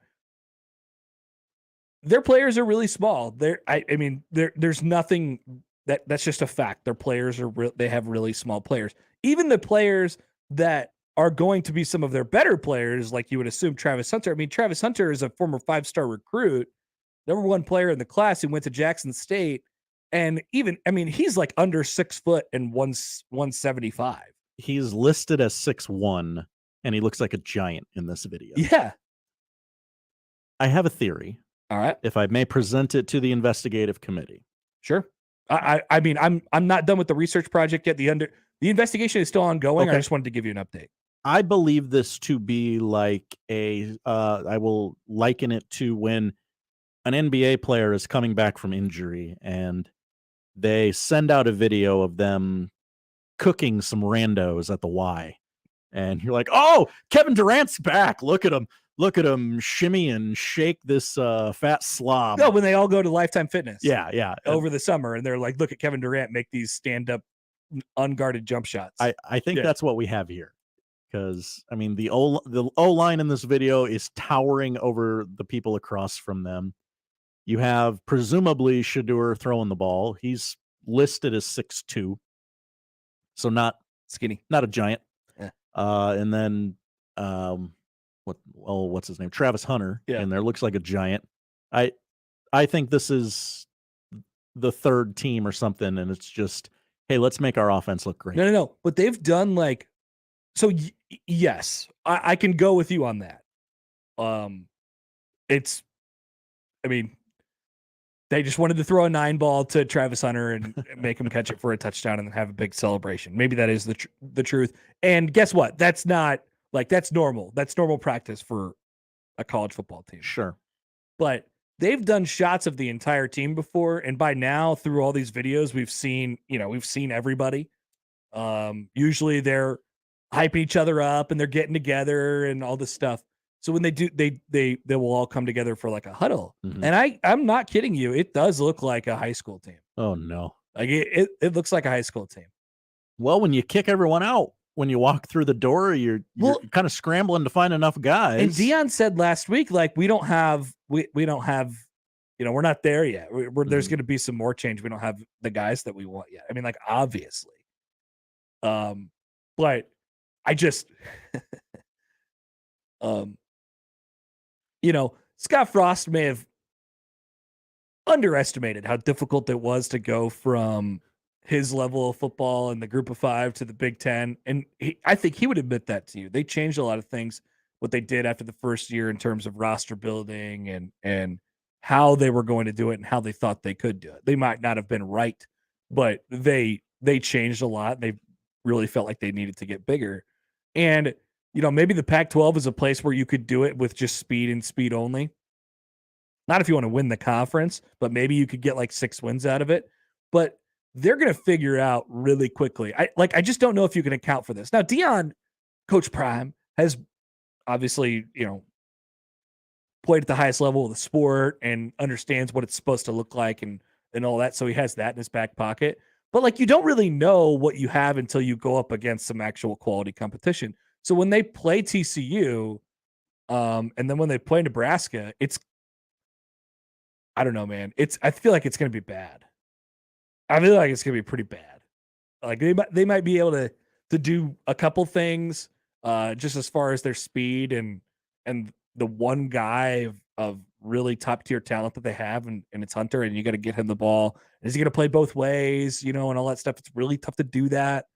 Their players are really small. There's nothing that's just a fact. Their players they have really small players. Even the players that are going to be some of their better players, like you would assume Travis Hunter. Travis Hunter is a former 5-star recruit, number 1 player in the class who went to Jackson State. And even, he's like under 6 foot and 175. He's listed as 6'1", and he looks like a giant in this video. Yeah. I have a theory. All right. If I may present it to the investigative committee. Sure. I mean, I'm not done with the research project yet. The investigation is still ongoing. Okay. I just wanted to give you an update. I believe this to be like I will liken it to when an NBA player is coming back from injury and they send out a video of them cooking some randos at the Y. And you're like, oh, Kevin Durant's back. Look at him shimmy and shake this fat slob. No, when they all go to Lifetime Fitness. Yeah. Over the summer, and they're like, look at Kevin Durant make these stand-up unguarded jump shots. I think that's what we have here. Because I mean the O line in this video is towering over the people across from them. You have presumably Shadur throwing the ball. He's listed as 6'2", so not skinny, not a giant. Yeah. And then what's his name? Travis Hunter. Yeah. And there looks like a giant. I think this is the third team or something, and it's just, hey, let's make our offense look great. No. But they've done like, so yes, I can go with you on that. They just wanted to throw a 9-ball to Travis Hunter and make him catch it for a touchdown and then have a big celebration. Maybe that is the truth. And guess what? That's not like, that's normal. That's normal practice for a college football team. Sure. But they've done shots of the entire team before. And by now, through all these videos, we've seen everybody. Usually they're hyping each other up and they're getting together and all this stuff. So when they do, they will all come together for like a huddle. Mhm. And I'm not kidding you. It does look like a high school team. Oh no. Like it looks like a high school team. Well, when you kick everyone out, when you walk through the door, you're kind of scrambling to find enough guys. And Dion said last week, like, we don't have, we're not there yet. There's going to be some more change. We don't have the guys that we want yet. I mean, like, obviously. But I just, Scott Frost may have underestimated how difficult it was to go from his level of football in the Group of Five to the Big Ten. And I think he would admit that to you. They changed a lot of things, what they did after the first year in terms of roster building and how they were going to do it and how they thought they could do it. They might not have been right, but they changed a lot. They really felt like they needed to get bigger. And, maybe the Pac-12 is a place where you could do it with just speed and speed only. Not if you want to win the conference, but maybe you could get like 6 wins out of it. But they're going to figure out really quickly. I just don't know if you can account for this. Now, Dion, Coach Prime, has obviously, played at the highest level of the sport and understands what it's supposed to look like and all that. So he has that in his back pocket. But like, you don't really know what you have until you go up against some actual quality competition. So when they play TCU, and then when they play Nebraska, I don't know, man. I feel like it's going to be bad. I feel like it's going to be pretty bad. Like they might be able to do a couple things, just as far as their speed and the one guy of really top tier talent that they have, and it's Hunter, and you got to get him the ball. Is he going to play both ways, and all that stuff? It's really tough to do that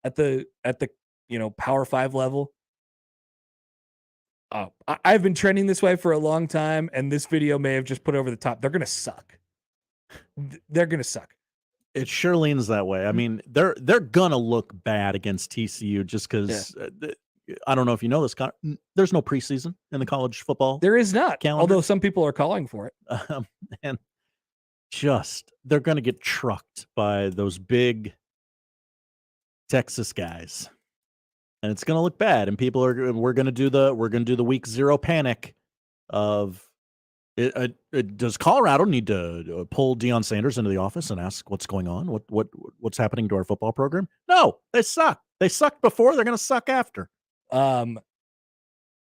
at the Power 5 level. I've been trending this way for a long time, and this video may have just put over the top. They're going to suck. They're going to suck. It sure leans that way. I mean, they're gonna look bad against TCU just because I don't know if you know this. There's no preseason in the college football. There is not, calendar. Although some people are calling for it. And they're gonna get trucked by those big Texas guys, and it's gonna look bad. And we're gonna do the week 0 panic of. Does Colorado need to pull Deion Sanders into the office and ask what's going on? What's happening to our football program? No, they suck. They sucked before. They're going to suck after.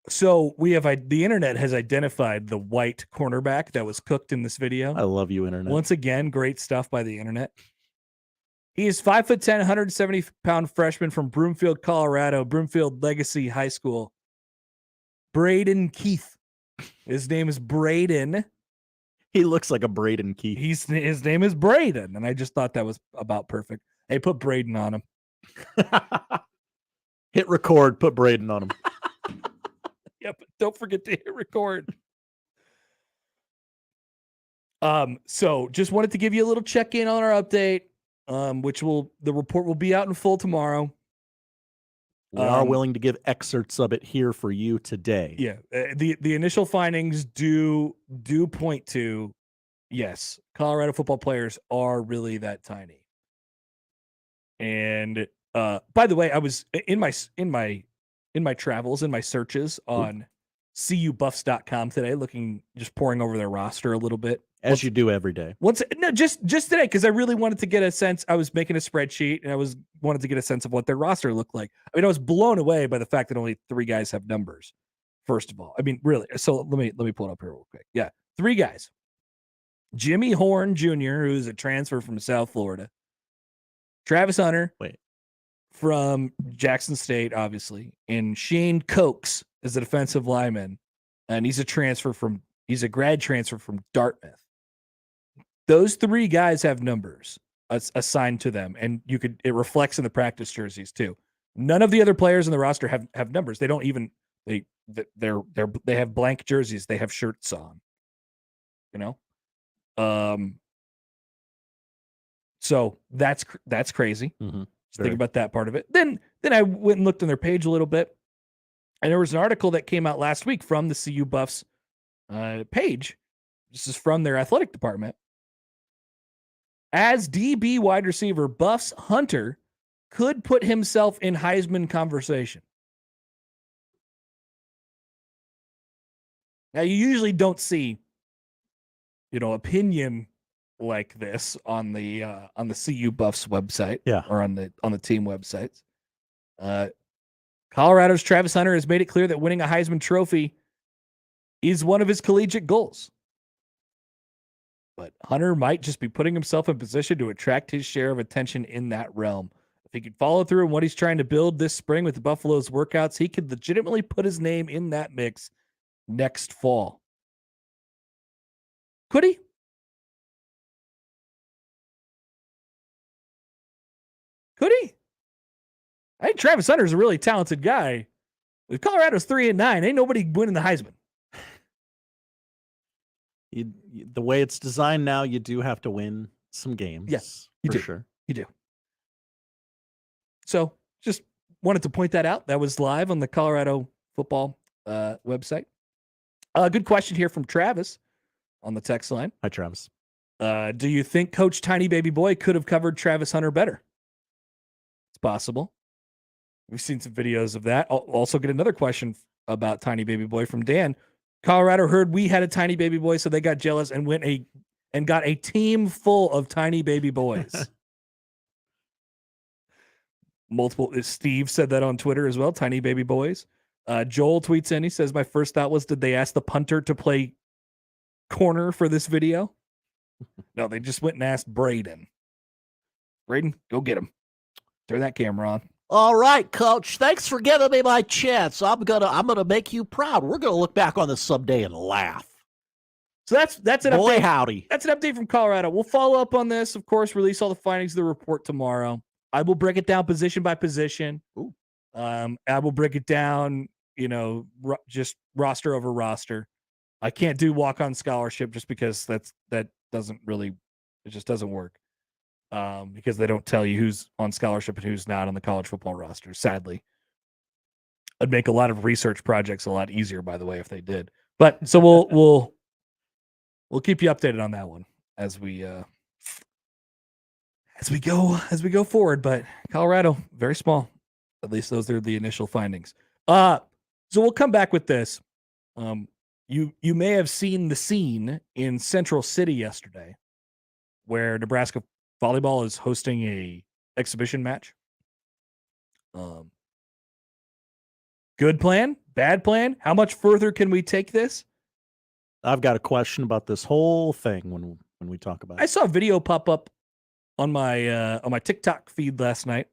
So the internet has identified the white cornerback that was cooked in this video. I love you, internet. Once again, great stuff by the internet. He is 5'10", 170-pound freshman from Broomfield, Colorado, Broomfield Legacy High School. Braden Keith. His name is Braden. He looks like a Braden Keith. His name is Braden, and I just thought that was about perfect. Hey, put Braden on him. Hit record, put Braden on him. Yeah, but don't forget to hit record. So just wanted to give you a little check-in on our update, the report will be out in full tomorrow. We are willing to give excerpts of it here for you today. Yeah, the initial findings do point to, yes, Colorado football players are really that tiny. And by the way, I was in my travels, in my searches on cubuffs.com today, pouring over their roster a little bit. As you do every day. Just today, because I really wanted to get a sense. I was making a spreadsheet and wanted to get a sense of what their roster looked like. I mean, I was blown away by the fact that only 3 guys have numbers. First of all, I mean, really. So let me pull it up here real quick. Yeah, 3 guys: Jimmy Horn Jr., who's a transfer from South Florida; Travis Hunter, from Jackson State, obviously, and Shane Cokes is a defensive lineman, and he's a grad transfer from Dartmouth. Those 3 guys have numbers assigned to them, and it reflects in the practice jerseys too. None of the other players in the roster have numbers. They don't even they have blank jerseys. They have shirts on. So that's crazy. Mm-hmm. Just think about that part of it. Then I went and looked on their page a little bit, and there was an article that came out last week from the CU Buffs page. This is from their athletic department. As DB wide receiver, Buffs Hunter could put himself in Heisman conversation. Now, you usually don't see, opinion like this on the CU Buffs website, or on the team websites. Colorado's Travis Hunter has made it clear that winning a Heisman Trophy is one of his collegiate goals. But Hunter might just be putting himself in position to attract his share of attention in that realm. If he could follow through on what he's trying to build this spring with the Buffalo's workouts, he could legitimately put his name in that mix next fall. Could he? Could he? I think Travis Hunter is a really talented guy. If Colorado's 3-9, ain't nobody winning the Heisman. The way it's designed now, you do have to win some games. Yes, you for do. Sure. You do. So just wanted to point that out. That was live on the Colorado football website. Good question here from Travis on the text line. Hi, Travis. Do you think Coach Tiny Baby Boy could have covered Travis Hunter better? It's possible. We've seen some videos of that. I'll also get another question about Tiny Baby Boy from Dan. Colorado heard we had a tiny baby boy, so they got jealous and got a team full of tiny baby boys. Steve said that on Twitter as well, tiny baby boys. Joel tweets in, he says, my first thought was, did they ask the punter to play corner for this video? No, they just went and asked Braden. Braden, go get him. Turn that camera on. All right, Coach. Thanks for giving me my chance. I'm gonna make you proud. We're gonna look back on this someday and laugh. So that's an boy update. Howdy. That's an update from Colorado. We'll follow up on this, of course. Release all the findings of the report tomorrow. I will break it down position by position. Ooh. I will break it down. Just roster over roster. I can't do walk-on scholarship just because that doesn't really. It just doesn't work. Because they don't tell you who's on scholarship and who's not on the college football roster, sadly. It'd make a lot of research projects a lot easier, by the way, if they did. But so we'll keep you updated on that one as we go forward. But Colorado, very small. At least those are the initial findings. So we'll come back with this. You may have seen the scene in Central City yesterday where Nebraska volleyball is hosting a exhibition match. Good plan? Bad plan? How much further can we take this? I've got a question about this whole thing when we talk about it. I saw a video pop up on my TikTok feed last night,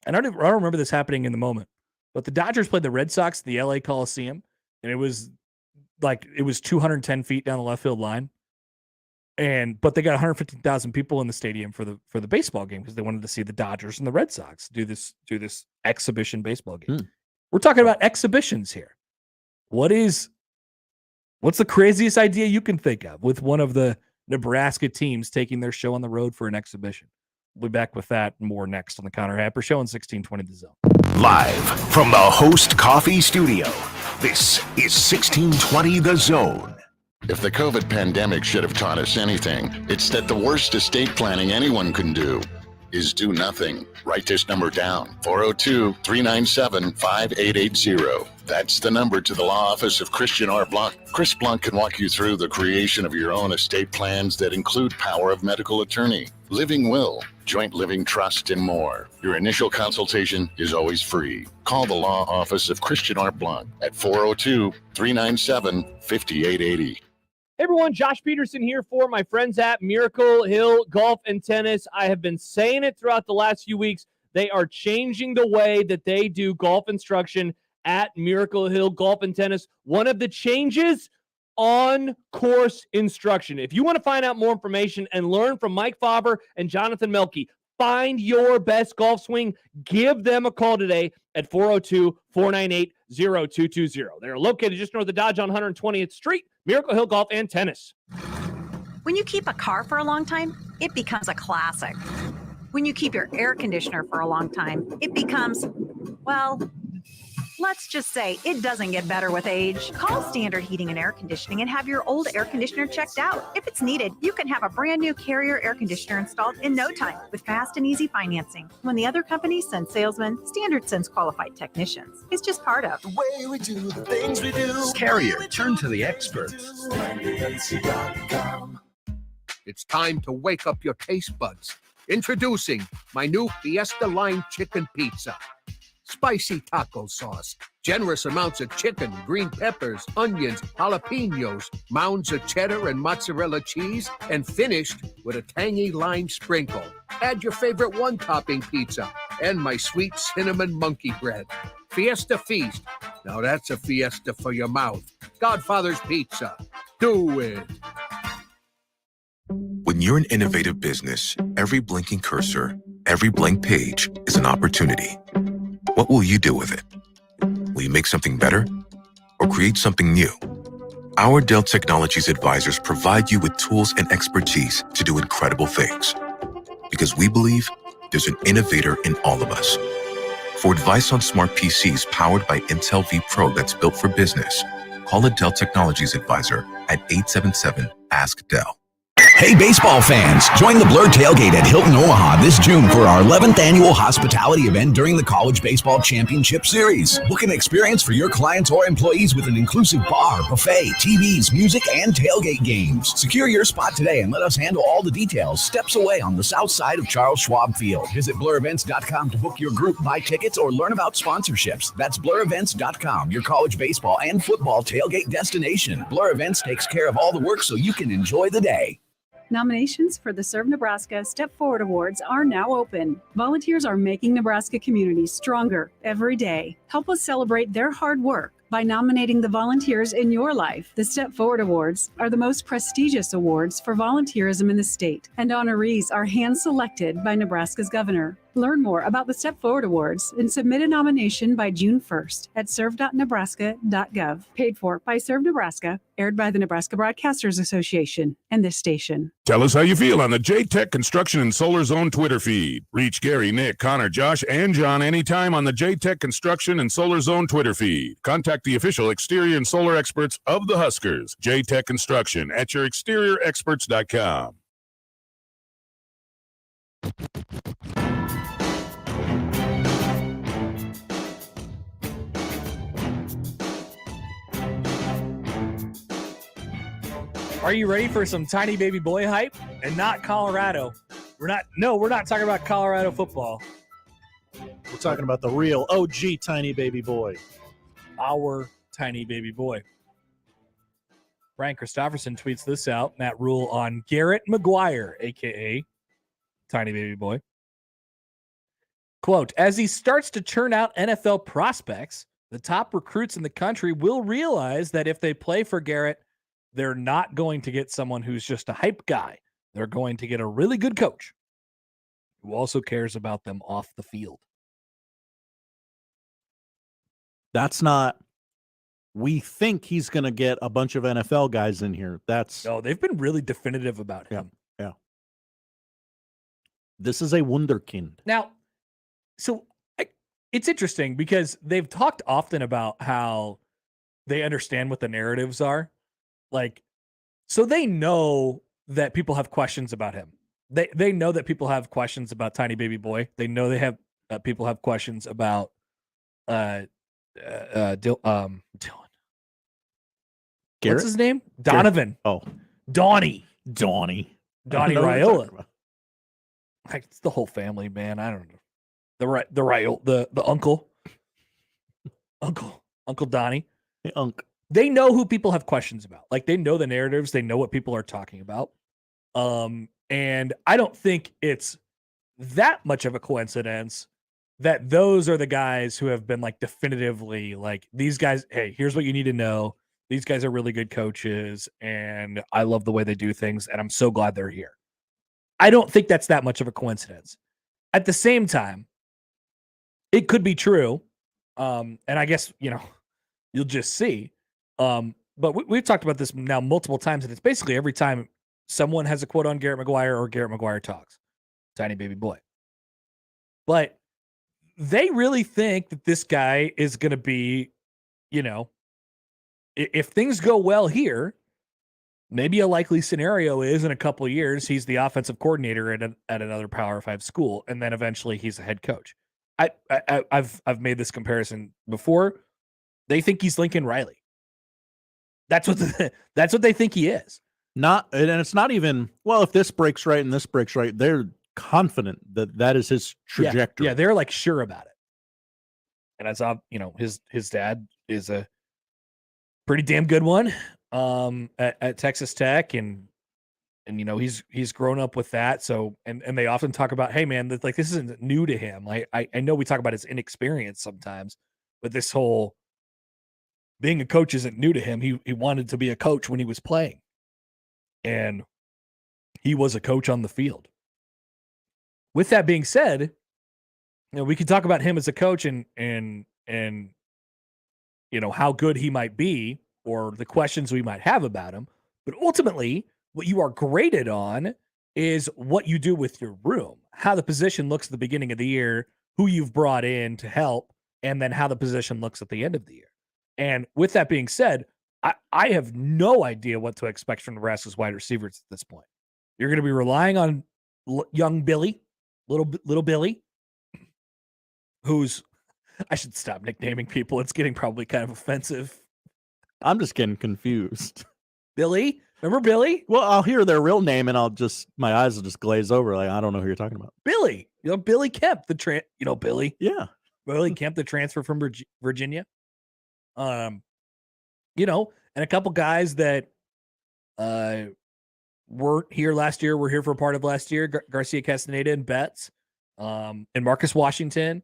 and I don't remember this happening in the moment, but the Dodgers played the Red Sox at the LA Coliseum, and it was 210 feet down the left field line. But they got 115,000 people in the stadium for the baseball game because they wanted to see the Dodgers and the Red Sox do this exhibition baseball game. We're talking about exhibitions here. What's the craziest idea you can think of with one of the Nebraska teams taking their show on the road for an exhibition? We'll be back with that and more next on the Connor Happer Show on 1620 The Zone. Live from the Host Coffee Studio, this is 1620 The Zone. If the COVID pandemic should have taught us anything, it's that the worst estate planning anyone can do is do nothing. Write this number down, 402-397-5880. That's the number to the law office of Christian R. Blanc. Chris Blanc can walk you through the creation of your own estate plans that include power of medical attorney, living will, joint living trust, and more. Your initial consultation is always free. Call the law office of Christian R. Blanc at 402-397-5880. Hey everyone, Josh Peterson here for my friends at Miracle Hill Golf and Tennis. I have been saying it throughout the last few weeks. They are changing the way that they do golf instruction at Miracle Hill Golf and Tennis. One of the changes, on-course instruction. If you want to find out more information and learn from Mike Faber and Jonathan Melke, find your best golf swing, give them a call today at 402-498-0220. They're located just north of the Dodge on 120th Street, Miracle Hill Golf and Tennis. When you keep a car for a long time, it becomes a classic. When you keep your air conditioner for a long time, it becomes, well, let's just say it doesn't get better with age. Call Standard Heating and Air Conditioning and have your old air conditioner checked out. If it's needed, you can have a brand new Carrier air conditioner installed in no time with fast and easy financing. When the other companies send salesmen, Standard sends qualified technicians. It's just part of the way we do the things we do. Carrier, turn to the experts. It's time to wake up your taste buds. Introducing my new Fiesta Line Chicken Pizza. Spicy taco sauce, generous amounts of chicken, green peppers, onions, jalapenos, mounds of cheddar and mozzarella cheese, and finished with a tangy lime sprinkle. Add your favorite one-topping pizza and my sweet cinnamon monkey bread. Fiesta Feast. Now that's a fiesta for your mouth. Godfather's Pizza. Do it. When you're an innovative business, every blinking cursor, every blank page is an opportunity. What will you do with it? Will you make something better or create something new? Our Dell Technologies advisors provide you with tools and expertise to do incredible things. Because we believe there's an innovator in all of us. For advice on smart PCs powered by Intel vPro that's built for business, call a Dell Technologies advisor at 877-ASK-DELL. Hey, baseball fans, join the Blur Tailgate at Hilton Omaha this June for our 11th annual hospitality event during the College Baseball Championship Series. Book an experience for your clients or employees with an inclusive bar, buffet, TVs, music, and tailgate games. Secure your spot today and let us handle all the details steps away on the south side of Charles Schwab Field. Visit blurevents.com to book your group, buy tickets, or learn about sponsorships. That's blurevents.com, your college baseball and football tailgate destination. Blur Events takes care of all the work so you can enjoy the day. Nominations for the Serve Nebraska Step Forward Awards are now open. Volunteers are making Nebraska communities stronger every day. Help us celebrate their hard work by nominating the volunteers in your life. The Step Forward Awards are the most prestigious awards for volunteerism in the state, and honorees are hand-selected by Nebraska's governor. Learn more about the Step Forward Awards and submit a nomination by June 1st at serve.nebraska.gov. Paid for by Serve Nebraska, aired by the Nebraska Broadcasters Association and this station. Tell us how you feel on the J-Tech Construction and Solar Zone Twitter feed. Reach Gary, Nick, Connor, Josh, and John anytime on the J-Tech Construction and Solar Zone Twitter feed. Contact the official exterior and solar experts of the Huskers. J-Tech Construction at yourexteriorexperts.com. Are you ready for some tiny baby boy hype? And not Colorado. We're not talking about Colorado football. We're talking about the real OG tiny baby boy. Our tiny baby boy. Brian Christopherson tweets this out. Matt Rule on Garrett McGuire, a.k.a. Tiny Baby Boy. Quote, as he starts to churn out NFL prospects, the top recruits in the country will realize that if they play for Garrett, they're not going to get someone who's just a hype guy. They're going to get a really good coach who also cares about them off the field. That's not. We think he's going to get a bunch of NFL guys in here. No, they've been really definitive about him. Yeah. This is a wunderkind. Now, so it's interesting because they've talked often about how they understand what the narratives are. Like, so they know that people have questions about him. They know that people have questions about Tiny Baby Boy. They know they have people have questions about Dylan. Garrett? What's his name? Donovan. Oh, Donnie Raiola. Like, it's the whole family, man. I don't know. The uncle. Uncle Donnie. Hey, Unc. They know who people have questions about. Like, they know the narratives. They know what people are talking about. And I don't think it's that much of a coincidence that those are the guys who have been like definitively like, these guys, hey, here's what you need to know. These guys are really good coaches, and I love the way they do things, and I'm so glad they're here. I don't think that's that much of a coincidence. At the same time, it could be true. And I guess, you'll just see. But we've talked about this now multiple times, and it's basically every time someone has a quote on Garrett McGuire or Garrett McGuire talks. Tiny Baby Boy. But they really think that this guy is going to be, if things go well here, maybe a likely scenario is in a couple of years, he's the offensive coordinator at another Power 5 school, and then eventually he's a head coach. I've made this comparison before. They think he's Lincoln Riley. That's what they think he is. And it's not even, well, if this breaks right and this breaks right, they're confident that is his trajectory. Yeah, they're like sure about it. And as his dad is a pretty damn good one at Texas Tech, and he's grown up with that. So and they often talk about, hey man, this isn't new to him. I know we talk about his inexperience sometimes, but this whole being a coach isn't new to him. He wanted to be a coach when he was playing, and he was a coach on the field. With that being said, we can talk about him as a coach and how good he might be or the questions we might have about him. But ultimately, what you are graded on is what you do with your room, how the position looks at the beginning of the year, who you've brought in to help, and then how the position looks at the end of the year. And with that being said, I have no idea what to expect from Nebraska's wide receivers at this point. You're going to be relying on young Billy, little Billy, who's, I should stop nicknaming people. It's getting probably kind of offensive. I'm just getting confused. Billy? Remember Billy? Well, I'll hear their real name and my eyes will just glaze over. Like, I don't know who you're talking about. Billy. Billy Kemp, Billy. Yeah. Billy Kemp, the transfer from Virginia. And a couple guys that weren't here last year, were here for a part of last year, Garcia Castaneda and Betts, and Marcus Washington,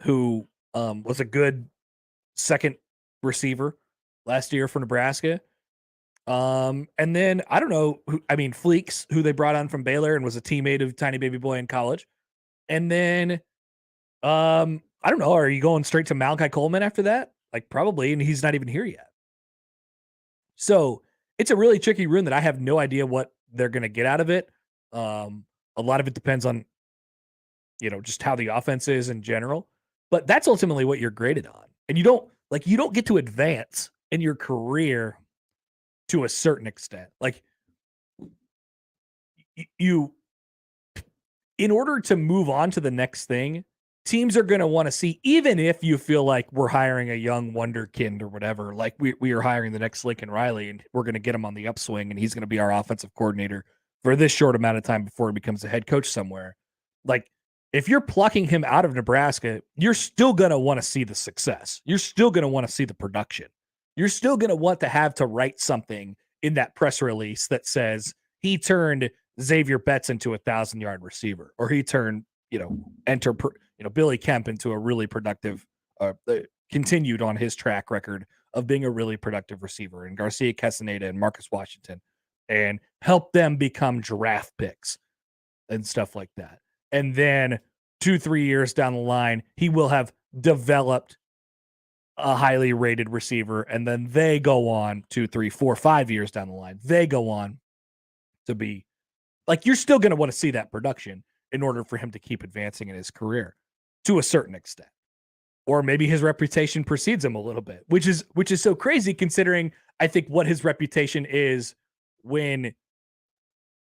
who was a good second receiver last year for Nebraska. And then I don't know Fleeks, who they brought on from Baylor and was a teammate of Tiny Baby Boy in college. And then I don't know, are you going straight to Malachi Coleman after that? Like, probably, and he's not even here yet. So it's a really tricky room that I have no idea what they're going to get out of it. A lot of it depends on, just how the offense is in general. But that's ultimately what you're graded on. And you don't get to advance in your career to a certain extent. Like, in order to move on to the next thing, teams are going to want to see, even if you feel like we're hiring a young wonderkind or whatever, like we are hiring the next Lincoln Riley and we're going to get him on the upswing and he's going to be our offensive coordinator for this short amount of time before he becomes a head coach somewhere. Like, if you're plucking him out of Nebraska, you're still going to want to see the success. You're still going to want to see the production. You're still going to want to have to write something in that press release that says he turned Xavier Betts into a 1,000-yard receiver, or he turned, Billy Kemp into a really productive, continued on his track record of being a really productive receiver, and Garcia Castaneda and Marcus Washington, and help them become draft picks and stuff like that. And then 2-3 years down the line, he will have developed a highly rated receiver, and then they go on 2, 3, 4, 5 years down the line. They go on to be like, you're still going to want to see that production in order for him to keep advancing in his career to a certain extent. Or maybe his reputation precedes him a little bit, which is so crazy considering I think what his reputation is when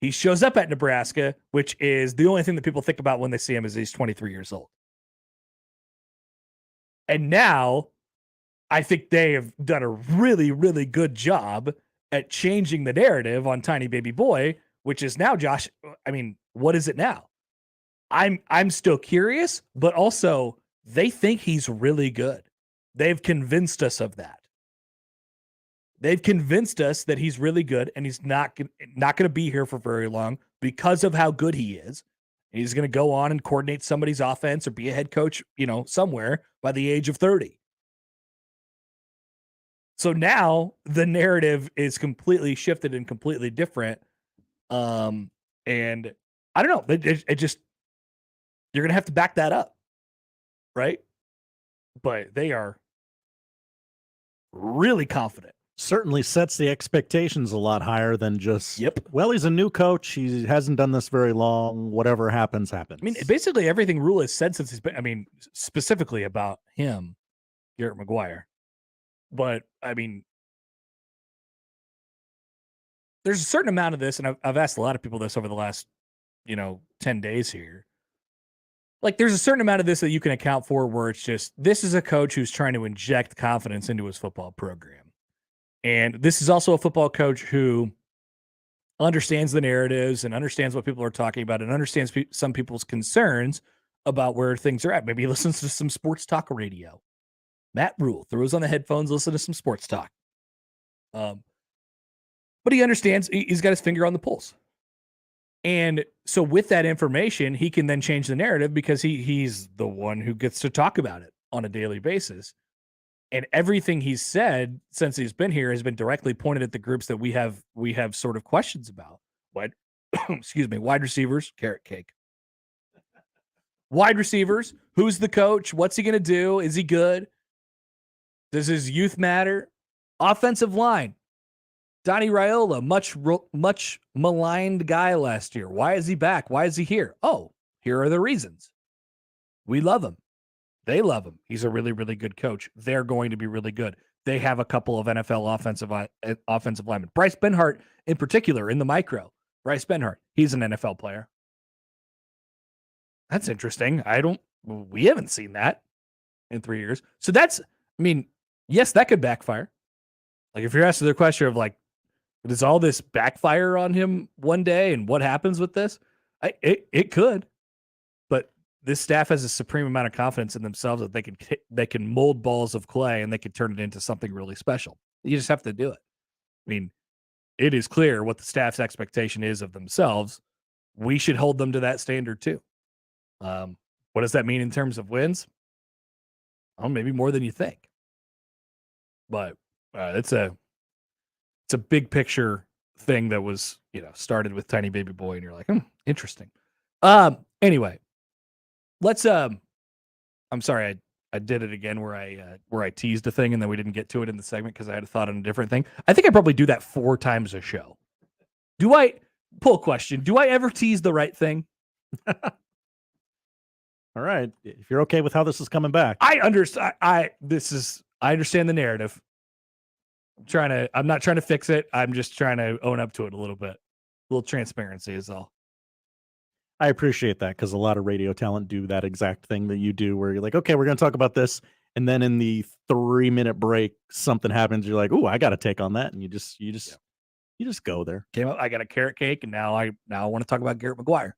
he shows up at Nebraska, which is the only thing that people think about when they see him is he's 23 years old. And now I think they have done a really, really good job at changing the narrative on Tiny Baby Boy, which is now, Josh, I mean, what is it now? I'm still curious, but also they think he's really good. They've convinced us of that. They've convinced us that he's really good and he's not going to be here for very long because of how good he is. He's going to go on and coordinate somebody's offense or be a head coach, somewhere by the age of 30. So now the narrative is completely shifted and completely different. And I don't know, it just, you're going to have to back that up. Right? But they are really confident. Certainly sets the expectations a lot higher than just, well, he's a new coach. He hasn't done this very long. Whatever happens, happens. I mean, basically everything Rule has said since he's been, I mean, specifically about him, Garrett McGuire. But, I mean, there's a certain amount of this, and I've asked a lot of people this over the last, 10 days here. Like, there's a certain amount of this that you can account for where it's just, this is a coach who's trying to inject confidence into his football program. And this is also a football coach who understands the narratives and understands what people are talking about and understands some people's concerns about where things are at. Maybe he listens to some sports talk radio. Matt Rule throws on the headphones, listen to some sports talk. But he understands, he's got his finger on the pulse. And so with that information, he can then change the narrative because he's the one who gets to talk about it on a daily basis. And everything he's said since he's been here has been directly pointed at the groups that we have sort of questions about. Wide receivers, carrot cake. Wide receivers, who's the coach? What's he going to do? Is he good? Does his youth matter? Offensive line. Donnie Raiola, much maligned guy last year. Why is he back? Why is he here? Oh, here are the reasons. We love him. They love him. He's a really, really good coach. They're going to be really good. They have a couple of NFL offensive linemen. Bryce Benhart, in particular, in the micro. Bryce Benhart, he's an NFL player. That's interesting. We haven't seen that in 3 years. So yes, that could backfire. Like, if you're asking the question of, like, does all this backfire on him one day and what happens with this? It could. But this staff has a supreme amount of confidence in themselves that they can mold balls of clay and they can turn it into something really special. You just have to do it. I mean, it is clear what the staff's expectation is of themselves. We should hold them to that standard too. What does that mean in terms of wins? Oh, maybe more than you think. But it's a big picture thing that was, started with Tiny Baby Boy, and you're like, interesting. Anyway, let's I'm sorry I did it again where I teased a thing and then we didn't get to it in the segment because I had a thought on a different thing. I think I probably do that 4 times a show. Poll question, do I ever tease the right thing? All right. If you're okay with how this is coming back. I understand. I understand the narrative. I'm not trying to fix it. I'm just trying to own up to it a little bit. A little transparency is all. I appreciate that because a lot of radio talent do that exact thing that you do where you're like, okay, we're going to talk about this. And then in the 3-minute break, something happens. You're like, oh, I got to take on that. And you just go there. Came up, I got a carrot cake. And now I want to talk about Garrett McGuire.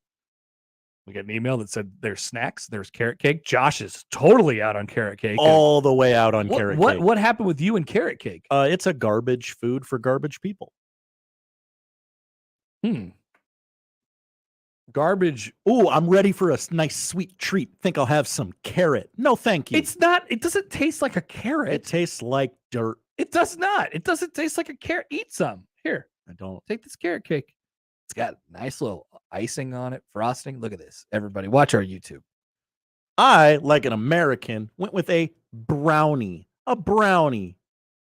We got an email that said there's snacks, there's carrot cake. Josh is totally out on carrot cake. All the way out on carrot cake. What happened with you and carrot cake? It's a garbage food for garbage people. Garbage. Oh, I'm ready for a nice sweet treat. Think I'll have some carrot. No, thank you. It doesn't taste like a carrot. It tastes like dirt. It does not. It doesn't taste like a carrot. Eat some. Here. I don't. Take this carrot cake. It's got nice little icing on it, frosting. Look at this. Everybody, watch our YouTube. I, like an American, went with a brownie. A brownie.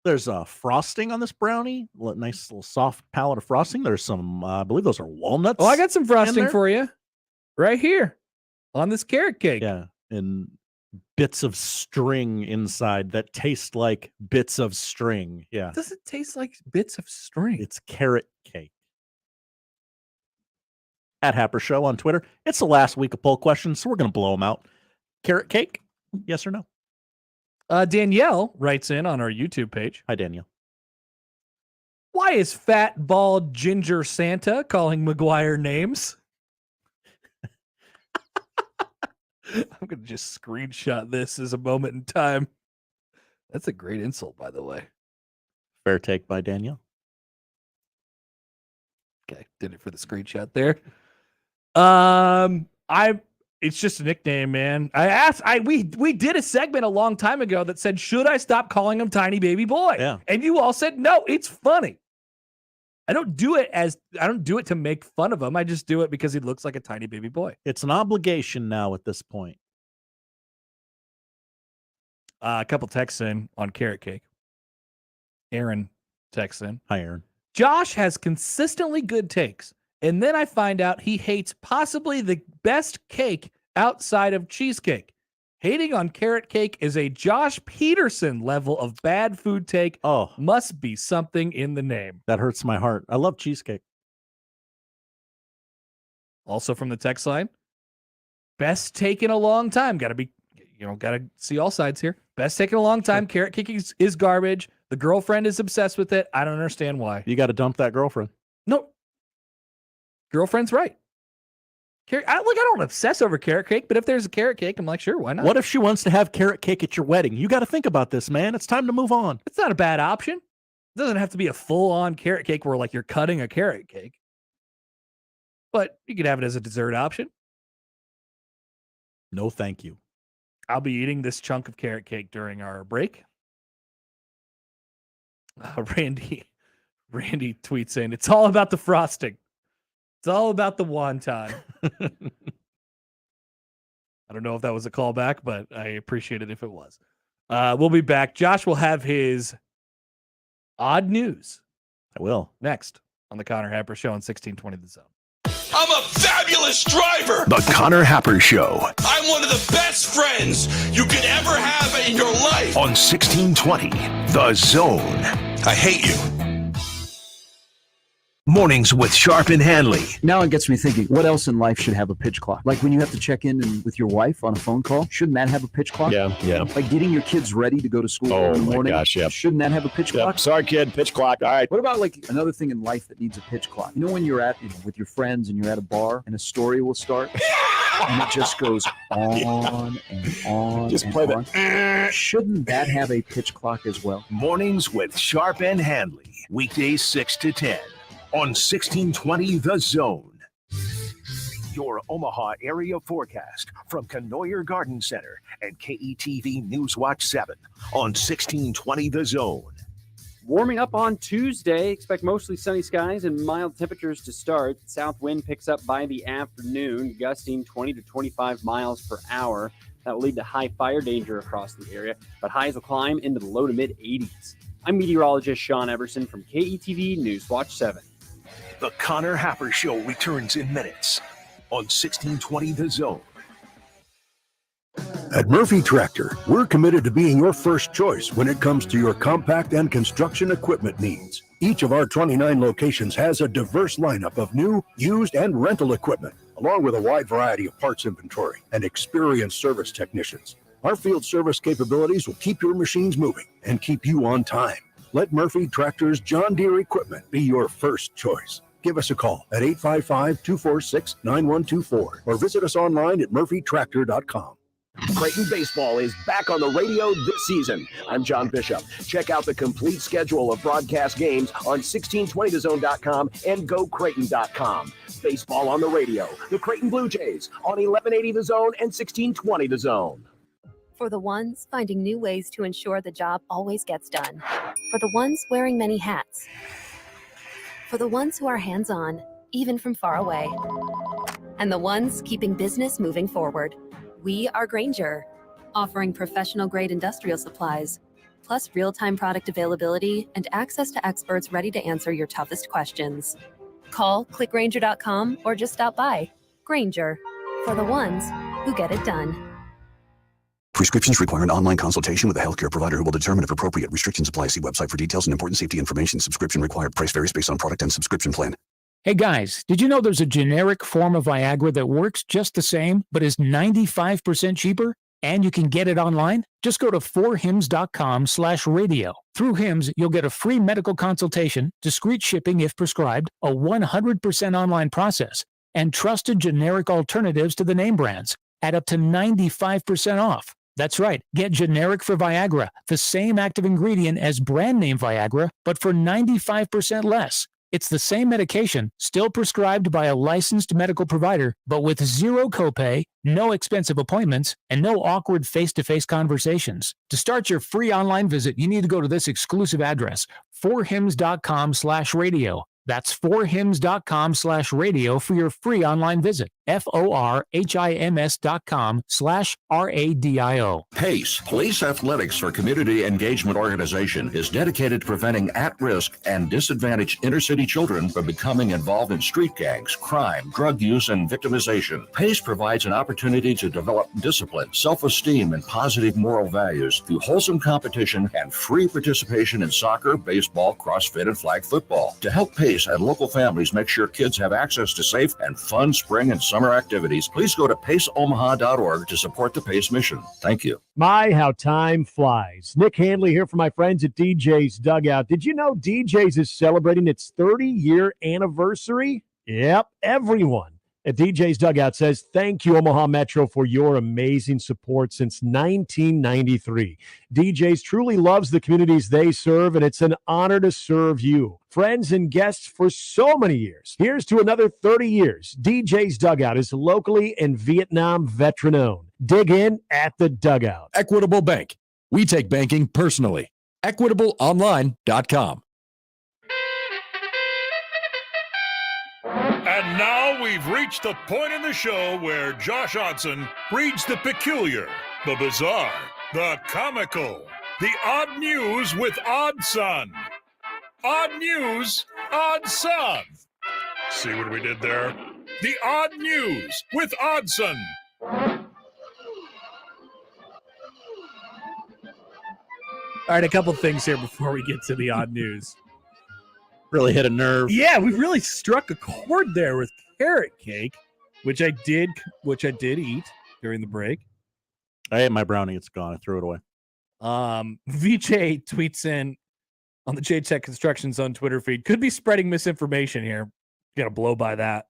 There's a frosting on this brownie. Nice little soft palette of frosting. There's some, I believe those are walnuts. Oh, I got some frosting for you. Right here. On this carrot cake. Yeah. And bits of string inside that taste like bits of string. Yeah. Does it taste like bits of string? It's carrot cake. At Happer Show on Twitter. It's the last week of poll questions, so we're going to blow them out. Carrot cake? Yes or no? Danielle writes in on our YouTube page. Hi, Danielle. Why is fat, bald, ginger Santa calling McGuire names? I'm going to just screenshot this as a moment in time. That's a great insult, by the way. Fair take by Danielle. Okay, did it for the screenshot there. It's just a nickname, man. We did a segment a long time ago that said, should I stop calling him Tiny Baby Boy? Yeah. And you all said, no, it's funny. I don't do it to make fun of him. I just do it because he looks like a tiny baby boy. It's an obligation now at this point. A couple texts in on carrot cake. Aaron texts in. Hi, Aaron. Josh has consistently good takes, and then I find out he hates possibly the best cake outside of cheesecake. Hating on carrot cake is a Josh Peterson level of bad food take. Oh, must be something in the name. That hurts my heart. I love cheesecake. Also from the text line, best take in a long time. Got to see all sides here. Best take in a long time. Carrot cake is garbage. The girlfriend is obsessed with it. I don't understand why. You got to dump that girlfriend. No. Girlfriend's right. I don't obsess over carrot cake, but if there's a carrot cake, I'm like, sure, why not? What if she wants to have carrot cake at your wedding? You got to think about this, man. It's time to move on. It's not a bad option. It doesn't have to be a full-on carrot cake where, like, you're cutting a carrot cake. But you could have it as a dessert option. No, thank you. I'll be eating this chunk of carrot cake during our break. Randy tweets in, it's all about the frosting. It's all about the wonton. I don't know if that was a callback, but I appreciate it if it was. We'll be back. Josh will have his odd news. I will. Next on the Connor Happer Show on 1620 The Zone. I'm a fabulous driver. The Connor Happer Show. I'm one of the best friends you could ever have in your life. On 1620 The Zone. I hate you. Mornings with Sharp and Hanley. Now it gets me thinking, what else in life should have a pitch clock? Like when you have to check in with your wife on a phone call, shouldn't that have a pitch clock? Yeah. Like getting your kids ready to go to school in the morning. Gosh, yeah. Shouldn't that have a pitch clock? Sorry, kid, pitch clock. All right. What about like another thing in life that needs a pitch clock? You know when you're at with your friends and you're at a bar and a story will start and it just goes on and on. Just and play on. Shouldn't that have a pitch clock as well? Mornings with Sharp and Hanley. Weekdays 6 to 10. On 1620 The Zone. Your Omaha area forecast from Canoyer Garden Center and KETV Newswatch 7 on 1620 The Zone. Warming up on Tuesday. Expect mostly sunny skies and mild temperatures to start. South wind picks up by the afternoon, gusting 20 to 25 miles per hour. That will lead to high fire danger across the area, but highs will climb into the low to mid 80s. I'm meteorologist Sean Everson from KETV Newswatch 7. The Connor Happer Show returns in minutes on 1620 The Zone. At Murphy Tractor, we're committed to being your first choice when it comes to your compact and construction equipment needs. Each of our 29 locations has a diverse lineup of new, used, and rental equipment, along with a wide variety of parts inventory and experienced service technicians. Our field service capabilities will keep your machines moving and keep you on time. Let Murphy Tractor's John Deere equipment be your first choice. Give us a call at 855-246-9124 or visit us online at murphytractor.com. Creighton baseball is back on the radio this season. I'm John Bishop. Check out the complete schedule of broadcast games on 1620thezone.com and gocreighton.com. Baseball on the radio. The Creighton Blue Jays on 1180 The Zone and 1620 The Zone. For the ones finding new ways to ensure the job always gets done. For the ones wearing many hats. For the ones who are hands-on, even from far away. And the ones keeping business moving forward. We are Grainger, offering professional-grade industrial supplies, plus real-time product availability and access to experts ready to answer your toughest questions. Call, click Grainger.com, or just stop by. Grainger, for the ones who get it done. Prescriptions require an online consultation with a healthcare provider who will determine if appropriate. Restrictions apply. See website for details and important safety information. Subscription required. Price varies based on product and subscription plan. Hey guys, did you know there's a generic form of Viagra that works just the same, but is 95% cheaper? And you can get it online? Just go to 4hims.com/radio. Through Hims, you'll get a free medical consultation, discreet shipping if prescribed, a 100% online process, and trusted generic alternatives to the name brands at up to 95% off. That's right. Get generic for Viagra, the same active ingredient as brand name Viagra, but for 95% less. It's the same medication, still prescribed by a licensed medical provider, but with zero copay, no expensive appointments, and no awkward face-to-face conversations. To start your free online visit, you need to go to this exclusive address, 4hims.com/radio. That's 4hims.com/radio for your free online visit. FORHIMS.com/RADIO. PACE, Police Athletics for Community Engagement Organization, is dedicated to preventing at-risk and disadvantaged inner-city children from becoming involved in street gangs, crime, drug use, and victimization. PACE provides an opportunity to develop discipline, self-esteem, and positive moral values through wholesome competition and free participation in soccer, baseball, CrossFit, and flag football. To help PACE and local families make sure kids have access to safe and fun spring and summer activities, please go to paceomaha.org to support the PACE mission. Thank you. My, how time flies. Nick Handley here for my friends at DJ's Dugout. Did you know DJ's is celebrating its 30-year anniversary? Yep, everyone at DJ's Dugout says thank you, Omaha Metro, for your amazing support since 1993. DJ's truly loves the communities they serve, and it's an honor to serve you, friends and guests, for so many years. Here's to another 30 years. DJ's Dugout is locally and Vietnam veteran-owned. Dig in at the Dugout. Equitable Bank. We take banking personally. EquitableOnline.com. And now we've reached the point in the show where Josh Odson reads the peculiar, the bizarre, the comical, the odd news with Odd Son. Odd news, Odd Son. See what we did there? The odd news with Oddson. All right, a couple things here before we get to the odd news. Really hit a nerve. Yeah, we really struck a chord there with carrot cake, which I did eat during the break. I ate my brownie. It's gone. I threw it away. VJ tweets in on the J-Tech Construction Zone Twitter feed. Could be spreading misinformation here. Got to blow by that.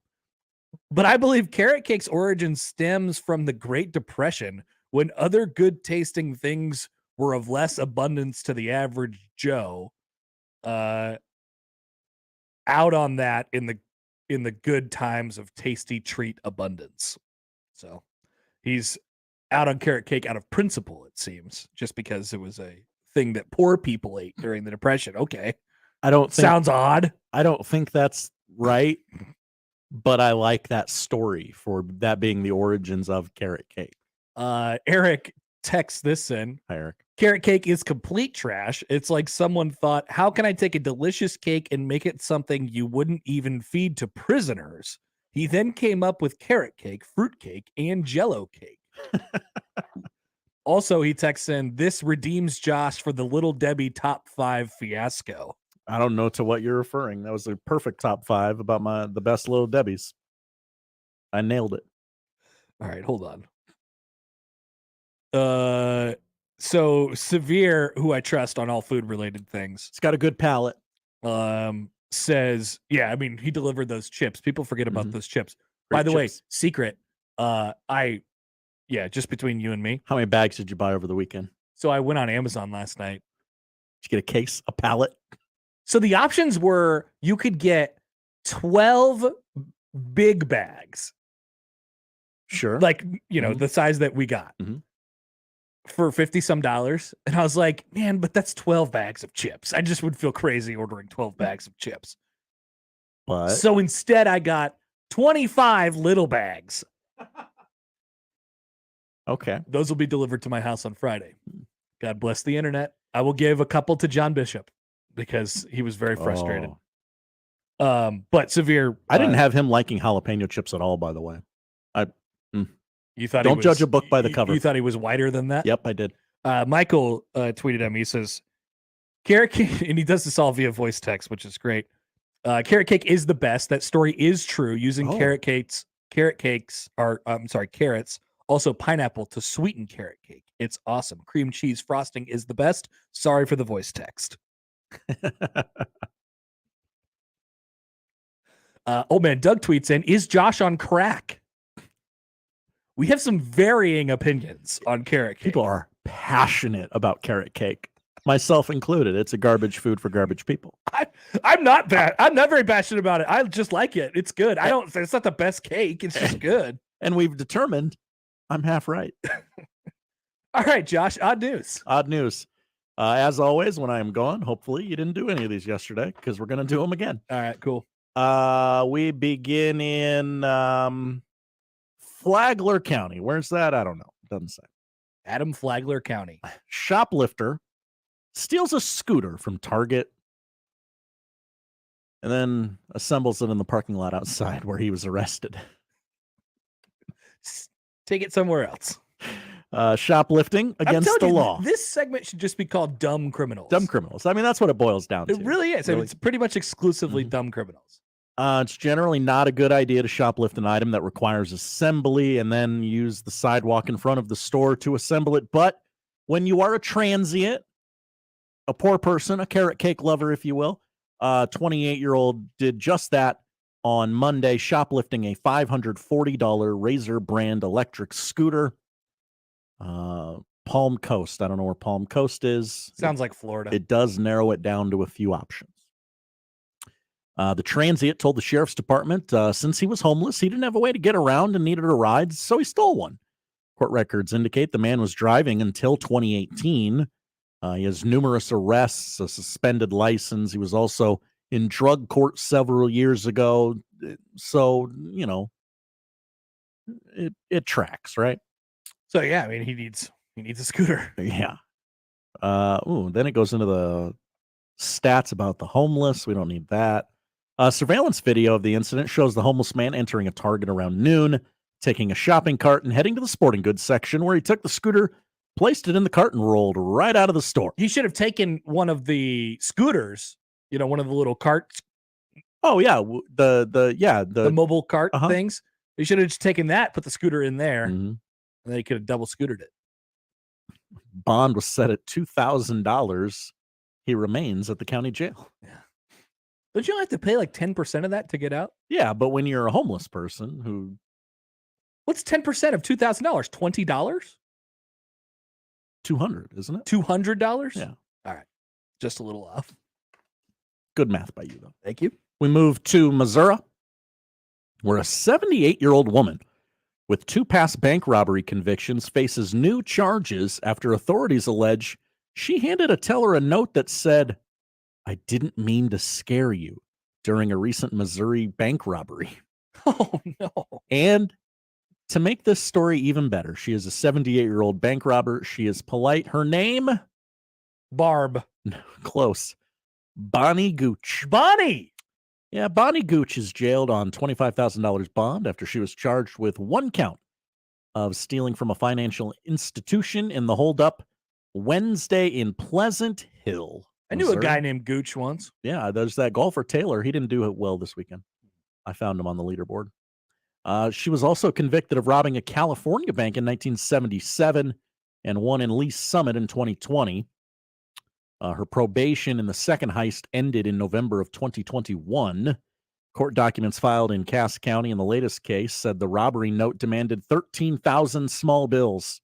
But I believe carrot cake's origin stems from the Great Depression, when other good-tasting things were of less abundance to the average Joe. Out on that in the good times of tasty treat abundance. So he's out on carrot cake out of principle, it seems, just because it was a thing that poor people ate during the Depression. Okay. Sounds odd. I don't think that's right, but I like that story for that being the origins of carrot cake. Eric texts this in. Hi, Eric. Carrot cake is complete trash. It's like someone thought, how can I take a delicious cake and make it something you wouldn't even feed to prisoners? He then came up with carrot cake, fruit cake, and Jell-O cake. Also, he texts in, this redeems Josh for the Little Debbie top 5 fiasco. I don't know to what you're referring. That was a perfect top 5 about the best Little Debbies. I nailed it. All right, hold on. So Severe, who I trust on all food related things, it's got a good palate. Says, yeah, I mean, he delivered those chips. People forget about those chips. Great By the way, chips. secret. Just between you and me. How many bags did you buy over the weekend? So I went on Amazon last night. Did you get a case, a pallet? So the options were you could get 12 big bags. Sure. Like, the size that we got. for $50 some. And I was like, man, but that's 12 bags of chips. I just would feel crazy ordering 12 bags of chips. But so instead I got 25 little bags. Okay. Those will be delivered to my house on Friday. God bless the internet. I will give a couple to John Bishop because he was very frustrated. But Severe. I didn't have him liking jalapeno chips at all, by the way. You thought don't judge a book by the cover. You thought he was whiter than that? Yep, I did. Michael tweeted at me. He says, carrot cake, and he does this all via voice text, which is great. Carrot cake is the best. That story is true. Using carrots, also pineapple to sweeten carrot cake. It's awesome. Cream cheese frosting is the best. Sorry for the voice text. Old man Doug tweets in, is Josh on crack? We have some varying opinions on carrot cake. People are passionate about carrot cake, myself included. It's a garbage food for garbage people. I'm not very passionate about it. I just like it. It's good. It's not the best cake. It's just good. And we've determined I'm half right. All right, Josh, odd news. Odd news. As always, when I am gone, hopefully you didn't do any of these yesterday because we're going to do them again. All right, cool. We begin in Flagler County. Where's that? I don't know. Doesn't say. Adam Flagler County. Shoplifter steals a scooter from Target and then assembles it in the parking lot outside where he was arrested. Take it somewhere else. Shoplifting against the law. This segment should just be called Dumb Criminals. Dumb criminals. I mean, that's what it boils down to. It really is. It's pretty much exclusively dumb criminals. It's generally not a good idea to shoplift an item that requires assembly and then use the sidewalk in front of the store to assemble it. But when you are a transient, a poor person, a carrot cake lover, if you will, 28-year-old did just that on Monday, shoplifting a $540 Razor brand electric scooter. Palm Coast. I don't know where Palm Coast is. Sounds like Florida. It does narrow it down to a few options. The transient told the sheriff's department since he was homeless, he didn't have a way to get around and needed a ride, so he stole one. Court records indicate the man was driving until 2018. He has numerous arrests, a suspended license. He was also in drug court several years ago. So, you know, it tracks, right? So, yeah, I mean, he needs a scooter. Yeah. Then it goes into the stats about the homeless. We don't need that. Surveillance video of the incident shows the homeless man entering a Target around noon, taking a shopping cart and heading to the sporting goods section where he took the scooter, placed it in the cart, and rolled right out of the store. He should have taken one of the scooters, one of the little carts. Oh, yeah. The mobile cart things. He should have just taken that, put the scooter in there, and then he could have double scootered it. Bond was set at $2,000. He remains at the county jail. Yeah. Don't you have to pay like 10% of that to get out? Yeah, but when you're a homeless person who... What's 10% of $2,000? $20? $200, isn't it? $200? Yeah. All right. Just a little off. Good math by you, though. Thank you. We move to Missouri, where a 78-year-old woman with 2 past bank robbery convictions faces new charges after authorities allege she handed a teller a note that said, "I didn't mean to scare you," during a recent Missouri bank robbery. Oh, no. And to make this story even better, she is a 78-year-old bank robber. She is polite. Her name? Barb. Close. Bonnie Gooch. Bonnie! Yeah, Bonnie Gooch is jailed on $25,000 bond after she was charged with 1 count of stealing from a financial institution in the holdup Wednesday in Pleasant Hill. I knew a guy named Gooch once. Yeah, there's that golfer Taylor. He didn't do it well this weekend. I found him on the leaderboard. She was also convicted of robbing a California bank in 1977 and one in Lee Summit in 2020. Her probation in the second heist ended in November of 2021. Court documents filed in Cass County in the latest case said the robbery note demanded 13,000 small bills,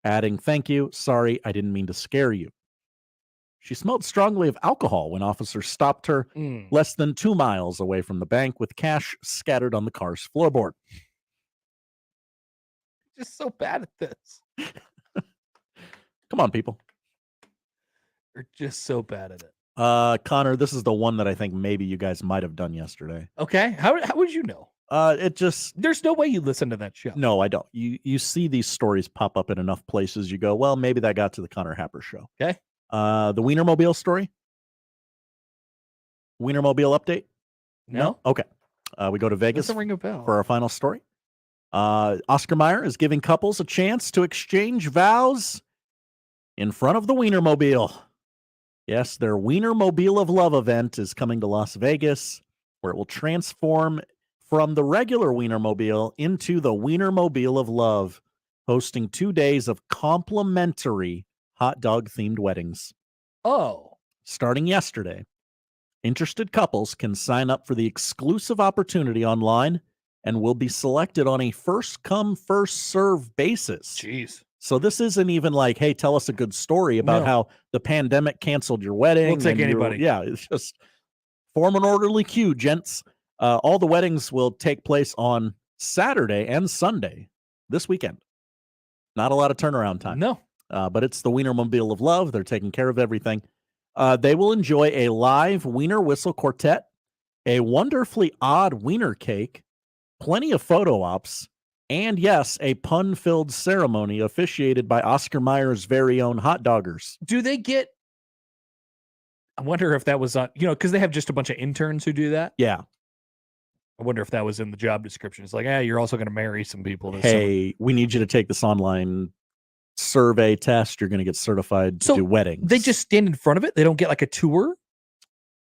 adding, "Thank you, sorry, I didn't mean to scare you." She smelled strongly of alcohol when officers stopped her less than 2 miles away from the bank with cash scattered on the car's floorboard. Just so bad at this. Come on, people. We're just so bad at it. Connor, this is the one that I think maybe you guys might have done yesterday. Okay. How would you know? There's no way you listen to that show. No, I don't. You see these stories pop up in enough places. You go, well, maybe that got to the Connor Happer show. Okay. The Wienermobile story. Wienermobile update. No. Okay. We go to Vegas Doesn't ring a bell. for our final story. Oscar Mayer is giving couples a chance to exchange vows in front of the Wienermobile. Yes, their Wienermobile of Love event is coming to Las Vegas, where it will transform from the regular Wienermobile into the Wienermobile of Love, hosting 2 days of complimentary hot dog-themed weddings. Oh. Starting yesterday, interested couples can sign up for the exclusive opportunity online and will be selected on a first-come, first-served basis. Jeez. So this isn't even like, hey, tell us a good story about how the pandemic canceled your wedding. We'll take anybody. Yeah, it's just form an orderly queue, gents. All the weddings will take place on Saturday and Sunday this weekend. Not a lot of turnaround time. No. But it's the Wienermobile of Love. They're taking care of everything. They will enjoy a live Wiener Whistle Quartet, a wonderfully odd Wiener cake, plenty of photo ops, and yes, a pun-filled ceremony officiated by Oscar Mayer's very own hot doggers. Do they get... I wonder if that was on... because they have just a bunch of interns who do that. Yeah. I wonder if that was in the job description. It's like, you're also going to marry some people. Hey, we need you to take this online survey test. You're going to get certified to do weddings. They just stand in front of it? They don't get like a tour?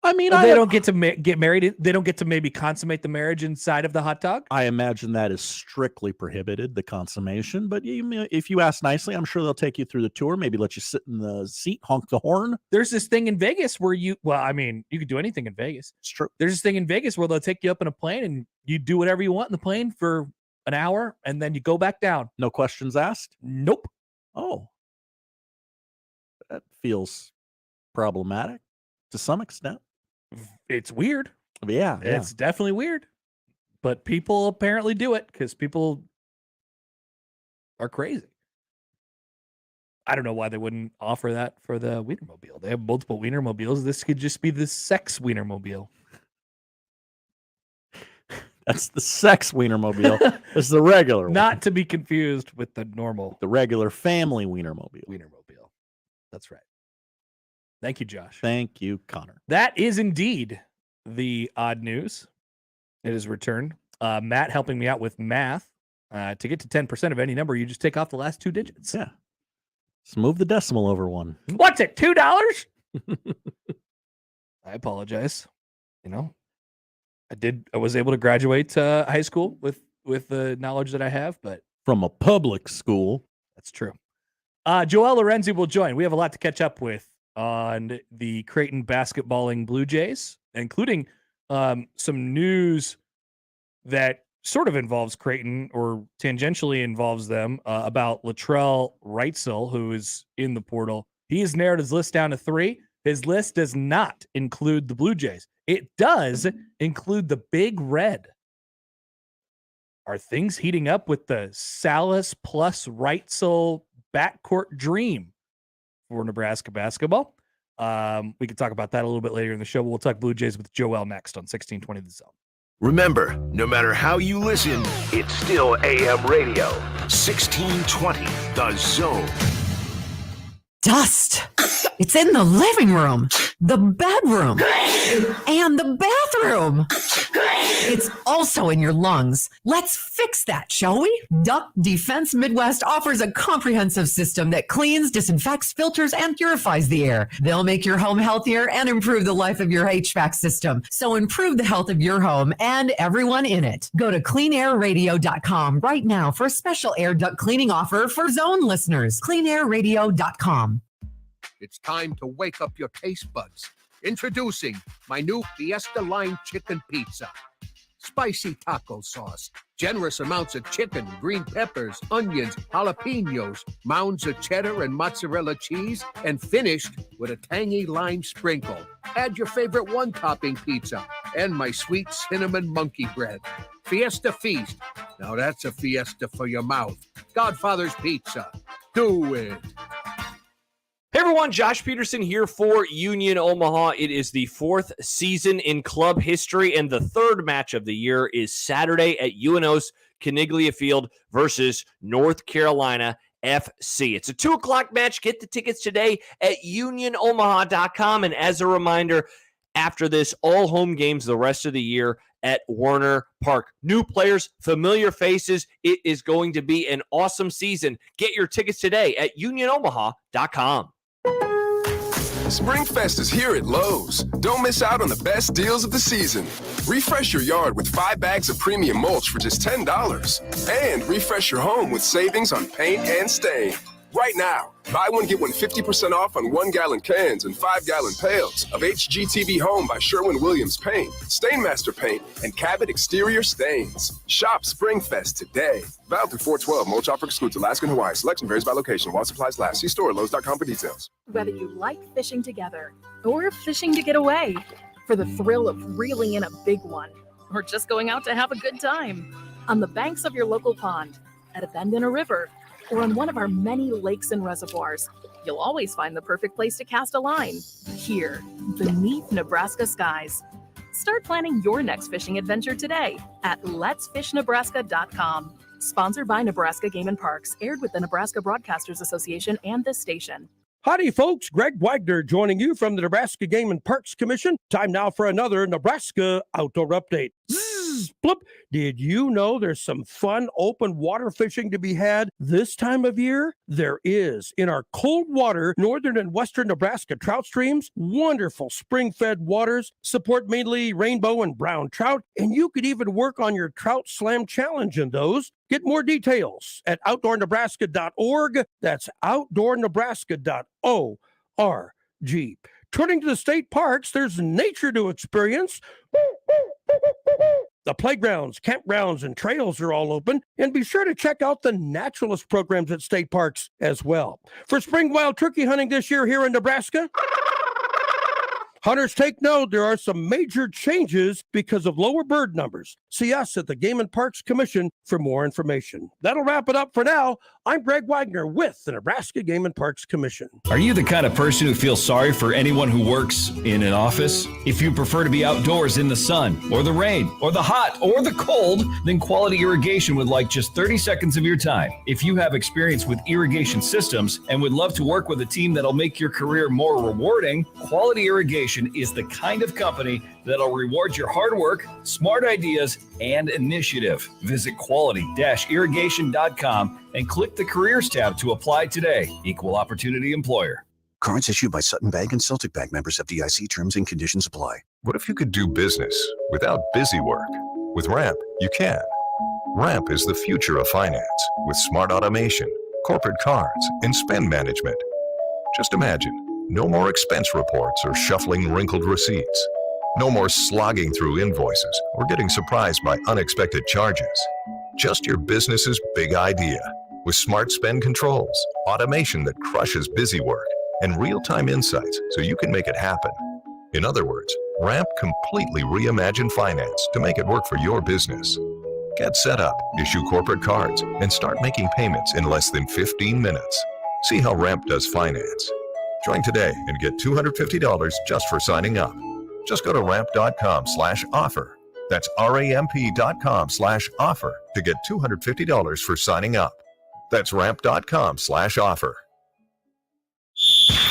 I mean, they don't get to get married. They don't get to maybe consummate the marriage inside of the hot dog? I imagine that is strictly prohibited, the consummation. But if you ask nicely, I'm sure they'll take you through the tour, maybe let you sit in the seat, honk the horn. There's this thing in Vegas where you could do anything in Vegas. It's true. There's this thing in Vegas where they'll take you up in a plane and you do whatever you want in the plane for an hour and then you go back down. No questions asked? Nope. Oh. That feels problematic to some extent. It's weird. Yeah. It's definitely weird. But people apparently do it because people are crazy. I don't know why they wouldn't offer that for the Wienermobile. They have multiple Wienermobiles. This could just be the sex Wienermobile. That's the sex Wienermobile. This is the regular one. Not to be confused with the normal. The regular family Wienermobile. Wienermobile. That's right. Thank you, Josh. Thank you, Connor. That is indeed the odd news. It is returned. Matt helping me out with math. To get to 10% of any number, you just take off the last two digits. Yeah. Just move the decimal over one. What's it, $2? I apologize. I was able to graduate high school with the knowledge that I have, but from a public school. That's true. Joel Lorenzi will join. We have a lot to catch up with on the Creighton basketballing Blue Jays, including some news that sort of involves Creighton or tangentially involves them about Latrell Wrightsell, who is in the portal. He has narrowed his list down to 3. His list does not include the Blue Jays. It does include the Big Red. Are things heating up with the Salas plus Wrightsell backcourt dream for Nebraska basketball? We can talk about that a little bit later in the show. We'll talk Blue Jays with Joel next on 1620 The Zone. Remember, no matter how you listen, it's still AM radio. 1620 The Zone. Dust. It's in the living room, the bedroom, and the bathroom. It's also in your lungs. Let's fix that, shall we? Duck Defense Midwest offers a comprehensive system that cleans, disinfects, filters, and purifies the air. They'll make your home healthier and improve the life of your HVAC system. So improve the health of your home and everyone in it. Go to cleanairradio.com right now for a special air duct cleaning offer for Zone listeners. cleanairradio.com. It's time to wake up your taste buds. Introducing my new Fiesta Line Chicken Pizza. Spicy taco sauce, generous amounts of chicken, green peppers, onions, jalapenos, mounds of cheddar and mozzarella cheese, and finished with a tangy lime sprinkle. Add your favorite one-topping pizza and my sweet cinnamon monkey bread. Fiesta Feast. Now that's a fiesta for your mouth. Godfather's Pizza. Do it. Hey everyone, Josh Peterson here for Union Omaha. It is the 4th season in club history, and the 3rd match of the year is Saturday at UNO's Caniglia Field versus North Carolina FC. It's a 2 o'clock match. Get the tickets today at unionomaha.com. And as a reminder, after this, all home games the rest of the year at Werner Park. New players, familiar faces. It is going to be an awesome season. Get your tickets today at unionomaha.com. Springfest is here at Lowe's. Don't miss out on the best deals of the season. Refresh your yard with 5 bags of premium mulch for just $10. And refresh your home with savings on paint and stain. Right now, buy one, get one 50% off on 1-gallon cans and 5-gallon pails of HGTV Home by Sherwin-Williams Paint, Stainmaster Paint, and Cabot Exterior Stains. Shop Springfest today. Valid through 4/12. Mulch offer excludes Alaska and Hawaii. Selection varies by location. While supplies last. See store at Lowe's.com for details. Whether you like fishing together or fishing to get away, for the thrill of reeling in a big one, or just going out to have a good time, on the banks of your local pond, at a bend in a river, or on one of our many lakes and reservoirs, you'll always find the perfect place to cast a line. Here, beneath Nebraska skies. Start planning your next fishing adventure today at letsfishnebraska.com. Sponsored by Nebraska Game and Parks, aired with the Nebraska Broadcasters Association and this station. Howdy, folks. Greg Wagner joining you from the Nebraska Game and Parks Commission. Time now for another Nebraska Outdoor Update. Zzz, blip. Did you know there's some fun open water fishing to be had this time of year? There is. In our cold water, northern and western Nebraska trout streams, wonderful spring-fed waters, support mainly rainbow and brown trout, and you could even work on your Trout Slam Challenge in those. Get more details at outdoornebraska.org. That's outdoornebraska.org. Turning to the state parks, there's nature to experience. The playgrounds, campgrounds, and trails are all open, and be sure to check out the naturalist programs at state parks as well. For spring wild turkey hunting this year here in Nebraska, hunters take note, there are some major changes because of lower bird numbers. See us at the Game and Parks Commission for more information. That'll wrap it up for now. I'm Greg Wagner with the Nebraska Game and Parks Commission. Are you the kind of person who feels sorry for anyone who works in an office? If you prefer to be outdoors in the sun, or the rain, or the hot, or the cold, then Quality Irrigation would like just 30 seconds of your time. If you have experience with irrigation systems and would love to work with a team that'll make your career more rewarding, Quality Irrigation is the kind of company that'll reward your hard work, smart ideas, and initiative. Visit quality-irrigation.com and click the Careers tab to apply today. Equal Opportunity Employer. Cards issued by Sutton Bank and Celtic Bank, members FDIC. Terms and conditions apply. What if you could do business without busy work? With Ramp, you can. Ramp is the future of finance with smart automation, corporate cards, and spend management. Just imagine, no more expense reports or shuffling wrinkled receipts. No more slogging through invoices or getting surprised by unexpected charges. Just your business's big idea with smart spend controls, automation that crushes busy work, and real-time insights so you can make it happen. In other words, Ramp completely reimagined finance to make it work for your business. Get set up, issue corporate cards, and start making payments in less than 15 minutes. See how Ramp does finance. Join today and get $250 just for signing up. Just go to ramp.com/offer. That's ramp.com/offer to get $250 for signing up. That's ramp.com/offer.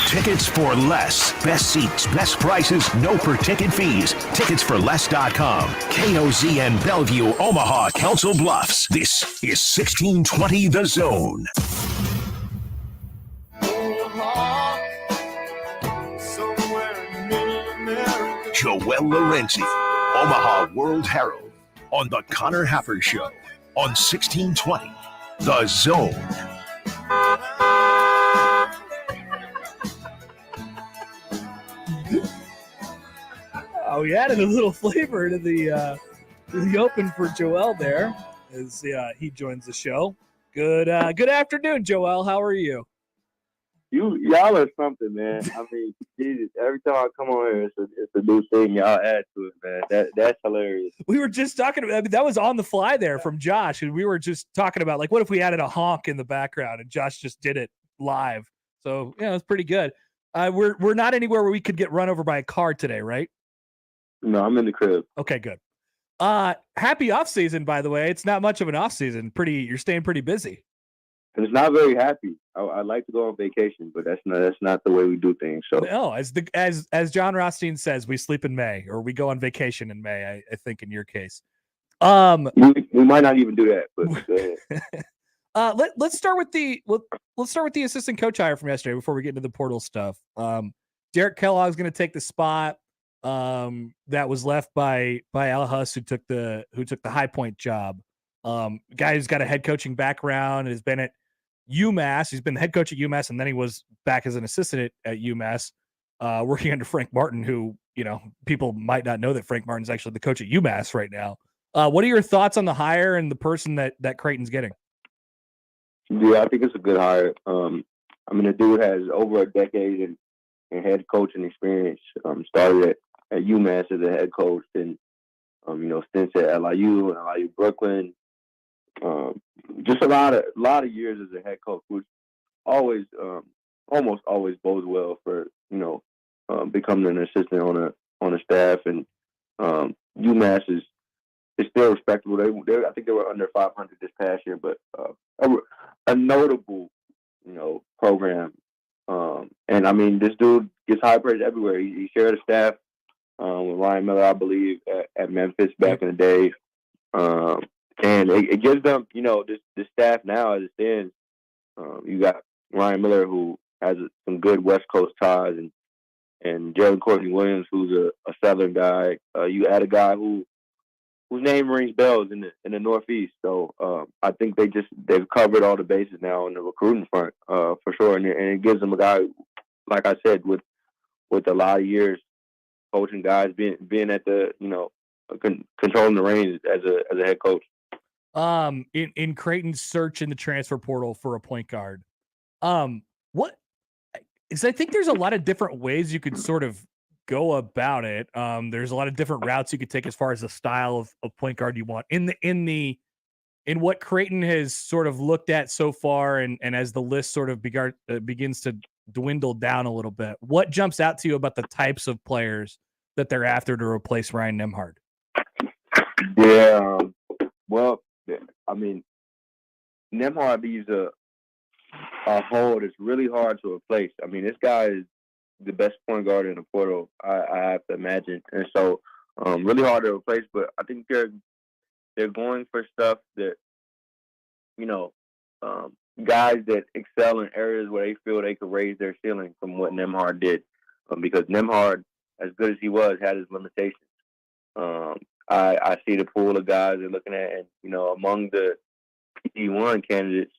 Tickets for less. Best seats, best prices, no per ticket fees. Ticketsforless.com. KOZN Bellevue, Omaha, Council Bluffs. This is 1620 The Zone. Joel Lorenzi, Omaha World Herald, on the Connor Happer Show, on 1620 The Zone. Oh, we added a little flavor to the open for Joel there as he joins the show. Good afternoon, Joel. How are you? Y'all are something, man. I mean, Jesus, every time I come on here, it's a new thing y'all add to it, man. That's hilarious. We were just talking about, I mean, that was on the fly there from Josh, and we were just talking about, like, what if we added a honk in the background, and Josh just did it live. So yeah, it's pretty good. We're not anywhere where we could get run over by a car today, right? No, I'm in the crib. Okay, good. Happy off season, by the way. It's not much of an off season. You're staying pretty busy. And it's not very happy. I like to go on vacation, but that's not the way we do things. So No, as John Rothstein says, we sleep in May, or we go on vacation in May. I think in your case, we might not even do that. But go ahead. let's start with the assistant coach hire from yesterday before we get into the portal stuff. Derek Kellogg's going to take the spot that was left by Al Huss, who took the High Point job. Guy who's got a head coaching background and has been at UMass. He's been the head coach at UMass, and then he was back as an assistant at UMass, working under Frank Martin, who, people might not know that Frank Martin's actually the coach at UMass right now. What are your thoughts on the hire and the person that Creighton's getting? Yeah, I think it's a good hire. The dude has over a decade in head coaching experience. Started at UMass as a head coach, and stints at LIU and LIU Brooklyn. Just a lot of years as a head coach, which always almost always bodes well for becoming an assistant on a staff. And UMass is still respectable. I think they were under 500 this past year, but a notable program. And this dude gets high praise everywhere. He shared a staff with Ryan Miller, I believe, at Memphis back in the day. And it gives them, this staff now as it stands. You got Ryan Miller, who has some good West Coast ties, and Jalen Courtney Williams, who's a Southern guy. You add a guy whose name rings bells in the Northeast. So I think they've covered all the bases now on the recruiting front for sure. And it gives them a guy, like I said, with a lot of years coaching guys, being at the controlling the reins as a head coach. In Creighton's search in the transfer portal for a point guard, what is, I think there's a lot of different ways you could sort of go about it. There's a lot of different routes you could take as far as the style of point guard you want in what Creighton has sort of looked at so far. And as the list sort of begins to dwindle down a little bit, what jumps out to you about the types of players that they're after to replace Ryan Nembhard? Yeah. Well, Nembhard leaves a hole that's really hard to replace. This guy is the best point guard in the portal, I have to imagine. And so really hard to replace, but I think they're going for stuff that, guys that excel in areas where they feel they could raise their ceiling from what Nembhard did. Because Nembhard, as good as he was, had his limitations. I see the pool of guys they're looking at, and, among the P1 candidates,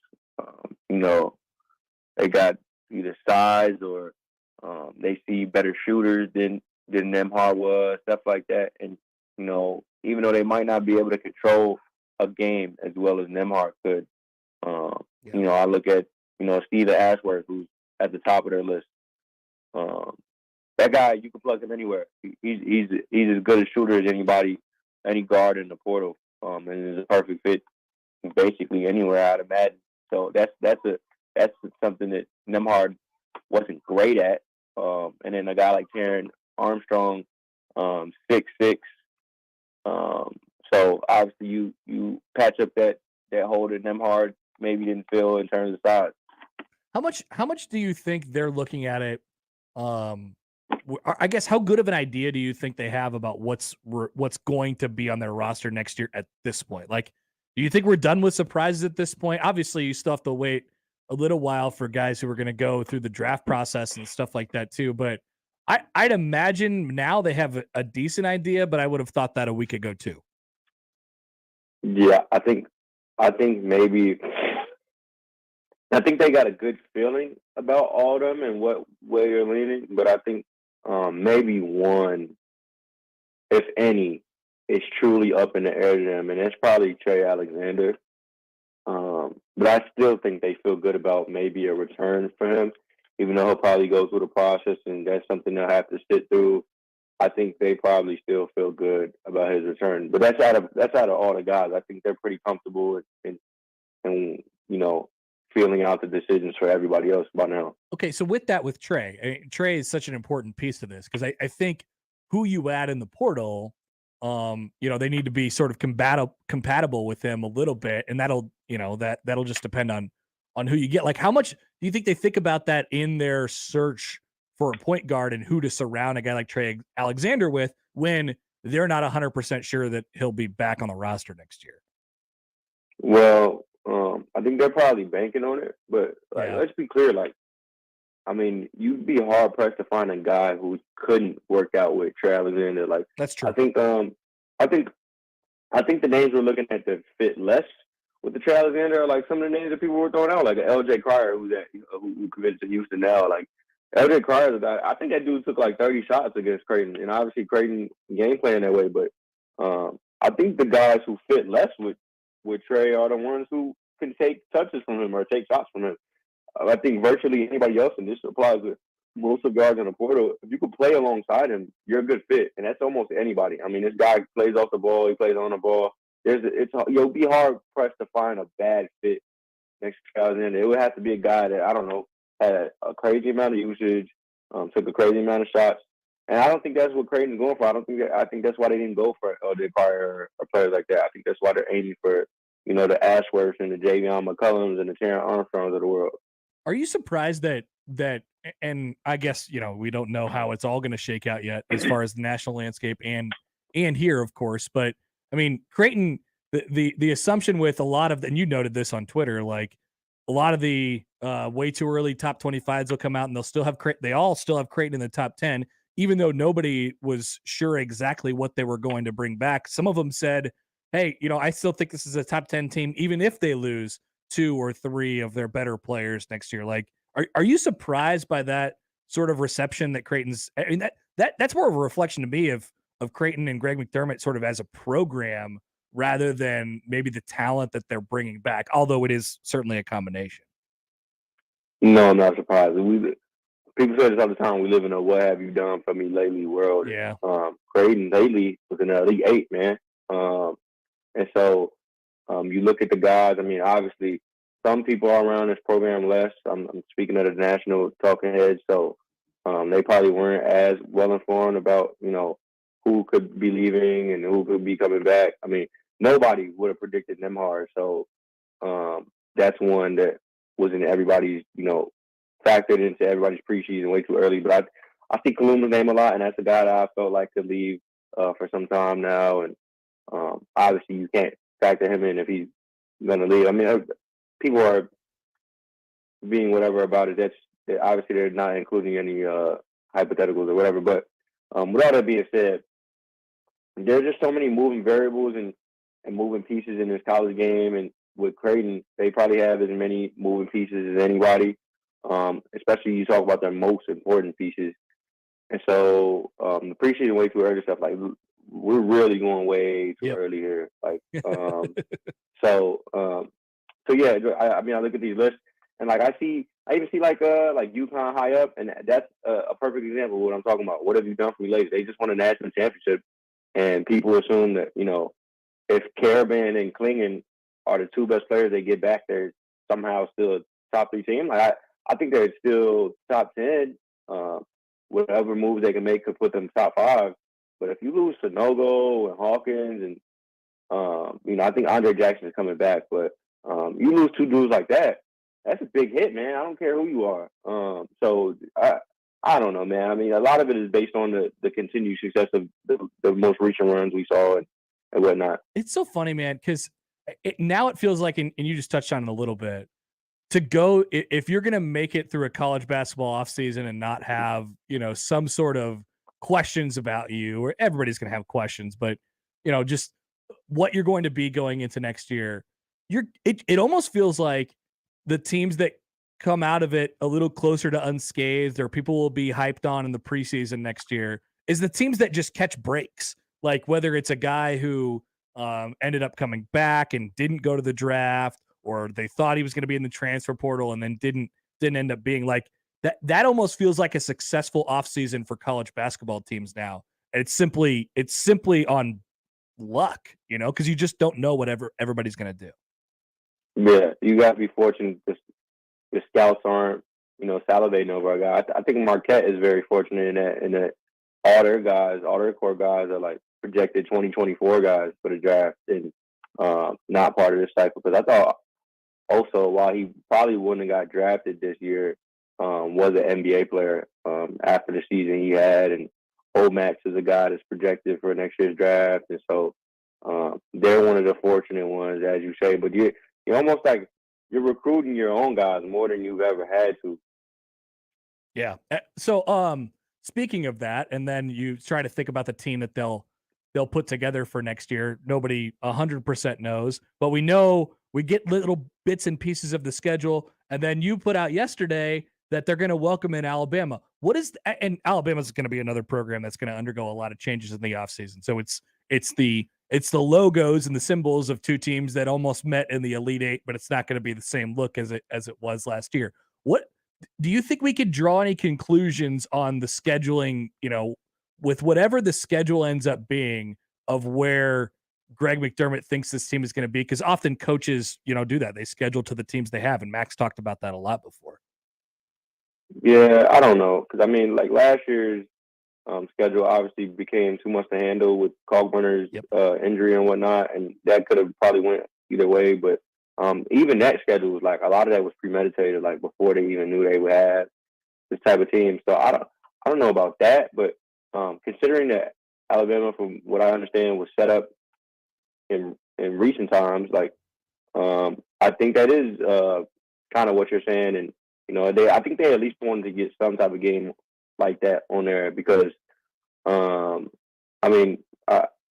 they got either size or they see better shooters than Nembhard was, stuff like that. And, even though they might not be able to control a game as well as Nembhard could, I look at, Steve Ashworth, who's at the top of their list. That guy, you can plug him anywhere. He's as good a shooter as any guard in the portal, and is a perfect fit basically anywhere, I'd imagine. So that's something that Nembhard wasn't great at. And then a guy like Taron Armstrong, 6'6". So obviously you patch up that hole that Nembhard maybe didn't fill in terms of size. How much do you think they're looking at it? I guess how good of an idea do you think they have about what's going to be on their roster next year at this point? Like, do you think we're done with surprises at this point? Obviously, you still have to wait a little while for guys who are going to go through the draft process and stuff like that too. But I'd imagine now they have a decent idea, but I would have thought that a week ago too. Yeah, I think maybe they got a good feeling about all of them and what way they're leaning, but I think maybe one, if any, is truly up in the air to them, and that's probably Trey Alexander. But I still think they feel good about maybe a return for him, even though he'll probably go through the process, and that's something they'll have to sit through. I think they probably still feel good about his return. But that's out of all the guys. I think they're pretty comfortable and feeling out the decisions for everybody else by now. Okay, so with Trey, Trey is such an important piece to this because I think who you add in the portal, they need to be sort of compatible with him a little bit, and that'll just depend on who you get. Like, how much do you think they think about that in their search for a point guard and who to surround a guy like Trey Alexander with when they're not 100% sure that he'll be back on the roster next year? Well, I think they're probably banking on it, but let's be clear. You'd be hard pressed to find a guy who couldn't work out with Trey Alexander. Like, that's true. I think the names we're looking at that fit less with the Trey Alexander are like some of the names that people were throwing out, like LJ Cryer, who committed to Houston now. Like LJ Cryer is a guy. I think that dude took like 30 shots against Creighton, and obviously Creighton game playing that way. But I think the guys who fit less with Trey are the ones who can take touches from him or take shots from him. I think virtually anybody else, and this applies to most of the guys in the portal, if you could play alongside him, you're a good fit. And that's almost anybody. I mean, this guy plays off the ball, he plays on the ball. You'll be hard pressed to find a bad fit next to Alexander. It would have to be a guy that, I don't know, had a crazy amount of usage, took a crazy amount of shots. And I don't think that's what Creighton's going for. I think that's why they didn't go for LJ Cryer or players like that. I think that's why they're aiming for, the Ashworths and the Javion McCullums and the Terrence Armstrongs of the world. Are you surprised that, and I guess, we don't know how it's all going to shake out yet as far as the national landscape and here, of course, but I mean, Creighton, the assumption with a lot of, and you noted this on Twitter, like a lot of the way too early top 25s will come out and they all still have Creighton in the top 10, even though nobody was sure exactly what they were going to bring back. Some of them said, hey, I still think this is a top 10 team, even if they lose 2 or 3 of their better players next year. Like, are you surprised by that sort of reception that Creighton's? I mean, that's more of a reflection to me of Creighton and Greg McDermott sort of as a program rather than maybe the talent that they're bringing back, although it is certainly a combination. No, I'm not surprised. People say this all the time. We live in a "what have you done for me lately" world. Yeah. Creighton lately was in the Elite Eight, man. And so you look at the guys. I mean, obviously, some people are around this program less. I'm speaking of the national talking heads, so they probably weren't as well informed about who could be leaving and who could be coming back. I mean, nobody would have predicted them hard. So that's one that was in everybody's, factored into everybody's preseason way too early. But I see Kaluma's name a lot, and that's a guy that I felt like could leave for some time now. And obviously, you can't factor him in if he's going to leave. I mean, people are being whatever about it. Obviously they're not including any hypotheticals or whatever. But with all that being said, there's just so many moving variables and moving pieces in this college game. And with Creighton, they probably have as many moving pieces as anybody, especially you talk about their most important pieces. And so the preseason way too early stuff, like we're really going way too early here. Like, so yeah, I mean, I look at these lists and like I even see like UConn high up, and that's a perfect example of what I'm talking about. What have you done for me lately? They just won a national championship, and people assume that if Caravan and Klingon are the 2 best players they get back, they're somehow still a top 3 team. Like I think they're still top 10. Whatever moves they can make could put them top 5. But if you lose Sanogo and Hawkins and I think Andre Jackson is coming back, but you lose 2 dudes like that, that's a big hit, man. I don't care who you are. So I don't know, man. I mean, a lot of it is based on the continued success of the most recent runs we saw and whatnot. It's so funny, man, because now it feels like, and you just touched on it a little bit, to go, if you're going to make it through a college basketball offseason and not have, some sort of questions about you, or everybody's going to have questions, but, just what you're going to be going into next year, it almost feels like the teams that come out of it a little closer to unscathed, or people will be hyped on in the preseason next year, is the teams that just catch breaks. Like whether it's a guy who ended up coming back and didn't go to the draft, or they thought he was going to be in the transfer portal and then didn't end up being like that. That almost feels like a successful offseason for college basketball teams now. And it's simply on luck, because you just don't know what everybody's going to do. Yeah, you got to be fortunate the scouts aren't, salivating over a guy. I think Marquette is very fortunate in that all their core guys are like projected 2024 guys for the draft and not part of this cycle. Because I thought also while he probably wouldn't have got drafted this year, was an NBA player after the season he had, and Max is a guy that's projected for next year's draft, and so they're one of the fortunate ones, as you say. But you're almost like you're recruiting your own guys more than you've ever had to. Yeah. So speaking of that, and then you try to think about the team that they'll put together for next year. Nobody 100% knows, but we know we get little bits and pieces of the schedule, and then you put out yesterday that they're going to welcome in Alabama. And Alabama's going to be another program that's going to undergo a lot of changes in the offseason. So it's the logos and the symbols of two teams that almost met in the Elite Eight, but it's not going to be the same look as it was last year. What do you think we could draw any conclusions on the scheduling, with whatever the schedule ends up being, of where Greg McDermott thinks this team is going to be? Because often coaches, do that. They schedule to the teams they have. And Max talked about that a lot before. Yeah, I don't know. Because, like last year's schedule obviously became too much to handle with Kalkbrenner's injury and whatnot. And that could have probably went either way. But even that schedule was like a lot of that was premeditated, like before they even knew they would have this type of team. So I don't know about that. But considering that Alabama, from what I understand, was set up in recent times, like I think that is kind of what you're saying, and I think they at least wanted to get some type of game like that on there because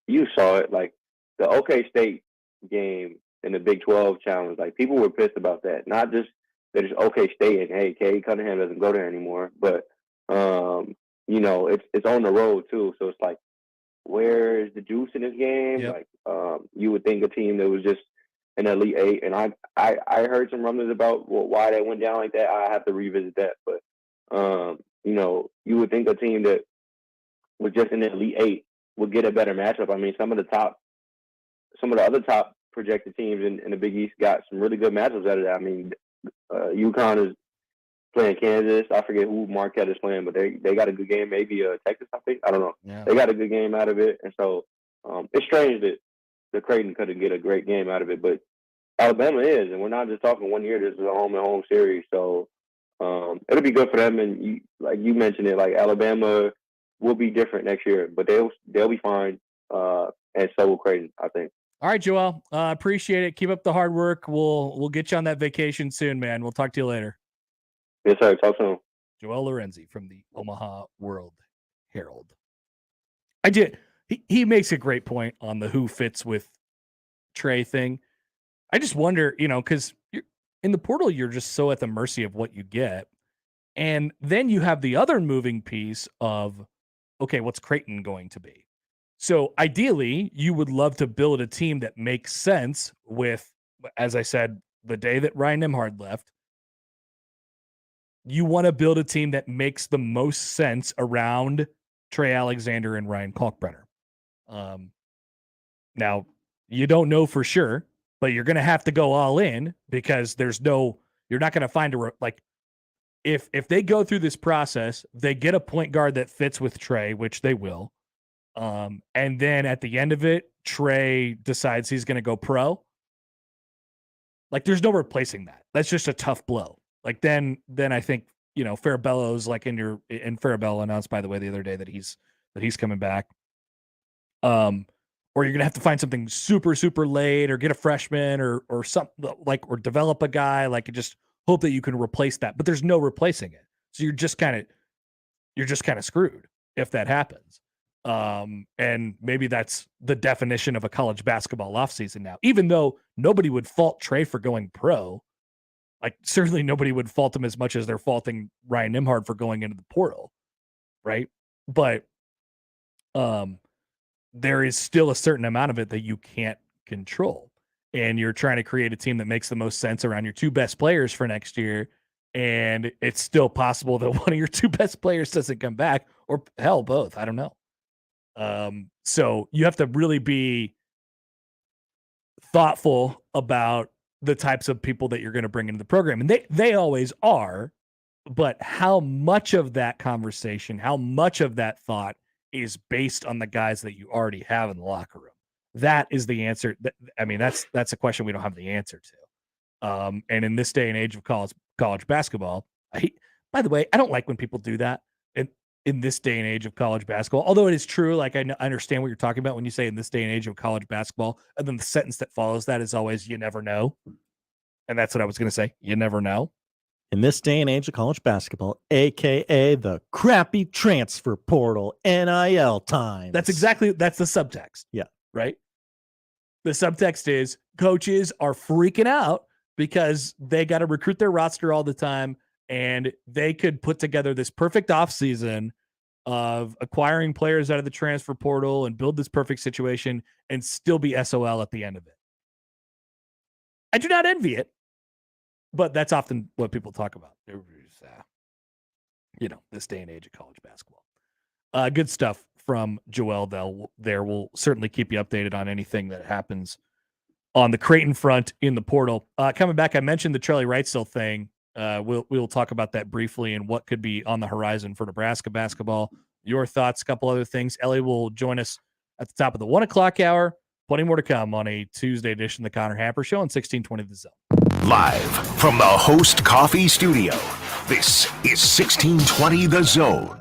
you saw it, like the OK State game in the Big 12 challenge, like people were pissed about that. Not just that it's OK State and hey, Cade Cunningham doesn't go there anymore, but it's on the road too, so it's like, where is the juice in this game? Yep. Like, you would think a team that was just an Elite Eight, and I heard some rumblings about why they went down like that. I have to revisit that, but you would think a team that was just in the Elite Eight would get a better matchup. Some of the other top projected teams in the Big East got some really good matchups out of that. UConn is playing Kansas. I forget who Marquette is playing, but they got a good game. Maybe Texas, I think. I don't know. Yeah. They got a good game out of it, and so it's strange that the Creighton couldn't get a great game out of it, but Alabama is, and we're not just talking 1 year. This is a home series, so it'll be good for them. And like you mentioned it, like Alabama will be different next year, but they'll be fine, and so will Creighton, I think. All right, Joel. Appreciate it. Keep up the hard work. We'll get you on that vacation soon, man. We'll talk to you later. Yes, sir. Talk soon. Joel Lorenzi from the Omaha World Herald. He makes a great point on the who fits with Trey thing. I just wonder, because in the portal, you're just so at the mercy of what you get. And then you have the other moving piece of, okay, what's Creighton going to be? So ideally, you would love to build a team that makes sense with, as I said, the day that Ryan Nembhard left, you want to build a team that makes the most sense around Trey Alexander and Ryan Kalkbrenner. Now, you don't know for sure, but you're going to have to go all in because you're not going to find if they go through this process, they get a point guard that fits with Trey, which they will. And then at the end of it, Trey decides he's going to go pro. Like, there's no replacing that. That's just a tough blow. Like, then I think, Farabello's like and Farabello announced, by the way, the other day that he's coming back. Or you're going to have to find something super, super late or get a freshman or something or develop a guy, like, and just hope that you can replace that, but there's no replacing it. So you're just kind of screwed if that happens. And maybe that's the definition of a college basketball offseason now, even though nobody would fault Trey for going pro. Like, certainly nobody would fault him as much as they're faulting Ryan Nembhard for going into the portal. Right. But, there is still a certain amount of it that you can't control. And you're trying to create a team that makes the most sense around your two best players for next year. And it's still possible that one of your two best players doesn't come back, or hell, both. I don't know. So you have to really be thoughtful about the types of people that you're going to bring into the program. And they always are, but how much of that conversation, how much of that thought is based on the guys that you already have in the locker room? That is the answer. I mean, that's a question we don't have the answer to. And in this day and age of college basketball, by the way, I don't like when people do that in this day and age of college basketball, although it is true. Like, I understand what you're talking about when you say in this day and age of college basketball, and then the sentence that follows that is always, you never know. And that's what I was going to say. You never know. In this day and age of college basketball, AKA the crappy transfer portal, NIL time. That's the subtext. Yeah. Right. The subtext is coaches are freaking out because they got to recruit their roster all the time. And they could put together this perfect offseason of acquiring players out of the transfer portal and build this perfect situation and still be SOL at the end of it. I do not envy it, but that's often what people talk about. This day and age of college basketball. Good stuff from Joel there. We'll certainly keep you updated on anything that happens on the Creighton front in the portal. Coming back, I mentioned the Charlie Wrightsell thing. We'll talk about that briefly and what could be on the horizon for Nebraska basketball. Your thoughts, a couple other things. Ellie will join us at the top of the 1 o'clock hour. Plenty more to come on a Tuesday edition of the Connor Happer Show on 1620 The Zone. Live from the Host Coffee Studio, this is 1620 The Zone.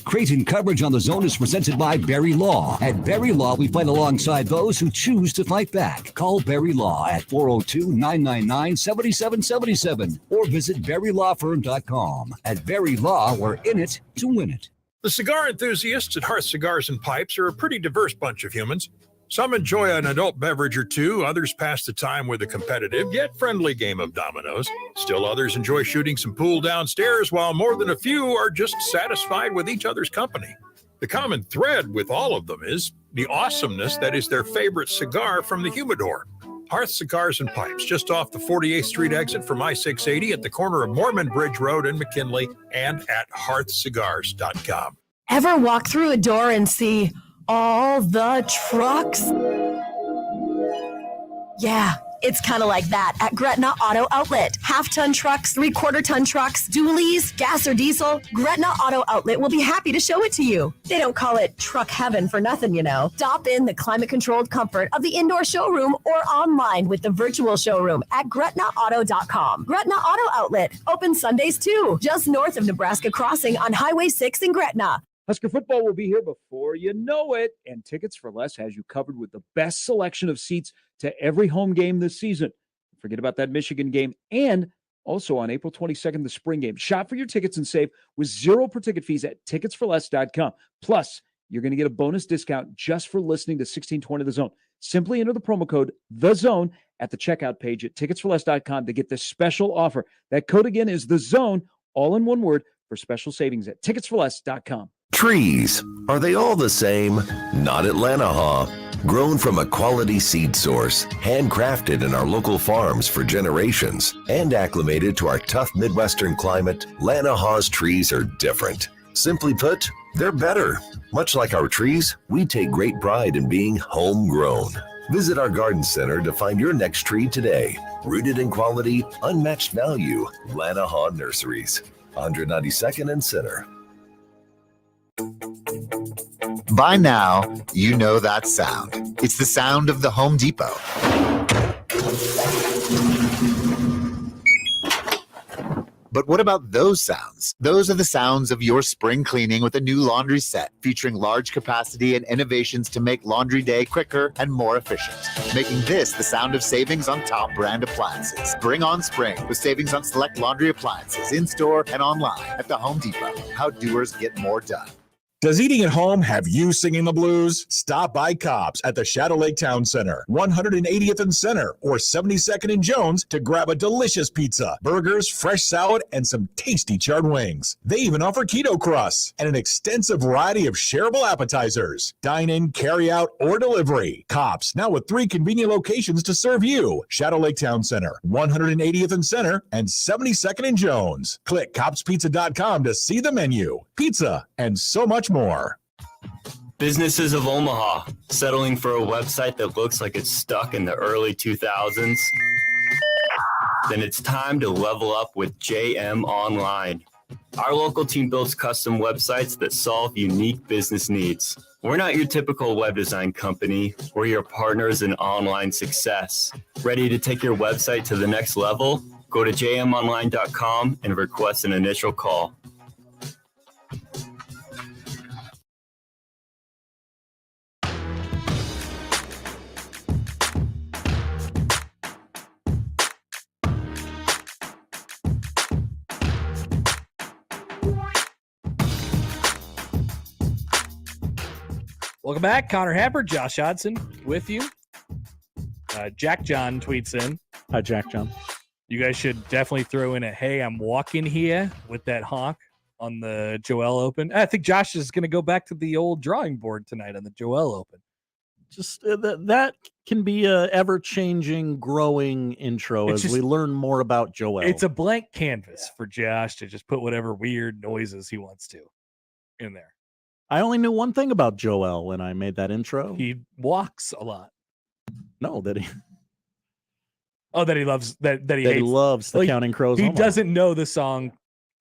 Creighton coverage on The Zone is presented by Barry Law. At Barry Law, we fight alongside those who choose to fight back. Call Barry Law at 402-999-7777 or visit BarryLawFirm.com. At Barry Law, we're in it to win it. The cigar enthusiasts at Hearth Cigars and Pipes are a pretty diverse bunch of humans. Some enjoy an adult beverage or two, others pass the time with a competitive yet friendly game of dominoes. Still others enjoy shooting some pool downstairs, while more than a few are just satisfied with each other's company. The common thread with all of them is the awesomeness that is their favorite cigar from the humidor. Hearth Cigars and Pipes, just off the 48th Street exit from I-680 at the corner of Mormon Bridge Road in McKinley, and at hearthcigars.com. Ever walk through a door and see all the trucks? Yeah, it's kind of like that at Gretna Auto Outlet. Half-ton trucks, three-quarter-ton trucks, dualies, gas or diesel. Gretna Auto Outlet will be happy to show it to you. They don't call it truck heaven for nothing, you know. Stop in the climate-controlled comfort of the indoor showroom or online with the virtual showroom at GretnaAuto.com. Gretna Auto Outlet, open Sundays too, just north of Nebraska Crossing on Highway 6 in Gretna. Husker football will be here before you know it, and Tickets for Less has you covered with the best selection of seats to every home game this season. Forget about that Michigan game, and also on April 22nd, the spring game. Shop for your tickets and save with 0 per ticket fees at ticketsforless.com. Plus, you're going to get a bonus discount just for listening to 1620 The Zone. Simply enter the promo code THEZONE at the checkout page at ticketsforless.com to get this special offer. That code again is THEZONE, all in one word, for special savings at ticketsforless.com. Trees. Are they all the same? Not at Lanahaw. Grown from a quality seed source, handcrafted in our local farms for generations, and acclimated to our tough Midwestern climate, Lanahaw's trees are different. Simply put, they're better. Much like our trees, we take great pride in being homegrown. Visit our garden center to find your next tree today. Rooted in quality, unmatched value, Lanahaw Nurseries. 192nd and Center. By now, you know that sound. It's the sound of the Home Depot. But what about those sounds? Those are the sounds of your spring cleaning with a new laundry set featuring large capacity and innovations to make laundry day quicker and more efficient, making this the sound of savings on top brand appliances. Bring on spring with savings on select laundry appliances in-store and online at the Home Depot. How doers get more done. Does eating at home have you singing the blues? Stop by Cobb's at the Shadow Lake Town Center, 180th and Center, or 72nd and Jones to grab a delicious pizza, burgers, fresh salad, and some tasty charred wings. They even offer keto crusts and an extensive variety of shareable appetizers. Dine in, carry out, or delivery. Cobb's, now with 3 convenient locations to serve you. Shadow Lake Town Center, 180th and Center, and 72nd and Jones. Click cobbspizza.com to see the menu, pizza, and so much more. Businesses of Omaha, settling for a website that looks like it's stuck in the early 2000s? Then it's time to level up with JM Online. Our local team builds custom websites that solve unique business needs. We're not your typical web design company. We're your partners in online success. Ready to take your website to the next level? Go to jmonline.com and request an initial call. Welcome back. Connor Happer, Josh Hodson with you. Jack John tweets in. Hi, Jack John. You guys should definitely throw in a, hey, I'm walking here with that honk on the Joel Open. I think Josh is going to go back to the old drawing board tonight on the Joel Open. Just that can be a ever-changing, growing intro as we learn more about Joel. It's a blank canvas for Josh to just put whatever weird noises he wants to in there. I only knew one thing about Joel when I made that intro. He walks a lot. No, that he. Oh, that he loves that he That hates. he loves the Counting Crows. He Omaha. doesn't know the song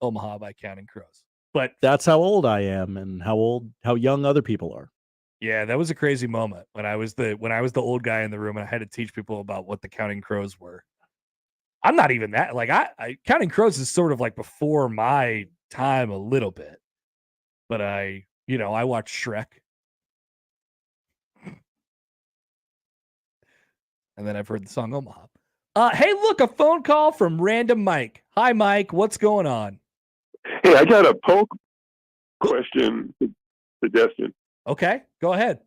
Omaha by Counting Crows. But that's how old I am and how young other people are. yeah, that was a crazy moment when I was the old guy in the room and I had to teach people about what the Counting Crows were. I'm not even that like I Counting Crows is sort of like before my time a little bit. But I watched Shrek. And then I've heard the song Omaha. Hey, look, a phone call from random Mike. Hi, Mike. What's going on? Hey, I got a poke question suggestion. Okay, go ahead.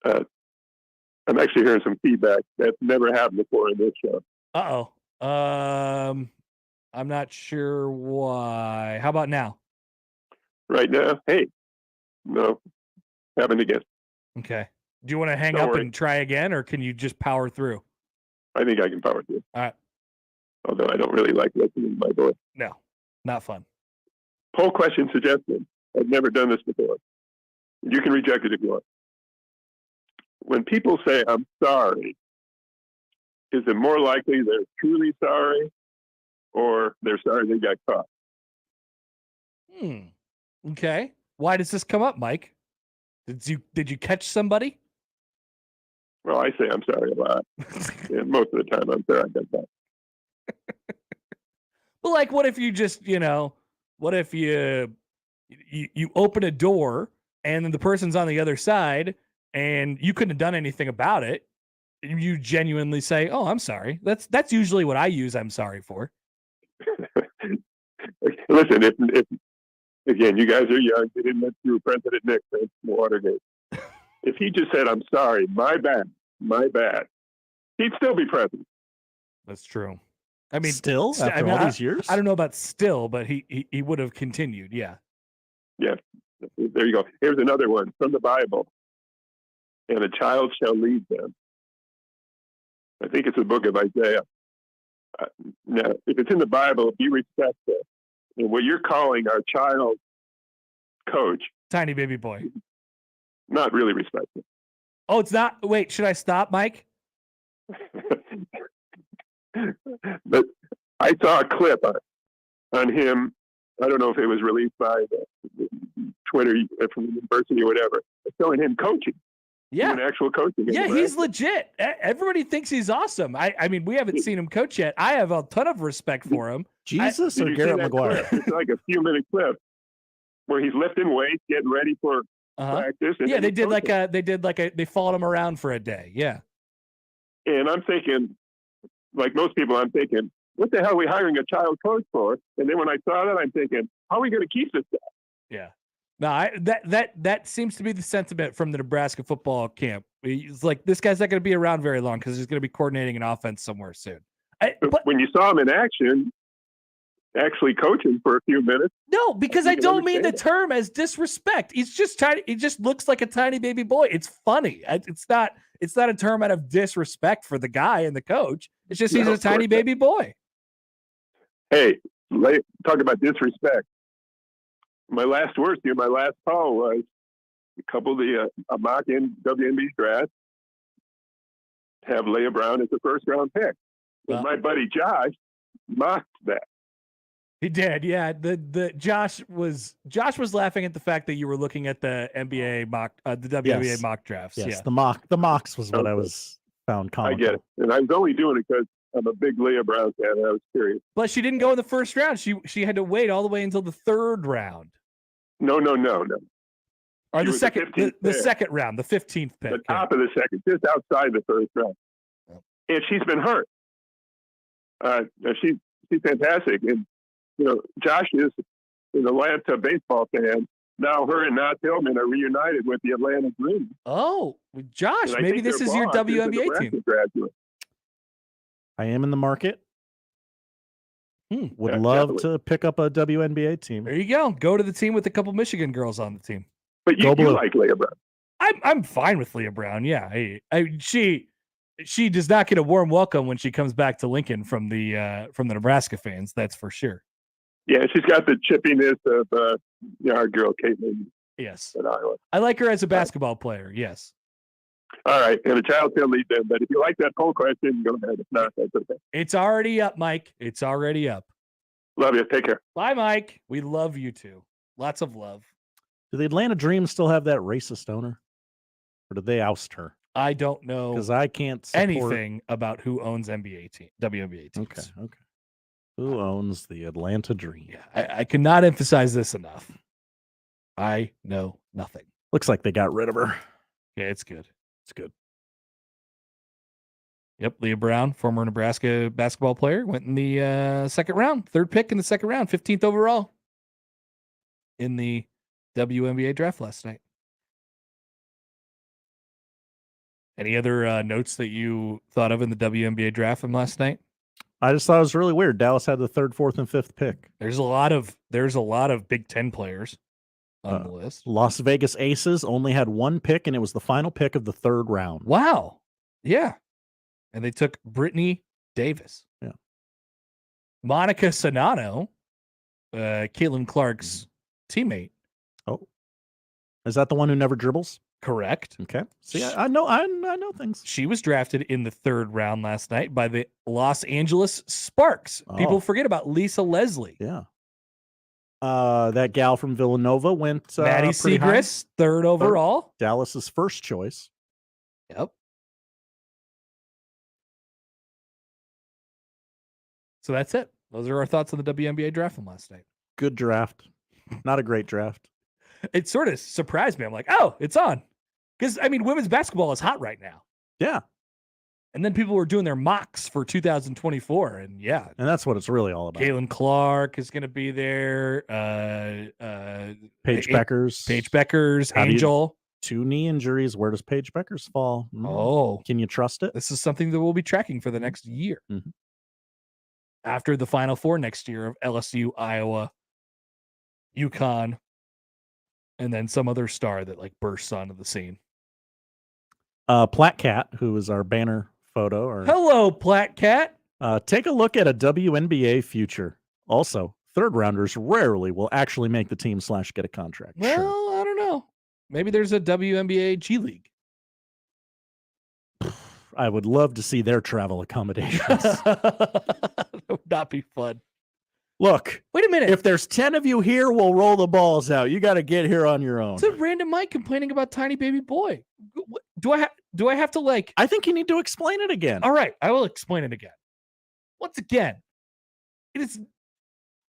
I'm actually hearing some feedback that's never happened before in this show. Uh-oh. I'm not sure why. How about now? Right now, hey, no, happened again. Okay. Do you want to hang Don't up worry. and try again, or can you just power through? I think I can power through. All right. Although I don't really like listening to my voice. No, not fun. Poll question suggestion. I've never done this before. You can reject it if you want. When people say, I'm sorry, is it more likely they're truly sorry or they're sorry they got caught? Okay. Why does this come up, Mike? Did you catch somebody? Well, I say I'm sorry a lot. And most of the time I'm sorry I got caught. Well, like, what if you just, what if you open a door and then the person's on the other side and you couldn't have done anything about it? You genuinely say, "Oh, I'm sorry." That's usually what I use I'm sorry for. Listen, if again, you guys are young, you didn't live through President Nixon, Watergate. If he just said, I'm sorry, my bad, he'd still be president. That's true. I mean, still after all these years? I don't know about still, but he would have continued. Yeah. Yeah. There you go. Here's another one from the Bible. And a child shall lead them. I think it's the book of Isaiah. Now, if it's in the Bible, be respectful. And what you're calling our child coach, tiny baby boy, not really respectful. Oh, it's not. Wait, should I stop, Mike? But I saw a clip on him. I don't know if it was released by Twitter from the university or whatever. It's showing him coaching. Yeah, doing actual coaching. Yeah, he's legit. Everybody thinks he's awesome. I mean, we haven't seen him coach yet. I have a ton of respect for him. Jesus or Did you see Garrett that McGuire? clip? It's like a few-minute clip where he's lifting weights, getting ready for practice. And Yeah, then they he's did coaching. they followed him around for a day. Yeah. And I'm thinking, like most people, I'm thinking, what the hell are we hiring a child coach for? And then when I saw that, I'm thinking, how are we going to keep this guy? Yeah. No, that seems to be the sentiment from the Nebraska football camp. It's like, this guy's not going to be around very long because he's going to be coordinating an offense somewhere soon. But when you saw him in action, actually coaching for a few minutes. No, because I don't mean the term as disrespect. He's just tiny. He just looks like a tiny baby boy. It's funny. It's not a term out of disrespect for the guy and the coach. It's just he's a tiny baby boy. Hey, talk about disrespect. My last words here, my last call was a couple of a mock in WNBA draft have Leah Brown as the first round pick. And my buddy Josh mocked that. He did, yeah. The Josh was laughing at the fact that you were looking at the NBA mock, the WNBA mock drafts. Yes, Yeah, the mocks was what I was found comical. I get it, and I was only doing it because I'm a big Leah Brown fan. And I was curious. but she didn't go in the first round. She had to wait all the way until the third round. No. Or She the was second, the 15th the pick. second round, the 15th pick. The top of the second, just outside the first round. And she's been hurt. She's fantastic. And, Josh is an Atlanta baseball fan. Now her and Nat Tillman are reunited with the Atlanta Dream. Oh, Josh, And I maybe think this their is your boss a WNBA Nebraska team. graduate. I am in the market. Would Yeah, love definitely. to pick up a WNBA team. There you go. Go to the team with a couple Michigan girls on the team. But you like Leah Brown. I'm fine with Leah Brown. Yeah, she does not get a warm welcome when she comes back to Lincoln from the Nebraska fans. That's for sure. Yeah, she's got the chippiness of our girl Caitlin. Yes, at Iowa. I like her as a basketball player. Yes. All right, and a child shall lead them. But if you like that poll question, go ahead. If not, that's okay. It's already up, Mike. It's already up. Love you. Take care. Bye, Mike. We love you too. Lots of love. Do the Atlanta Dream still have that racist owner? Or did they oust her? I don't know Because I can't support anything about who owns WNBA teams. Okay. Who owns the Atlanta Dream? Yeah, I cannot emphasize this enough. I know nothing. Looks like they got rid of her. Yeah, it's good. It's good. Yep, Leah Brown, former Nebraska basketball player, went in the second round, third pick in the second round, 15th overall in the WNBA draft last night. Any other notes that you thought of in the WNBA draft from last night? I just thought it was really weird. Dallas had the third, fourth, and fifth pick. There's a lot of Big Ten players on the list. Las Vegas Aces only had one pick, and it was the final pick of the third round. Wow. Yeah. And they took Brittany Davis. Yeah. Monica Sonano, Caitlin Clark's teammate. Oh. Is that the one who never dribbles? Correct. Okay. See, I know things. She was drafted in the third round last night by the Los Angeles Sparks. People forget about Lisa Leslie. Yeah. That gal from Villanova went Maddie Segrist, third overall. Dallas's first choice. Yep. So that's it. Those are our thoughts on the WNBA draft from last night. Good draft. Not a great draft. It sort of surprised me. I'm like, oh, it's on. Because, I mean, women's basketball is hot right now. Yeah. And then people were doing their mocks for 2024. And yeah. And that's what it's really all about. Caitlin Clark is going to be there. Paige Beckers. Paige Beckers. Angel. 2 knee injuries. Where does Paige Beckers fall? Oh. Can you trust it? This is something that we'll be tracking for the next year. Mm-hmm. After the Final Four next year of LSU, Iowa, UConn, and then some other star that like bursts onto the scene. Platt Cat, who is our banner photo. Hello, Platt Cat. Take a look at a WNBA future. Also, third rounders rarely will actually make the team / get a contract. Well, Sure. I don't know. Maybe there's a WNBA G League. I would love to see their travel accommodations. That would not be fun. Look, wait a minute. If there's 10 of you here, we'll roll the balls out. You got to get here on your own. It's a random Mike complaining about tiny baby boy. Do I have to like? I think you need to explain it again. All right, I will explain it again. Once again, it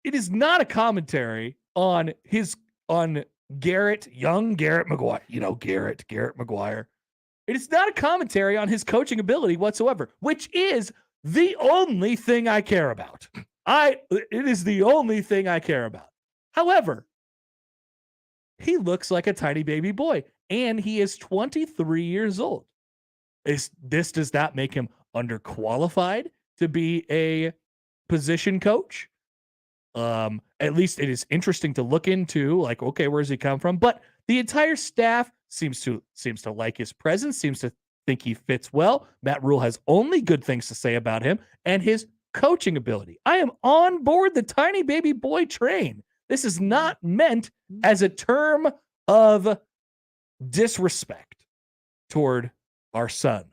is not a commentary on Garrett McGuire. You know Garrett McGuire. It is not a commentary on his coaching ability whatsoever, which is the only thing I care about. It is the only thing I care about. However, he looks like a tiny baby boy, and he is 23 years old. This does not make him underqualified to be a position coach. At least it is interesting to look into, like, okay, where does he come from? But the entire staff seems to like his presence, seems to think he fits well. Matt Rule has only good things to say about him and his coaching ability. I am on board the tiny baby boy train. This is not meant as a term of disrespect toward our son,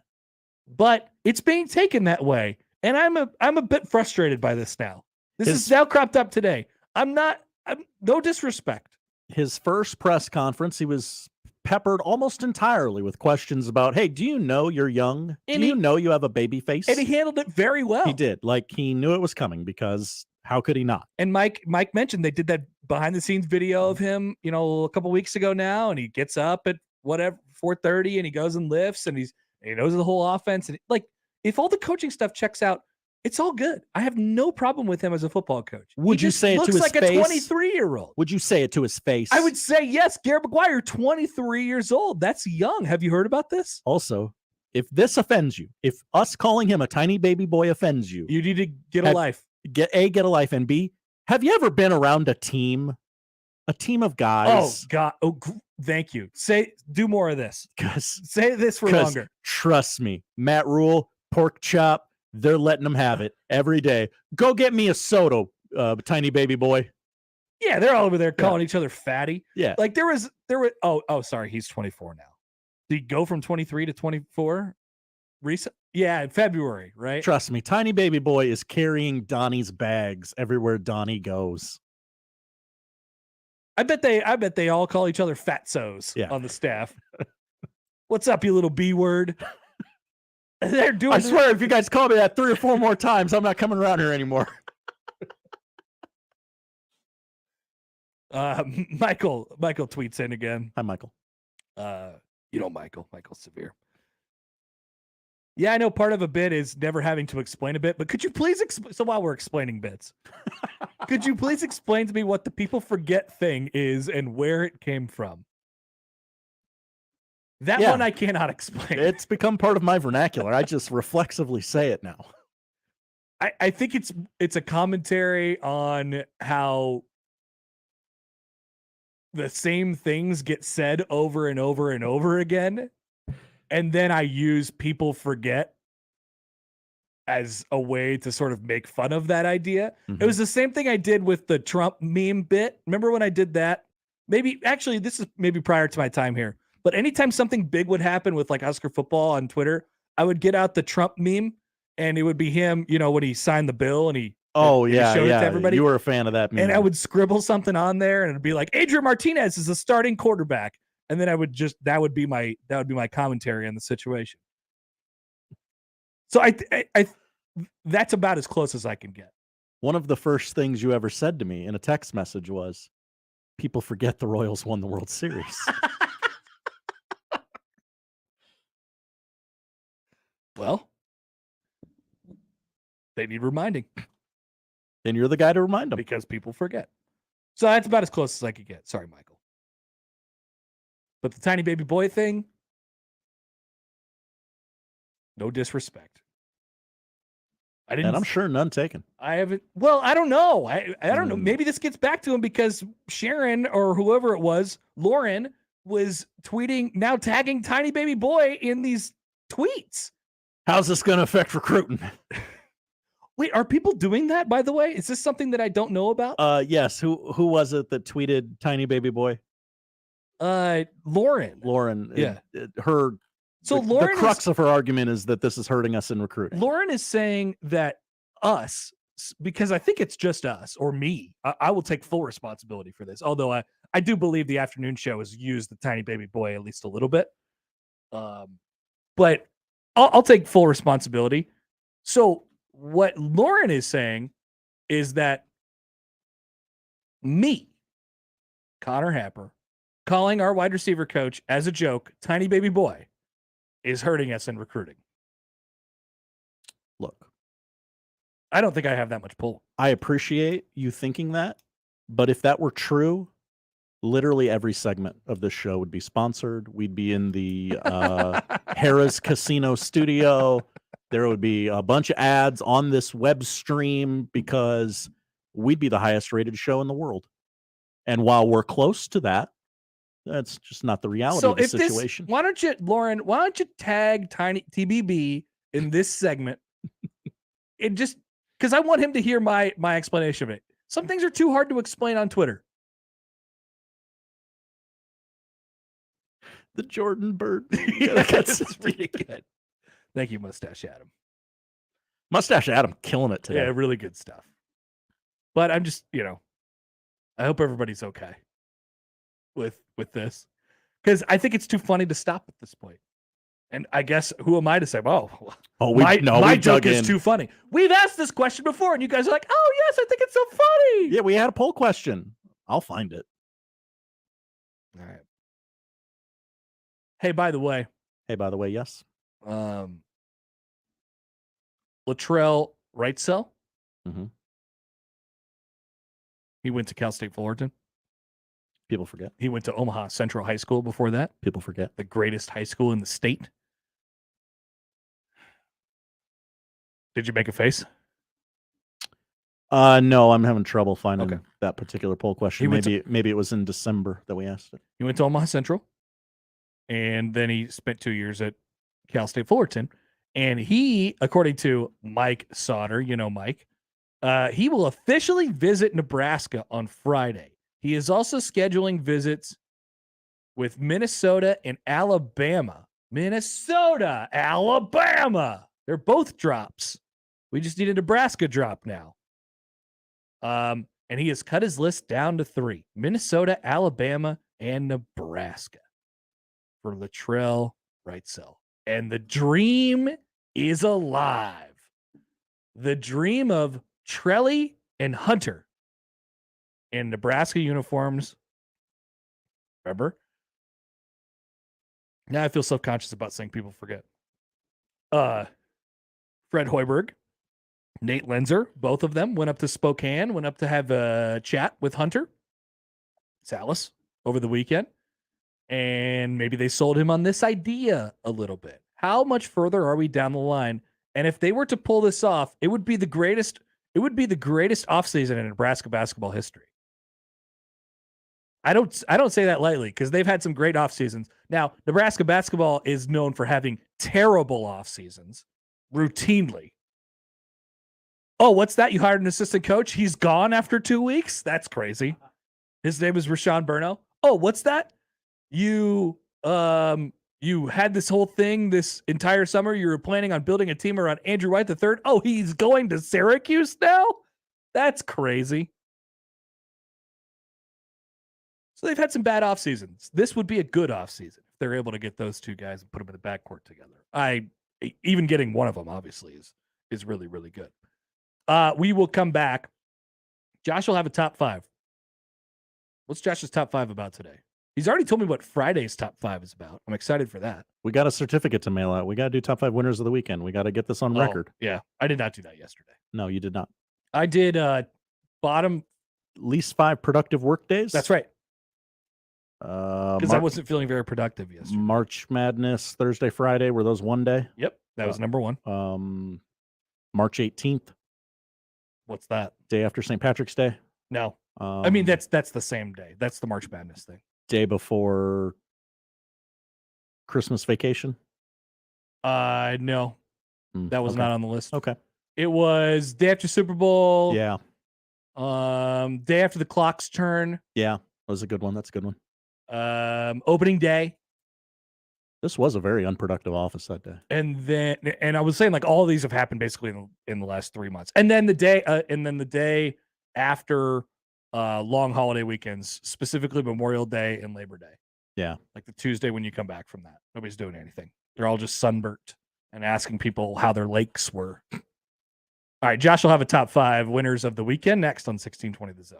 but it's being taken that way. And I'm a bit frustrated by this now. This is now cropped up today. I'm no disrespect. His first press conference, he was peppered almost entirely with questions about, hey, do you know you're young? Do you know you have a baby face? And he handled it very well. He did. Like, he knew it was coming, because how could he not? And Mike mentioned they did that behind the scenes video of him, a couple weeks ago now, and he gets up at 4:30 and he goes and lifts, and he knows the whole offense. And like, if all the coaching stuff checks out, it's all good. I have no problem with him as a football coach. Would you say it to his face? Looks like a 23-year-old. Would you say it to his face? I would say yes. Garrett McGuire, 23 years old. That's young. Have you heard about this? Also, if this offends you, if us calling him a tiny baby boy offends you, you need to get a life. Get a life, and B, have you ever been around a team of guys? Oh God! Oh, thank you. Do more of this. Say this for longer. Trust me, Matt Rule, pork chop. They're letting them have it every day. Go get me a soda, tiny baby boy. Yeah, they're all over there calling each other fatty. Yeah, like there was. Oh, sorry, he's 24 now. Did he go from 23 to 24? Recent? Yeah, in February, right? Trust me, tiny baby boy is carrying Donnie's bags everywhere Donnie goes. I bet they all call each other fatsos on the staff. What's up, you little B word? They're doing. I swear, if you guys call me that 3 or 4 more times, I'm not coming around here anymore. Michael tweets in again. Hi, Michael. Michael Severe. Yeah, I know part of a bit is never having to explain a bit, but could you please so while we're explaining bits, could you please explain to me what the people forget thing is and where it came from? That one I cannot explain. It's become part of my vernacular. I just reflexively say it now. I think it's a commentary on how the same things get said over and over and over again. And then I use people forget as a way to sort of make fun of that idea. Mm-hmm. It was the same thing I did with the Trump meme bit. Remember when I did that? This is maybe prior to my time here. But anytime something big would happen with like Husker football on Twitter, I would get out the Trump meme, and it would be him, when he signed the bill and he showed it to everybody. You were a fan of that meme. And I would scribble something on there, and it'd be like, Adrian Martinez is the starting quarterback. And then I would that would be my commentary on the situation. So I that's about as close as I can get. One of the first things you ever said to me in a text message was, people forget the Royals won the World Series. Well, they need reminding. And you're the guy to remind them. Because people forget. So that's about as close as I could get. Sorry, Michael. But the tiny baby boy thing, no disrespect. And I'm sure none taken. I haven't. Well, I don't know. I don't know. Maybe this gets back to him because Sharon or whoever it was, Lauren, was tweeting, now tagging tiny baby boy in these tweets. How's this going to affect recruiting? Wait, are people doing that, by the way? Is this something that I don't know about? Yes. Who was it that tweeted tiny baby boy? Lauren. Yeah. So the crux of her argument is that this is hurting us in recruiting. Lauren is saying that us, because I think it's just us or me. I will take full responsibility for this. Although I do believe the afternoon show has used the tiny baby boy at least a little bit. But I'll take full responsibility. So what Lauren is saying is that me, Connor Happer, calling our wide receiver coach as a joke, tiny baby boy, is hurting us in recruiting. Look, I don't think I have that much pull. I appreciate you thinking that, but if that were true, literally every segment of this show would be sponsored. We'd be in the Harrah's Casino studio. There would be a bunch of ads on this web stream because we'd be the highest rated show in the world. And while we're close to that, that's just not the reality of the situation. Why don't you tag Tiny TBB in this segment? It just because I want him to hear my explanation of it. Some things are too hard to explain on Twitter. The Jordan bird. That's pretty good. Thank you, Mustache Adam. Mustache Adam killing it today. Yeah, really good stuff. But I'm just, I hope everybody's okay with this, because I think it's too funny to stop at this point. And I guess who am I to say, my joke is too funny? We've asked this question before, and you guys are like, oh yes, I think it's so funny. Yeah, we had a poll question. I'll find it. All right. Hey, by the way, yes. Latrell Wrightsell. Mm-hmm. He went to Cal State Fullerton. People forget. He went to Omaha Central High School before that. People forget. The greatest high school in the state. Did you make a face? No, I'm having trouble finding that particular poll question. Maybe it was in December that we asked it. He went to Omaha Central, and then he spent 2 years at Cal State Fullerton. And he, according to Mike Sauter, Mike, he will officially visit Nebraska on Friday. He is also scheduling visits with Minnesota and Alabama. Minnesota, Alabama. They're both drops. We just need a Nebraska drop now. And he has cut his list down to 3. Minnesota, Alabama, and Nebraska for Latrell Wrightsell. And the dream is alive. The dream of Trelly and Hunter in Nebraska uniforms. Remember? Now I feel self-conscious about saying people forget. Fred Hoiberg, Nate Lenzer, both of them went up to Spokane, went up to have a chat with Hunter Salas over the weekend. And maybe they sold him on this idea a little bit. How much further are we down the line? And if they were to pull this off, it would be the greatest offseason in Nebraska basketball history. I don't say that lightly, because they've had some great off seasons. Now, Nebraska basketball is known for having terrible off seasons routinely. Oh, what's that? You hired an assistant coach? He's gone after 2 weeks? That's crazy. His name is Rashawn Burno. Oh, what's that? You had this whole thing this entire summer. You were planning on building a team around Andrew White III. Oh, he's going to Syracuse now? That's crazy. So they've had some bad off seasons. This would be a good off season if they're able to get those two guys and put them in the backcourt together. Even getting one of them obviously is really, really good. We will come back. Josh will have a top 5. What's Josh's top 5 about today? He's already told me what Friday's top 5 is about. I'm excited for that. We got a certificate to mail out. We got to do top 5 winners of the weekend. We got to get this on record. Yeah, I did not do that yesterday. No, you did not. I did bottom least 5 productive work days. That's right. Because I wasn't feeling very productive yesterday. March Madness, Thursday, Friday, were those one day? Yep, that was number 1. March 18th. What's that? Day after St. Patrick's Day? No. I mean, that's the same day. That's the March Madness thing. Day before Christmas vacation? No. That was not on the list. Okay. It was day after Super Bowl. Yeah. Day after the clocks turn. Yeah, that was a good one. That's a good one. Opening day. This was a very unproductive office that day. And I was saying, like, all of these have happened basically in the last 3 months. And then the day after long holiday weekends, specifically Memorial Day and Labor Day. Yeah. Like the Tuesday when you come back from that. Nobody's doing anything. They're all just sunburnt and asking people how their lakes were. All right, Josh will have a top 5 winners of the weekend next on 1620 The Zone.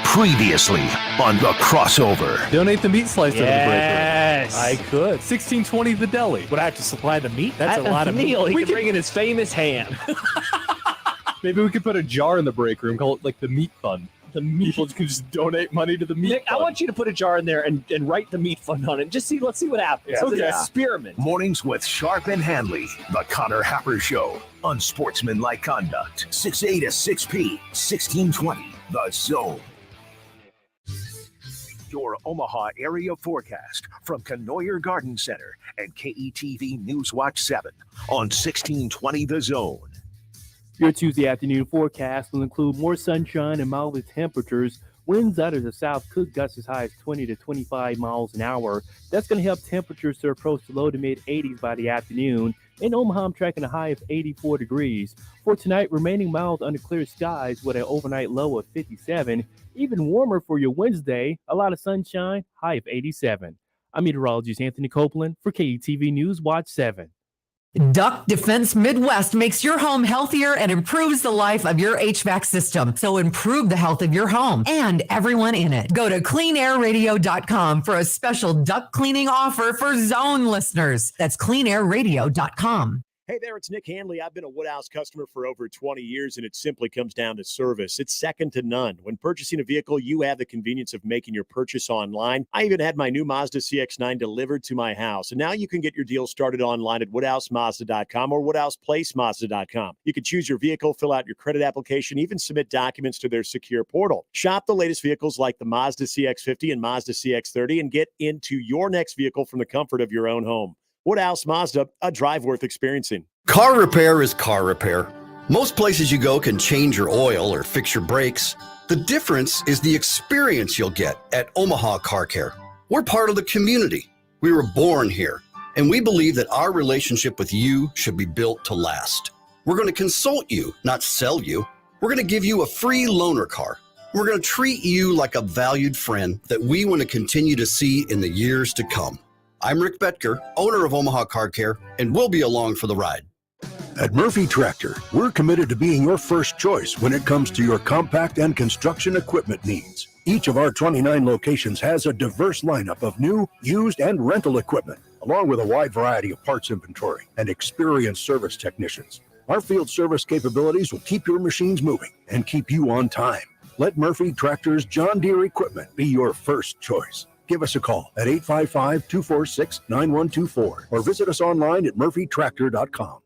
Previously on The Crossover. Donate the meat slicer to the break room. Yes, I could. 1620 The Deli. Would I have to supply the meat? That's a lot of meat. He can bring in his famous hand. Maybe we could put a jar in the break room, call it like the meat fund. The people can just donate money to the meat Nick, fund. I want you to put a jar in there and write the meat fund on it. Let's see what happens. Yeah. It's an experiment. Mornings with Sharp and Handley. The Connor Happer Show. Unsportsmanlike conduct. 6A to 6P. 1620. The Zone. Your Omaha area forecast from Canoyer Garden Center and KETV Newswatch 7 on 1620 The Zone. Your Tuesday afternoon forecast will include more sunshine and milder temperatures. Winds out of the south could gust as high as 20 to 25 miles an hour. That's going to help temperatures to approach the low to mid 80s by the afternoon. In Omaha, I'm tracking a high of 84 degrees. For tonight, remaining mild under clear skies with an overnight low of 57. Even warmer for your Wednesday, a lot of sunshine, high of 87. I'm meteorologist Anthony Copeland for KETV News Watch 7. Duck Defense Midwest makes your home healthier and improves the life of your HVAC system. So improve the health of your home and everyone in it. Go to cleanairradio.com for a special duct cleaning offer for Zone listeners. That's cleanairradio.com. Hey there, it's Nick Hanley. I've been a Woodhouse customer for over 20 years, and it simply comes down to service. It's second to none. When purchasing a vehicle, you have the convenience of making your purchase online. I even had my new Mazda CX-9 delivered to my house, and now you can get your deal started online at WoodhouseMazda.com or WoodhousePlaceMazda.com. You can choose your vehicle, fill out your credit application, even submit documents to their secure portal. Shop the latest vehicles like the Mazda CX-50 and Mazda CX-30 and get into your next vehicle from the comfort of your own home. Woodhouse Mazda, a drive worth experiencing. Car repair is car repair. Most places you go can change your oil or fix your brakes. The difference is the experience you'll get at Omaha Car Care. We're part of the community. We were born here, and we believe that our relationship with you should be built to last. We're going to consult you, not sell you. We're going to give you a free loaner car. We're going to treat you like a valued friend that we want to continue to see in the years to come. I'm Rick Betker, owner of Omaha Car Care, and we'll be along for the ride. At Murphy Tractor, we're committed to being your first choice when it comes to your compact and construction equipment needs. Each of our 29 locations has a diverse lineup of new, used, and rental equipment, along with a wide variety of parts inventory and experienced service technicians. Our field service capabilities will keep your machines moving and keep you on time. Let Murphy Tractor's John Deere equipment be your first choice. Give us a call at 855-246-9124 or visit us online at murphytractor.com.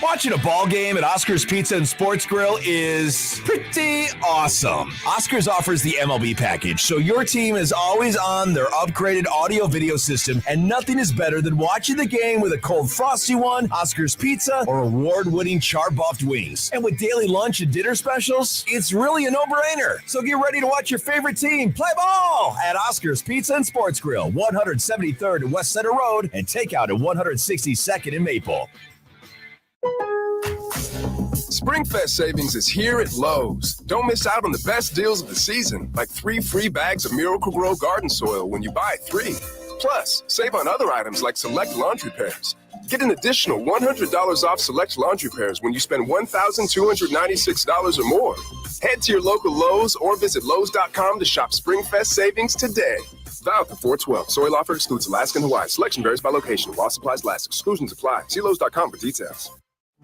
Watching a ball game at Oscars Pizza and Sports Grill is pretty awesome. Oscars offers the MLB package, so your team is always on their upgraded audio-video system, and nothing is better than watching the game with a cold frosty one, Oscars Pizza, or award-winning char-buffed wings. And with daily lunch and dinner specials, it's really a no-brainer. So get ready to watch your favorite team play ball at Oscars Pizza and Sports Grill, 173rd and West Center Road, and takeout at 162nd and Maple. SpringFest savings is here at Lowe's. Don't miss out on the best deals of the season, like 3 free bags of Miracle-Gro garden soil when you buy 3. Plus, save on other items like select laundry pairs. Get an additional $100 off select laundry pairs when you spend $1,296 or more. Head to your local Lowe's or visit Lowe's.com to shop SpringFest savings today. Valid for 4/12. Soil offer excludes Alaska and Hawaii. Selection varies by location. While supplies last, exclusions apply. See Lowe's.com for details.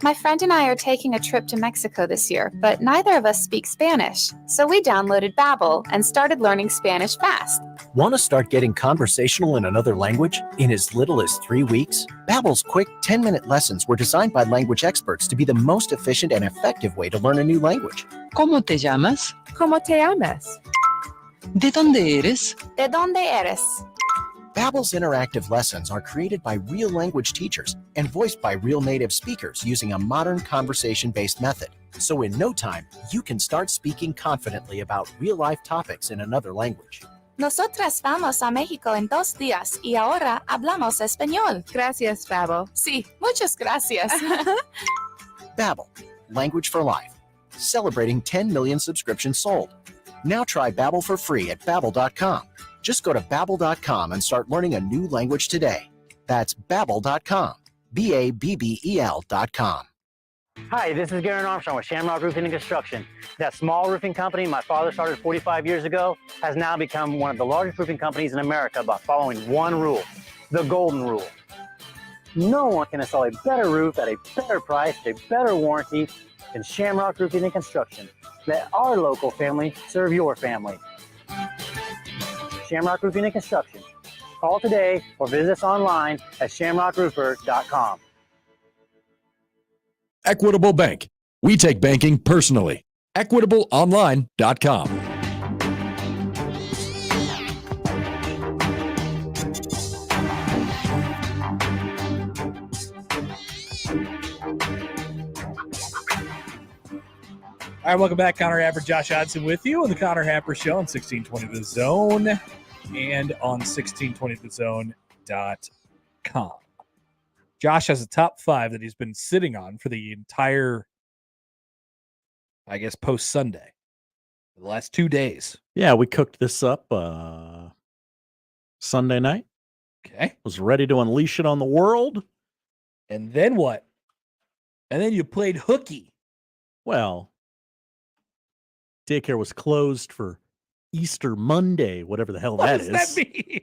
My friend and I are taking a trip to Mexico this year, but neither of us speak Spanish. So we downloaded Babbel and started learning Spanish fast. Want to start getting conversational in another language in as little as 3 weeks? Babbel's quick 10-minute lessons were designed by language experts to be the most efficient and effective way to learn a new language. ¿Cómo te llamas? ¿Cómo te llamas? ¿De dónde eres? ¿De dónde eres? Babbel's interactive lessons are created by real language teachers and voiced by real native speakers using a modern conversation-based method. So in no time, you can start speaking confidently about real-life topics in another language. Nosotras vamos a México en 2 días y ahora hablamos español. Gracias, Babbel. Sí, muchas gracias. Babbel, language for life. Celebrating 10 million subscriptions sold. Now try Babbel for free at Babbel.com. Just go to Babbel.com and start learning a new language today. That's Babbel.com. Babbel.com. Hi, this is Garen Armstrong with Shamrock Roofing and Construction. That small roofing company my father started 45 years ago has now become one of the largest roofing companies in America by following one rule, the golden rule. No one can install a better roof at a better price, a better warranty than Shamrock Roofing and Construction. Let our local family serve your family. Shamrock Roofing and Construction. Call today or visit us online at shamrockroofer.com. Equitable Bank. We take banking personally. EquitableOnline.com. All right, welcome back. Connor Happer, Josh Hodson with you on the Connor Happer Show on 1620 The Zone and on 1620thezone.com. Josh has a top 5 that he's been sitting on for the entire, I guess, post Sunday, the last 2 days. Yeah, we cooked this up Sunday night. Okay. Was ready to unleash it on the world. And then what? And then you played hooky. Well, daycare was closed for Easter Monday, whatever the hell that is. What does that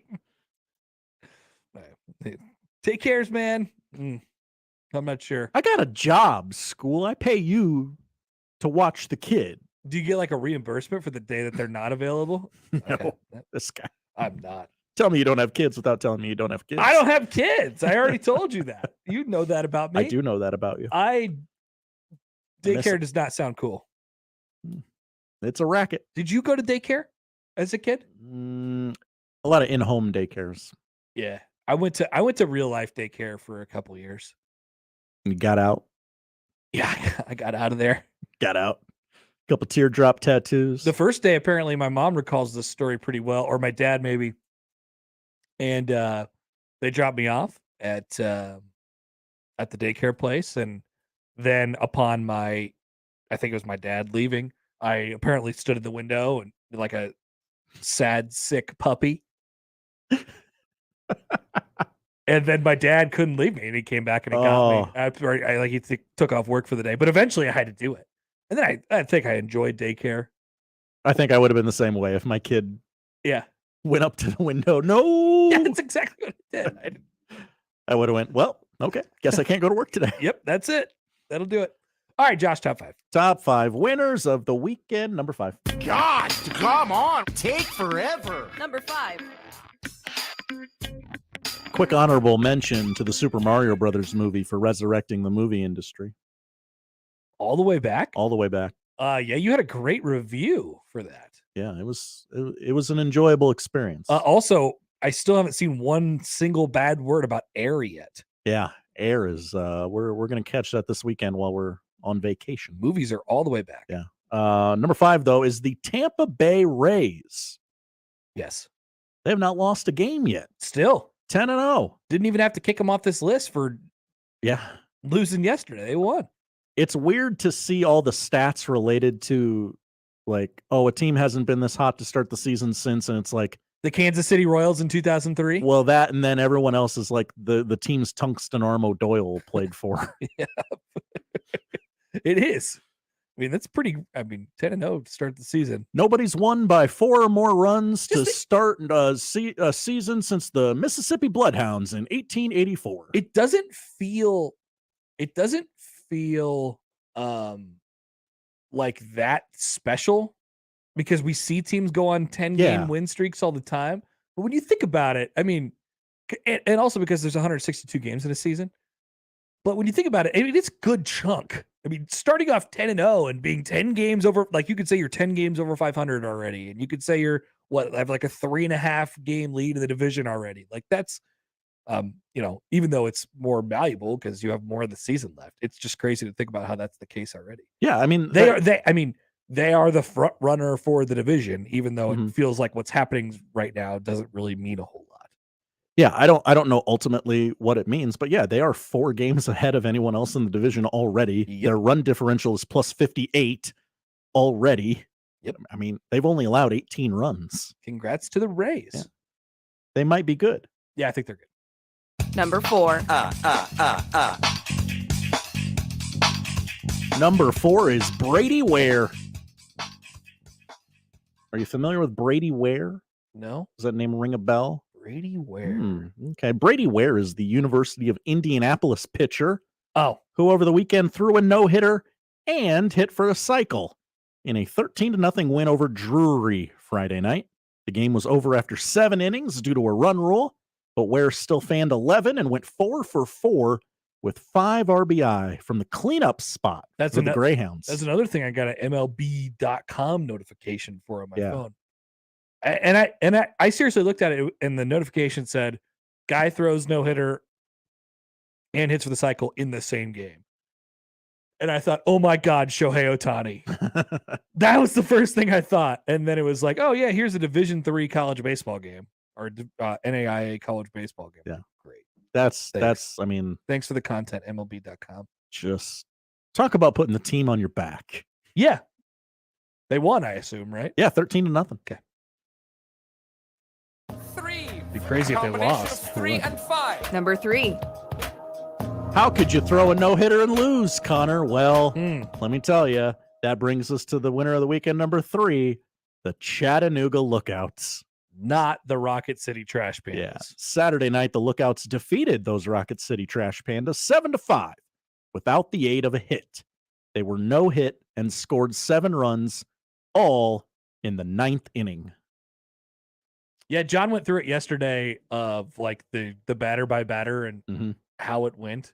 mean? Daycares, man. I'm not sure. I got a job, school. I pay you to watch the kid. Do you get like a reimbursement for the day that they're not available? No, Okay. this guy. I'm not. Tell me you don't have kids without telling me you don't have kids. I don't have kids. I already told you that. You know that about me. I do know that about you. Daycare does not sound cool. It's a racket. Did you go to daycare as a kid? A lot of in-home daycares. Yeah. I went to real life daycare for a couple years. You got out. Yeah, I got out of there. Got out. Couple teardrop tattoos. The first day, apparently, my mom recalls this story pretty well, or my dad maybe. And they dropped me off at the daycare place, and then upon I think it was my dad leaving, I apparently stood at the window and like a sad, sick puppy. And then my dad couldn't leave me, and he came back and he got me. He took off work for the day, but eventually I had to do it. And then I think I enjoyed daycare. I think I would have been the same way if my kid went up to the window. No. Yeah, that's exactly what I did. I would have went, well, okay. Guess I can't go to work today. Yep, that's it. That'll do it. All right, Josh, top 5. Top 5 winners of the weekend. Number 5. God, come on. Take forever. Number 5. Quick honorable mention to the Super Mario Brothers movie for resurrecting the movie industry. All the way back? All the way back. Yeah, you had a great review for that. Yeah, it was an enjoyable experience. Also, I still haven't seen one single bad word about Air yet. Yeah, Air is we're gonna catch that this weekend while we're on vacation. Movies are all the way back. Yeah. Number 5 though is the Tampa Bay Rays. Yes. They have not lost a game yet. Still 10-0. Didn't even have to kick them off this list for losing yesterday. They won. It's weird to see all the stats related to like, oh, a team hasn't been this hot to start the season since, and it's like the Kansas City Royals in 2003. Well, that, and then everyone else is like the team's Tungsten Armo Doyle played for. Yeah. It is. I mean, that's pretty. I mean, 10-0 to start the season. Nobody's won by 4 or more runs to start a season since the Mississippi Bloodhounds in 1884. It doesn't feel like that special because we see teams go on 10-game win streaks all the time. But when you think about it, I mean, and also because there's 162 games in a season. But when you think about it, I mean, it's a good chunk. I mean, starting off 10-0 and being 10 games over, like you could say you're 10 games over 500 already. And you could say you're have like a 3.5 game lead in the division already. Like that's, even though it's more valuable because you have more of the season left, it's just crazy to think about how that's the case already. Yeah. I mean, they are the front runner for the division, even though it feels like what's happening right now doesn't really mean a whole lot. Yeah, I don't know ultimately what it means, but yeah, they are 4 games ahead of anyone else in the division already. Yep. Their run differential is plus 58 already. Yep. I mean, they've only allowed 18 runs. Congrats to the Rays. Yeah. They might be good. Yeah, I think they're good. Number 4. Number 4 is Brady Ware. Are you familiar with Brady Ware? No. Does that name ring a bell? Brady Ware. Okay. Brady Ware is the University of Indianapolis pitcher. Oh. Who over the weekend threw a no-hitter and hit for a cycle in a 13-0 win over Drury Friday night. The game was over after 7 innings due to a run rule, but Ware still fanned 11 and went 4 for 4 with 5 RBI from the cleanup spot for the Greyhounds. That's another thing I got an MLB.com notification for on my phone. And I seriously looked at it, and the notification said, guy throws no-hitter and hits for the cycle in the same game. And I thought, oh my God, Shohei Ohtani. That was the first thing I thought. And then it was like, oh yeah, here's a Division III college baseball game or NAIA college baseball game. Yeah. Great. That's I mean, thanks for the content, MLB.com. Just talk about putting the team on your back. Yeah. They won, I assume, right? Yeah, 13-0. Okay. 3. Be crazy if they lost. 3 and 5. Number 3. How could you throw a no-hitter and lose, Connor? Well, let me tell you, that brings us to the winner of the weekend, number 3, the Chattanooga Lookouts. Not the Rocket City Trash Pandas. Yeah. Saturday night, the Lookouts defeated those Rocket City Trash Pandas 7-5 without the aid of a hit. They were no hit and scored 7 runs, all in the 9th inning. Yeah, John went through it yesterday of like the batter by batter and how it went.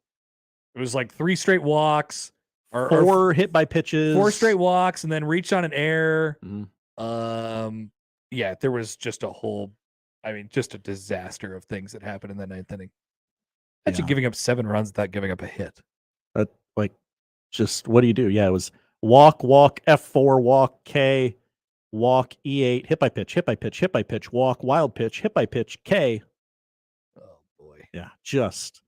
It was like 3 straight walks, or 4 hit by pitches, 4 straight walks, and then reached on an error. Yeah, there was just just a disaster of things that happened in the 9th inning. Imagine giving up 7 runs without giving up a hit. Just what do you do? Yeah, it was walk, F4, walk, K, walk, E8, hit by pitch, walk, wild pitch, hit by pitch, K. Oh, boy. Yeah, just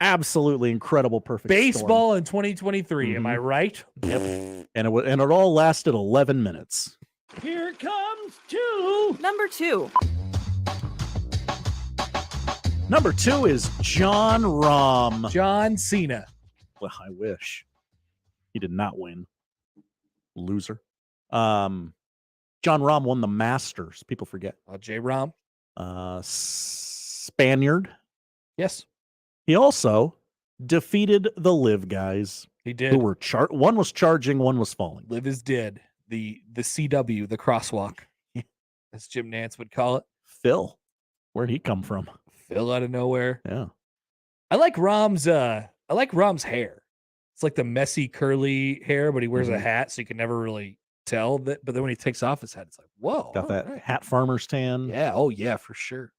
absolutely incredible, perfect baseball storm. in 2023. Am I right? Yep. And it all lasted 11 minutes. Here comes 2. Number 2. Number 2 is John Rahm. John Cena. Well, I wish. He did not win. Loser. John Rahm won the Masters. People forget. J. Rahm. Spaniard. Yes. He also defeated the Live guys. He did. Who were one was charging, one was falling. Live is dead. The CW, the crosswalk, as Jim Nantz would call it. Phil. Where'd he come from? Phil out of nowhere. Yeah. I like Rahm's hair. It's like the messy curly hair, but he wears a hat, so you can never really tell that. But then when he takes off his hat, it's like, whoa. Got that hat farmer's tan. Yeah. Oh yeah, for sure.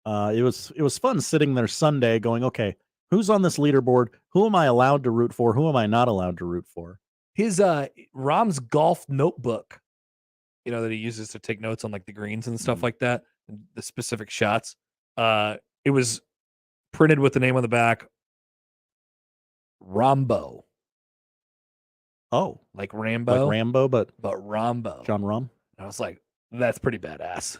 It was fun sitting there Sunday going, okay, who's on this leaderboard? Who am I allowed to root for? Who am I not allowed to root for? His Rahm's golf notebook, that he uses to take notes on like the greens and stuff like that, and the specific shots. It was printed with the name on the back, Rambo. Oh, like Rambo, like Rambo, but Rambo. John Rahm. I was like, that's pretty badass.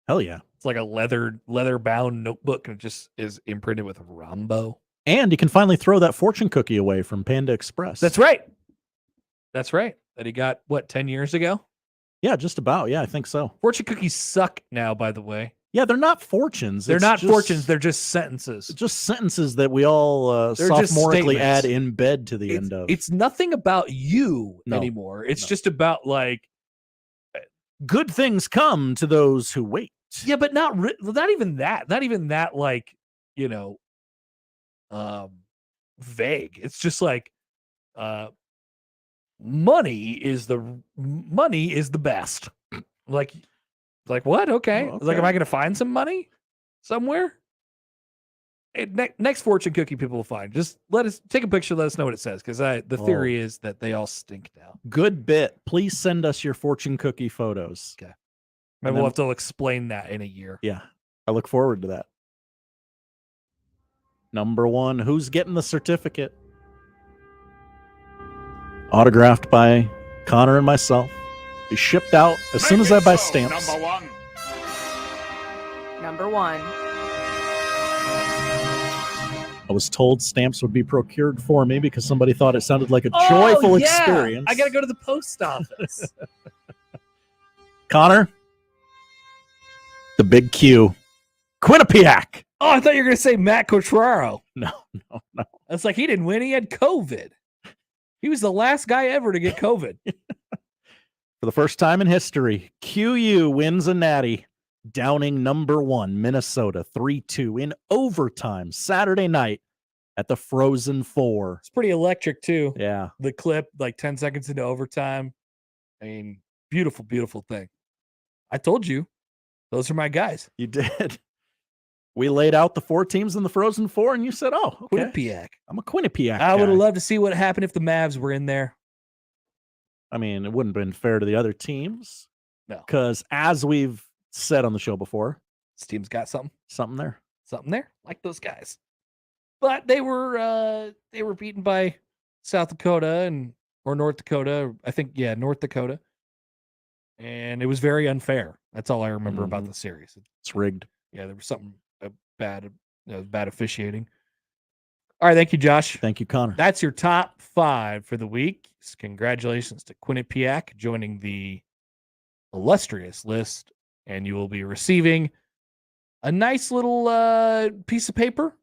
Hell yeah! It's like a leather bound notebook, and it just is imprinted with Rambo. And you can finally throw that fortune cookie away from Panda Express. That's right. That's right. That he got 10 years ago. Yeah, just about. Yeah, I think so. Fortune cookies suck now, by the way. Yeah, they're not fortunes. They're not fortunes. They're just sentences. Just sentences that we all sophomorically add in bed to the end of. It's nothing about you anymore. It's just about like good things come to those who wait. Yeah, but not even that. Not even that. Like vague. It's just like money is the best. Like what? Okay. Like, am I going to find some money somewhere? Next fortune cookie people will find. Just let us take a picture. Let us know what it says. Because the theory is that they all stink now. Good bit. Please send us your fortune cookie photos. Okay. Maybe we'll have to explain that in a year. Yeah. I look forward to that. Number 1, who's getting the certificate? Autographed by Connor and myself. Be shipped out as soon as I buy stamps. Number 1. I was told stamps would be procured for me because somebody thought it sounded like a joyful experience. I got to go to the post office. Connor, the big Q, Quinnipiac. Oh, I thought you were going to say Matt Cotraro. No. It's like he didn't win. He had COVID. He was the last guy ever to get COVID. For the first time in history, QU wins a natty, downing number 1, Minnesota, 3-2 in overtime Saturday night at the Frozen Four. It's pretty electric, too. Yeah. The clip, like 10 seconds into overtime. I mean, beautiful, beautiful thing. I told you, those are my guys. You did. We laid out the 4 teams in the Frozen Four, and you said, oh, okay. Quinnipiac. I'm a Quinnipiac I would have guy. loved to see what happened if the Mavs were in there. I mean, it wouldn't have been fair to the other teams. No. Because as we've said on the show before, this team's got something. Something there. something there. Like those guys. But they were beaten by South Dakota or North Dakota. I think, North Dakota. And it was very unfair. That's all I remember about the series. It's rigged. Yeah, there was something bad officiating. All right, thank you, Josh. Thank you, Connor. That's your top 5 for the week. Congratulations to Quinnipiac joining the illustrious list, and you will be receiving a nice little piece of paper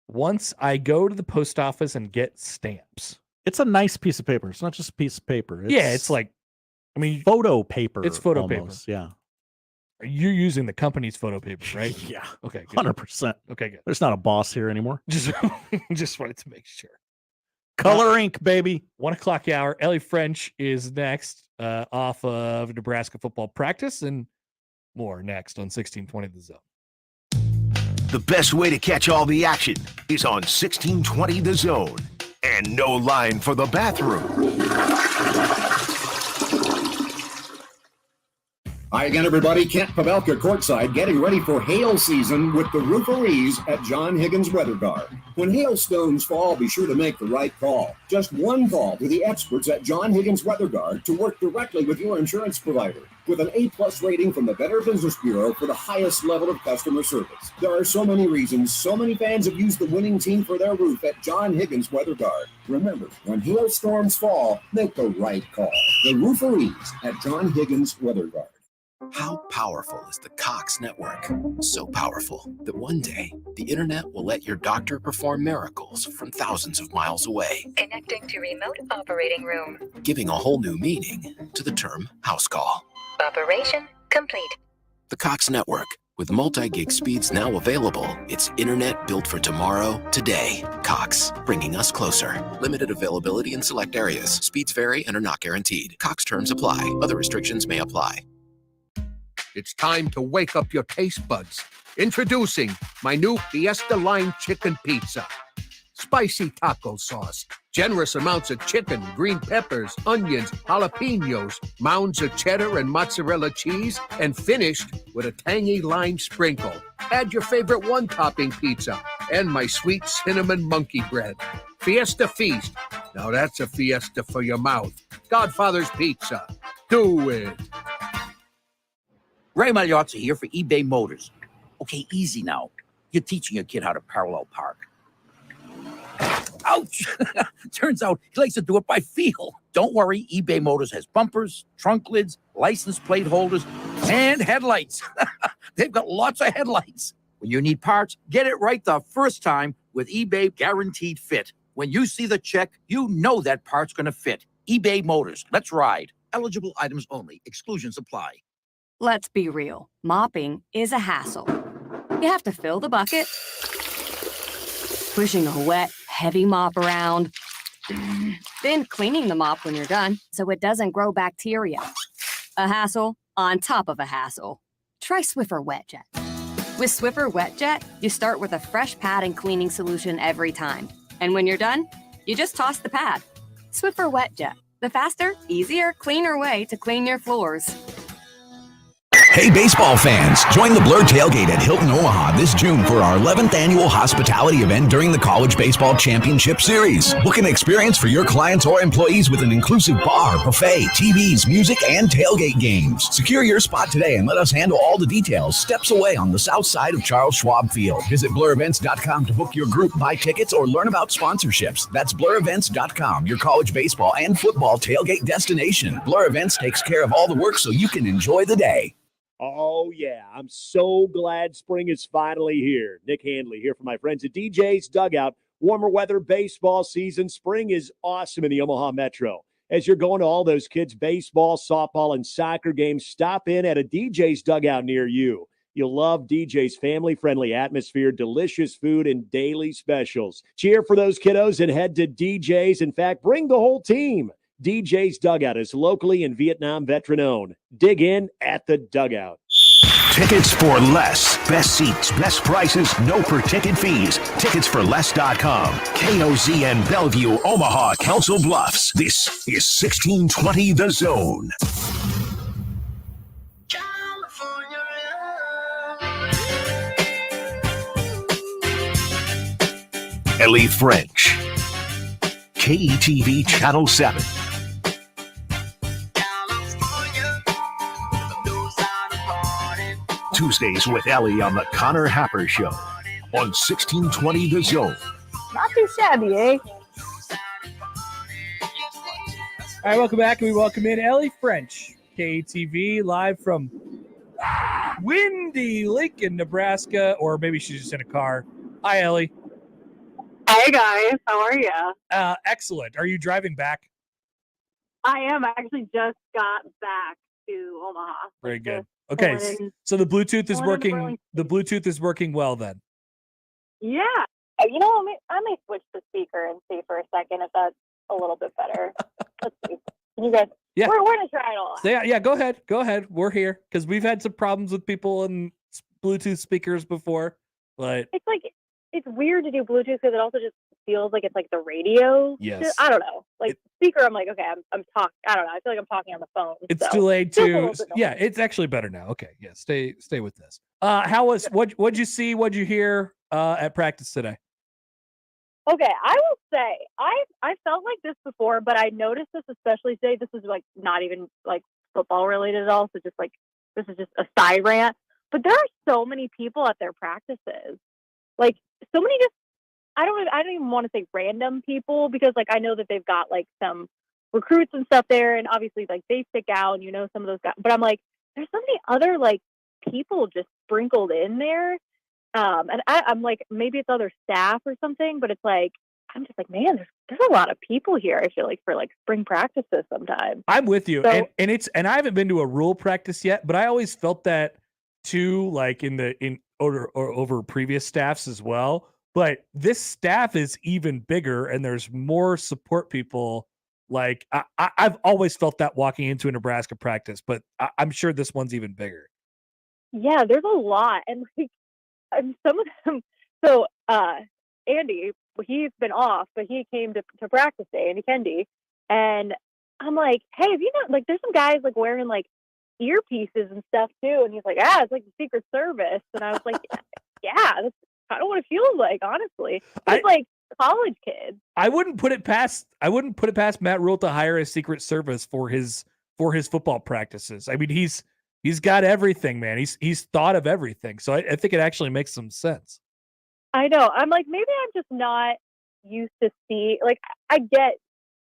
once I go to the post office and get stamps. It's a nice piece of paper. It's not just a piece of paper. It's like, photo paper. It's photo almost, paper. Yeah. You're using the company's photo paper, right? Yeah. Okay. Good. 100%. Okay, good. There's not a boss here anymore. Just wanted to make sure. Color ink, baby. 1 o'clock hour. Ellie French is next off of Nebraska football practice, and more next on 1620 The Zone. The best way to catch all the action is on 1620 The Zone. And no line for the bathroom. Hi again, everybody. Kent Pavelka courtside, getting ready for hail season with the rooferees at John Higgins Weather Guard. When hailstones fall, be sure to make the right call. Just one call to the experts at John Higgins Weather Guard to work directly with your insurance provider. With an A+ rating from the Better Business Bureau for the highest level of customer service. There are so many reasons, so many fans have used the winning team for their roof at John Higgins Weather Guard. Remember, when hailstorms fall, make the right call. The rooferees at John Higgins Weather Guard. How powerful is the Cox network? So powerful that one day the internet will let your doctor perform miracles from thousands of miles away, Connecting to remote operating room. giving a whole new meaning to the term house call. Operation complete. The Cox network, with multi-gig speeds now available, it's internet built for tomorrow, today. Cox, bringing us closer. Limited availability in select areas. Speeds vary and are not guaranteed. Cox terms apply. Other restrictions may apply. It's time to wake up your taste buds. Introducing my new Fiesta Line Chicken Pizza. Spicy taco sauce, generous amounts of chicken, green peppers, onions, jalapenos, mounds of cheddar and mozzarella cheese, and finished with a tangy lime sprinkle. Add your favorite one-topping pizza and my sweet cinnamon monkey bread. Fiesta Feast. Now that's a fiesta for your mouth. Godfather's Pizza. Do it. Ray Magliozzi here for eBay Motors. Okay, easy now. You're teaching your kid how to parallel park. Ouch! Turns out he likes to do it by feel. Don't worry, eBay Motors has bumpers, trunk lids, license plate holders, and headlights. They've got lots of headlights. When you need parts, get it right the first time with eBay Guaranteed Fit. When you see the check, you know that part's going to fit. eBay Motors. Let's ride. Eligible items only. Exclusions apply. Let's be real. Mopping is a hassle. You have to fill the bucket, pushing a wet, heavy mop around, then cleaning the mop when you're done so it doesn't grow bacteria. A hassle on top of a hassle. Try Swiffer WetJet. With Swiffer WetJet, you start with a fresh pad and cleaning solution every time. And when you're done, you just toss the pad. Swiffer WetJet, the faster, easier, cleaner way to clean your floors. Hey, baseball fans, join the Blur Tailgate at Hilton Omaha this June for our 11th annual hospitality event during the College Baseball Championship Series. Book an experience for your clients or employees with an inclusive bar, buffet, TVs, music, and tailgate games. Secure your spot today and let us handle all the details steps away on the south side of Charles Schwab Field. Visit blurevents.com to book your group, buy tickets, or learn about sponsorships. That's blurevents.com, your college baseball and football tailgate destination. Blur Events takes care of all the work so you can enjoy the day. Oh, yeah. I'm so glad spring is finally here. Nick Handley here for my friends at DJ's Dugout. Warmer weather baseball season. Spring is awesome in the Omaha Metro. As you're going to all those kids' baseball, softball, and soccer games, stop in at a DJ's Dugout near you. You'll love DJ's family-friendly atmosphere, delicious food, and daily specials. Cheer for those kiddos and head to DJ's. In fact, bring the whole team. DJ's Dugout is locally and Vietnam veteran-owned. Dig in at the Dugout. Tickets for less. Best seats, best prices, no per-ticket fees. Ticketsforless.com. KOZN Bellevue, Omaha, Council Bluffs. This is 1620 The Zone. Ellie French. KETV Channel 7. Tuesdays with Ellie on the Connor Happer Show on 1620 The Zone. Not too shabby, eh? All right, welcome back, and we welcome in Ellie French, KTV, live from windy Lincoln, Nebraska, or maybe she's just in a car. Hi, Ellie. Hey, guys. How are you? Excellent. Are you driving back? I am. I actually just got back to Omaha. Very good. Okay, so the Bluetooth is working. The Bluetooth is working well then. Yeah. You know, I may switch the speaker and see for a second if that's a little bit better. Let's see. You guys, Yeah. we're going to try it all. Yeah, go ahead. Go ahead. We're here because we've had some problems with people and Bluetooth speakers before, but It's like, it's weird to do Bluetooth because it also just feels like it's like the radio. Yes. I don't know. Like speaker, I'm like, okay, I'm talking. I don't know. I feel like I'm talking on the phone. it's so. delayed Feels a too. little bit Yeah, it's actually better now. Okay, yeah, stay with this. How was what'd you see? What'd you hear at practice today? Okay, I will say I felt like this before, but I noticed this especially today. This is like not even like football related at all. So just like this is just a side rant. But there are so many people at their practices, like so many just I don't even want to say random people because like I know that they've got like some recruits and stuff there, and obviously like they stick out, and you know some of those guys. But I'm like, there's so many other like people just sprinkled in there. And I'm like, maybe it's other staff or something, but it's like, I'm just like, man, there's a lot of people here. I feel like for like spring practices sometimes. I'm with you, So- and I haven't been to a rule practice yet, but I always felt that too, like over previous staffs as well. But this staff is even bigger, and there's more support people. Like I've always felt that walking into a Nebraska practice, but I'm sure this one's even bigger. Yeah, there's a lot. And like, some of them, so Andy, he's been off, but he came to practice day, Andy Kendi, and I'm like, hey, have you not, like, there's some guys like wearing like earpieces and stuff too, and he's like, it's like the Secret Service, and I was like, yeah, that's kind of what it feels like, honestly. It's like college kids. I wouldn't put it past Matt Rule to hire a Secret Service for his football practices. I mean, he's got everything, man. He's thought of everything. So I think it actually makes some sense. I know. I'm like, maybe I'm just not used to see, like, I get,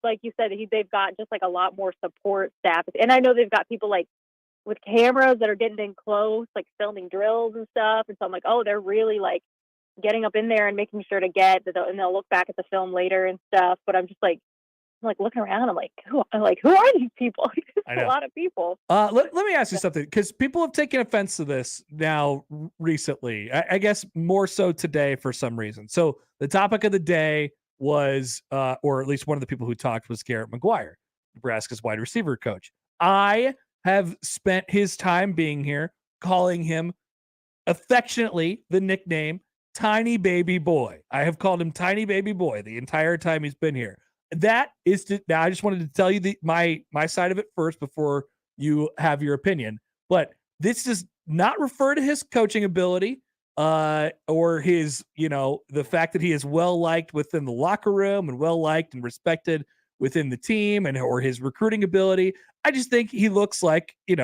like you said, they've got just like a lot more support staff. And I know they've got people like with cameras that are getting in close, like filming drills and stuff. And so I'm like, oh, they're really like getting up in there and making sure to and they'll look back at the film later and stuff. But I'm just like looking around. I'm like, who are these people? There's a lot of people. Let me ask you something, because people have taken offense to this now recently. I guess more so today for some reason. So the topic of the day was, or at least one of the people who talked was Garrett McGuire, Nebraska's wide receiver coach. I have spent his time being here calling him affectionately the nickname Tiny Baby Boy. I have called him Tiny Baby Boy the entire time he's been here. That is now. I just wanted to tell you my side of it first before you have your opinion. But this does not refer to his coaching ability, or his, the fact that he is well liked within the locker room and well liked and respected within the team, and or his recruiting ability. I just think he looks like he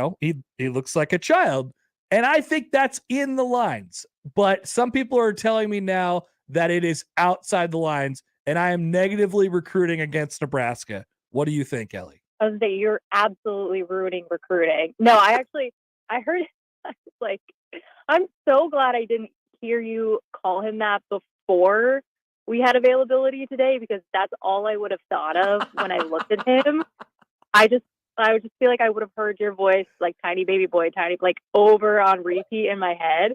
looks like a child, and I think that's in the lines. But some people are telling me now that it is outside the lines, and I am negatively recruiting against Nebraska. What do you think, Ellie? I was saying, you're absolutely ruining recruiting. No, I heard, like, I'm so glad I didn't hear you call him that before we had availability today, because that's all I would have thought of when I looked at him. I would just feel like I would have heard your voice, like Tiny Baby Boy, like over on repeat in my head.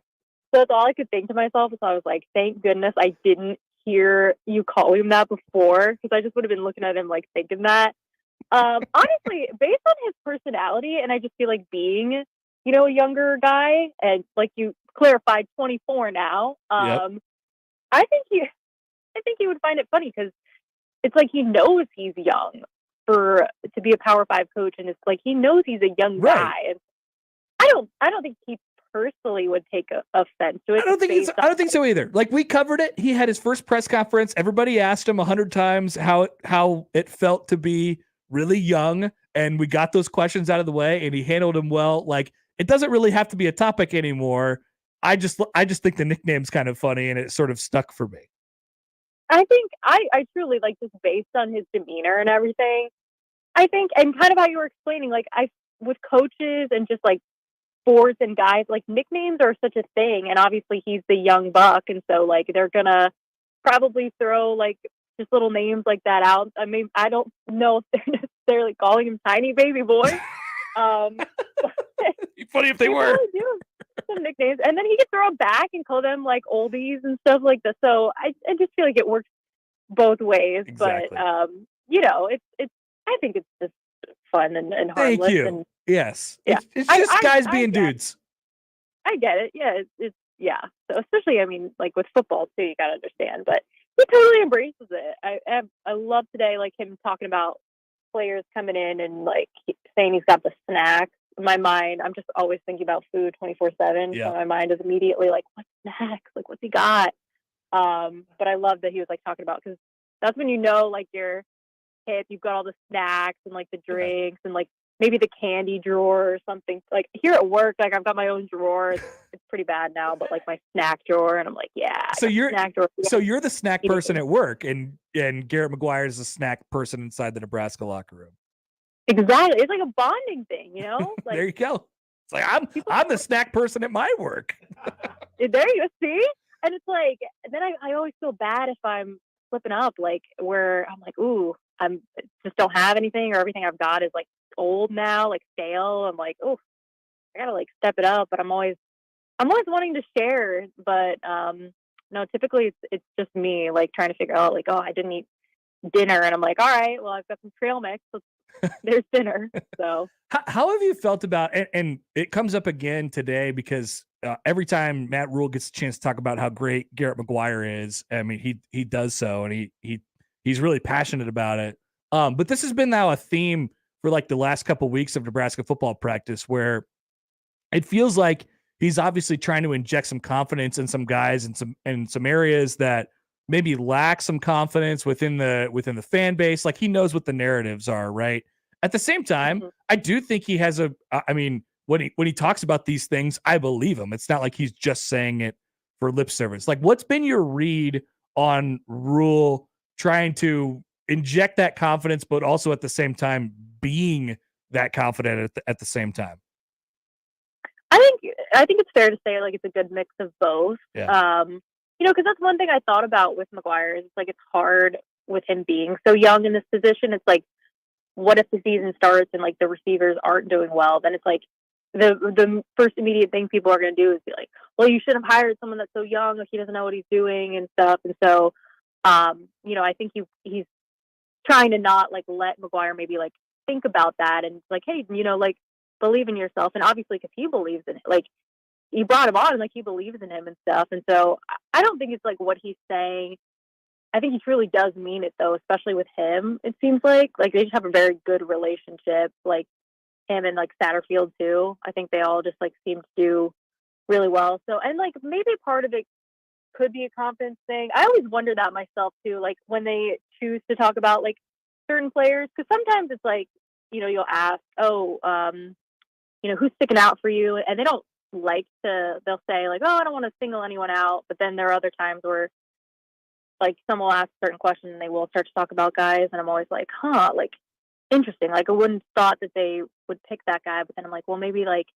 So that's all I could think to myself. So I was like, thank goodness I didn't hear you call him that before, because I just would have been looking at him like thinking that. Honestly, based on his personality, and I just feel like being, a younger guy, and like you clarified, 24 now. Yep. I think he would find it funny, because it's like he knows he's young to be a Power 5 coach, and it's like he knows he's a young guy. And I don't think he personally would take offense to it. I don't think so either. Like, we covered it. He had his first press conference. Everybody asked him 100 times how it felt to be really young, and we got those questions out of the way, and he handled them well. Like, it doesn't really have to be a topic anymore. I just think the nickname's kind of funny, and it sort of stuck for me. I think I truly, like, just based on his demeanor and everything, I think, and kind of how you were explaining, like, with coaches and just like sports and guys, like, nicknames are such a thing. And obviously he's the young buck. And so, like, they're going to probably throw like just little names like that out. I mean, I don't know if they're necessarily calling him Tiny Baby Boy. Funny if they were. Some nicknames, and then he could throw it back and call them like oldies and stuff like that. So I just feel like it works both ways. Exactly. But it's I think it's just fun and harmless. Thank you. And, yes. Yeah. It's just guys being dudes. I get it. Yeah. It's yeah. So especially, I mean, like with football too, you got to understand. But he totally embraces it. I love today, like him talking about players coming in and like saying he's got the snacks. In my mind, I'm just always thinking about food 24/7. Yeah. So my mind is immediately like, what snacks? Like, what's he got? But I love that he was like talking about, because that's when you know, like, you're hip, you've got all the snacks and like the drinks and like maybe the candy drawer or something. Like here at work, like I've got my own drawer. It's pretty bad now, but like my snack drawer, and I'm like, yeah. So you're snack drawer. so you're the snack person at work, and Garrett McGuire is the snack person inside the Nebraska locker room. Exactly. It's like a bonding thing, you know? Like, there you go. It's like I'm the snack person at my work. There you go. See? And it's like, then I always feel bad if I'm flipping up, like where I'm like, ooh, I'm just don't have anything, or everything I've got is like old now, like stale. I'm like, oh, I gotta like step it up. But I'm always wanting to share. But no, typically it's just me like trying to figure out like, oh, I didn't eat dinner, and I'm like, all right, well, I've got some trail mix. There's dinner. So how have you felt about, and it comes up again today because every time Matt Rule gets a chance to talk about how great Garrett McGuire is, I mean, he does so, and he's really passionate about it. But this has been now a theme for like the last couple of weeks of Nebraska football practice, where it feels like he's obviously trying to inject some confidence in some guys and some areas that maybe lack some confidence within the fan base. Like, he knows what the narratives are, right? At the same time, I do think he has I mean, when he talks about these things, I believe him. It's not like he's just saying it for lip service. Like, what's been your read on Rule trying to inject that confidence, but also at the same time being that confident at the same time? I think it's fair to say like it's a good mix of both. Yeah. You know, because that's one thing I thought about with McGuire. It's like it's hard with him being so young in this position. It's like, what if the season starts and like the receivers aren't doing well? Then it's like the first immediate thing people are going to do is be like, well, you should have hired someone that's so young, like he doesn't know what he's doing and stuff. And so, you know, I think he's trying to not like let McGuire maybe like think about that, and like, hey, you know, like believe in yourself. And obviously, because he believes in it, like he brought him on, and like he believes in him and stuff. And so I don't think it's like what he's saying. I think he truly does mean it, though, especially with him. It seems like they just have a very good relationship, like him and like Satterfield too. I think they all just like seem to do really well. So, and like maybe part of it could be a confidence thing. I always wonder that myself too, like when they choose to talk about like certain players, because sometimes it's like, you know, you'll ask, oh, you know, who's sticking out for you, and they don't like to. They'll say like, oh, I don't want to single anyone out, but then there are other times where like someone will ask a certain question and they will start to talk about guys, and I'm always like, huh, like interesting. Like I wouldn't thought that they would pick that guy, but then I'm like, well, maybe like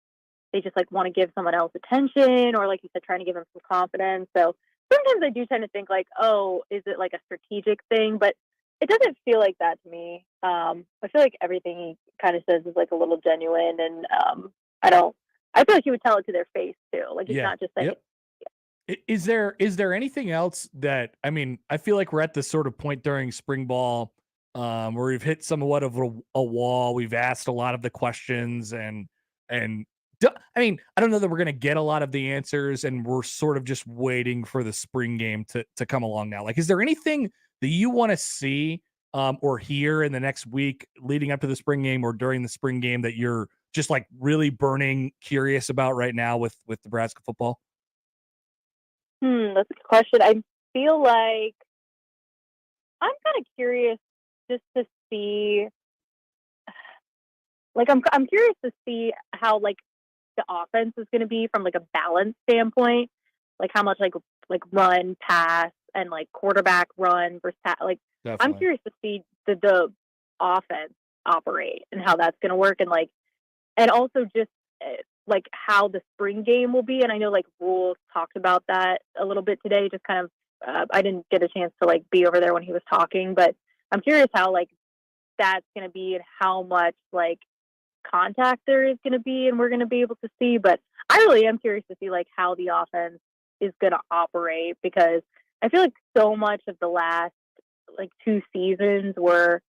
they just like want to give someone else attention, or like you said, trying to give them some confidence. So sometimes I do tend to think like, oh, is it like a strategic thing? But it doesn't feel like that to me. I feel like everything he kind of says is like a little genuine, and I feel like he would tell it to their face too. Like he's not just like. Yep. Is there anything else that, I mean, I feel like we're at this sort of point during spring ball where we've hit somewhat of a wall. We've asked a lot of the questions, and I mean, I don't know that we're going to get a lot of the answers, and we're sort of just waiting for the spring game to come along now. Like, is there anything that you want to see or hear in the next week leading up to the spring game or during the spring game that you're just like really burning curious about right now with Nebraska football? That's a good question. I feel like I'm kind of curious just to see, like, I'm curious to see how like the offense is going to be from like a balance standpoint, like how much like run, pass, and like quarterback run versus like. Definitely. I'm curious to see the offense operate and how that's going to work, and like, and also just like how the spring game will be. And I know like Rule talked about that a little bit today, just kind of, I didn't get a chance to like be over there when he was talking, but I'm curious how like that's going to be and how much like contact there is going to be and we're going to be able to see. But I really am curious to see like how the offense is going to operate, because I feel like so much of the last like 2 seasons were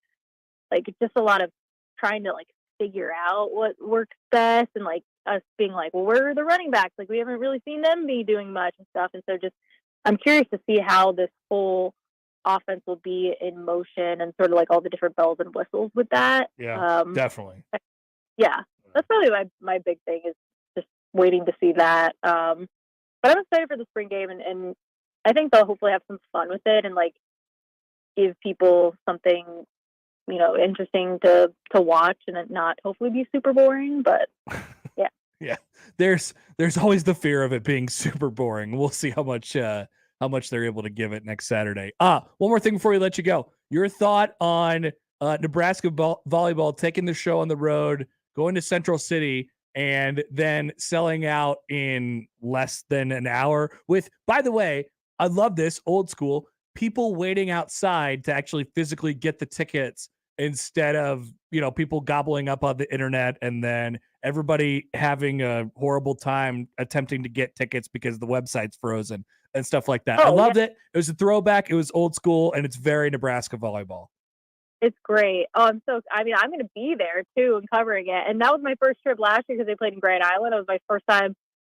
like just a lot of trying to like figure out what works best, and like us being like, well, where are the running backs? Like we haven't really seen them be doing much and stuff. And so just, I'm curious to see how this whole offense will be in motion and sort of like all the different bells and whistles with that. Yeah, definitely. Yeah, that's probably my big thing, is just waiting to see that. But I'm excited for the spring game, and I think they'll hopefully have some fun with it and like give people something, you know, interesting to watch, and it not hopefully be super boring. But yeah. Yeah, there's always the fear of it being super boring. We'll see how much they're able to give it next Saturday. One more thing before we let you go. Your thought on Nebraska volleyball taking the show on the road, going to Central City, and then selling out in less than an hour with, by the way, I love this, old school, people waiting outside to actually physically get the tickets instead of, you know, people gobbling up on the internet and then everybody having a horrible time attempting to get tickets because the website's frozen and stuff like that. I loved it. It was a throwback. It was old school, and it's very Nebraska volleyball. It's great. I'm going to be there too and covering it. And that was my first trip last year because they played in Grand Island. It was my first time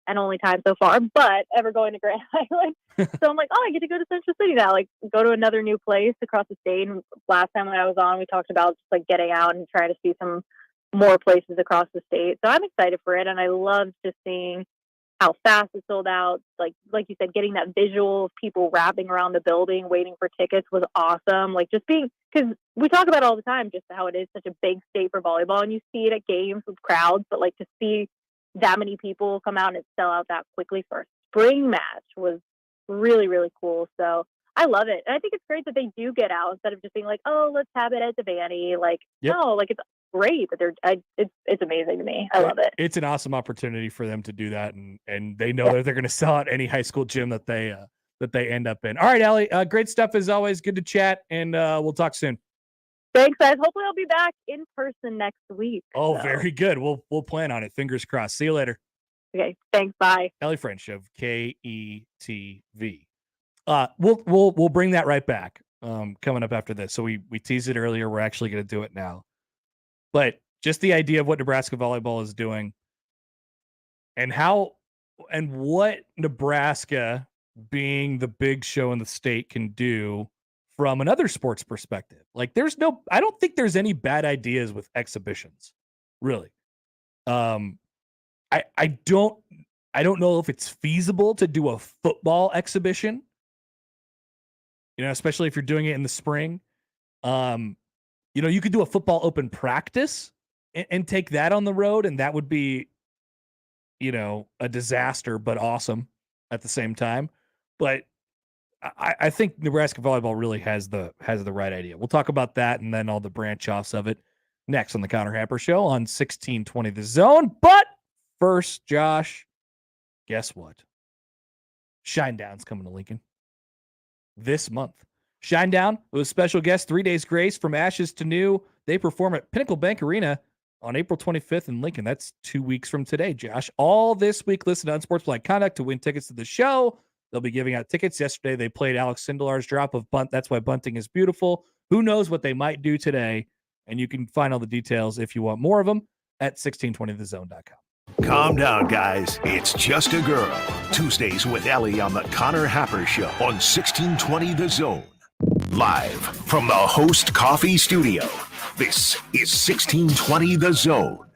and only time so far, but ever going to Grand Island. So I'm like, oh, I get to go to Central City now, like go to another new place across the state. And last time when I was on, we talked about just like getting out and trying to see some more places across the state. So I'm excited for it. And I love just seeing how fast it sold out. Like you said, getting that visual of people wrapping around the building, waiting for tickets was awesome. Like just being, because we talk about it all the time, just how it is such a big state for volleyball, and you see it at games with crowds, but like to see that many people come out and sell out that quickly for a spring match was really, really cool. So I love it. And I think it's great that they do get out instead of just being like, oh, let's have it at Devaney. Like, no, like it's great that it's amazing to me. I love it. It's an awesome opportunity for them to do that. And they know that they're going to sell out any high school gym that they end up in. All right, Ellie, great stuff as always. Good to chat, and we'll talk soon. Thanks, guys. Hopefully I'll be back in person next week. Oh, very good. We'll plan on it. Fingers crossed. See you later. Okay. Thanks. Bye. Ellie French of KETV. We'll bring that right back. Coming up after this. So we teased it earlier. We're actually going to do it now. But just the idea of what Nebraska volleyball is doing and what Nebraska being the big show in the state can do from another sports perspective. Like I don't think there's any bad ideas with exhibitions, really. I don't know if it's feasible to do a football exhibition, you know, especially if you're doing it in the spring. You know, you could do a football open practice and take that on the road, and that would be, you know, a disaster, but awesome at the same time. But I think Nebraska volleyball really has the right idea. We'll talk about that and then all the branch offs of it next on the Connor Happer Show on 1620 The Zone. But first, Josh, guess what? Shinedown's coming to Lincoln this month. Shinedown with a special guest, 3 days grace from ashes to new. They perform at Pinnacle Bank Arena on April 25th in Lincoln. That's 2 weeks from today, Josh. All this week, listen to Unsportsmanlike Conduct to win tickets to the show. They'll be giving out tickets. Yesterday, they played Alex Sindelar's drop of bunt. That's why bunting is beautiful. Who knows what they might do today? And you can find all the details if you want more of them at 1620thezone.com. Calm down, guys. It's just a girl. Tuesdays with Ellie on the Connor Happer Show on 1620 The Zone. Live from the Host Coffee Studio, this is 1620 The Zone.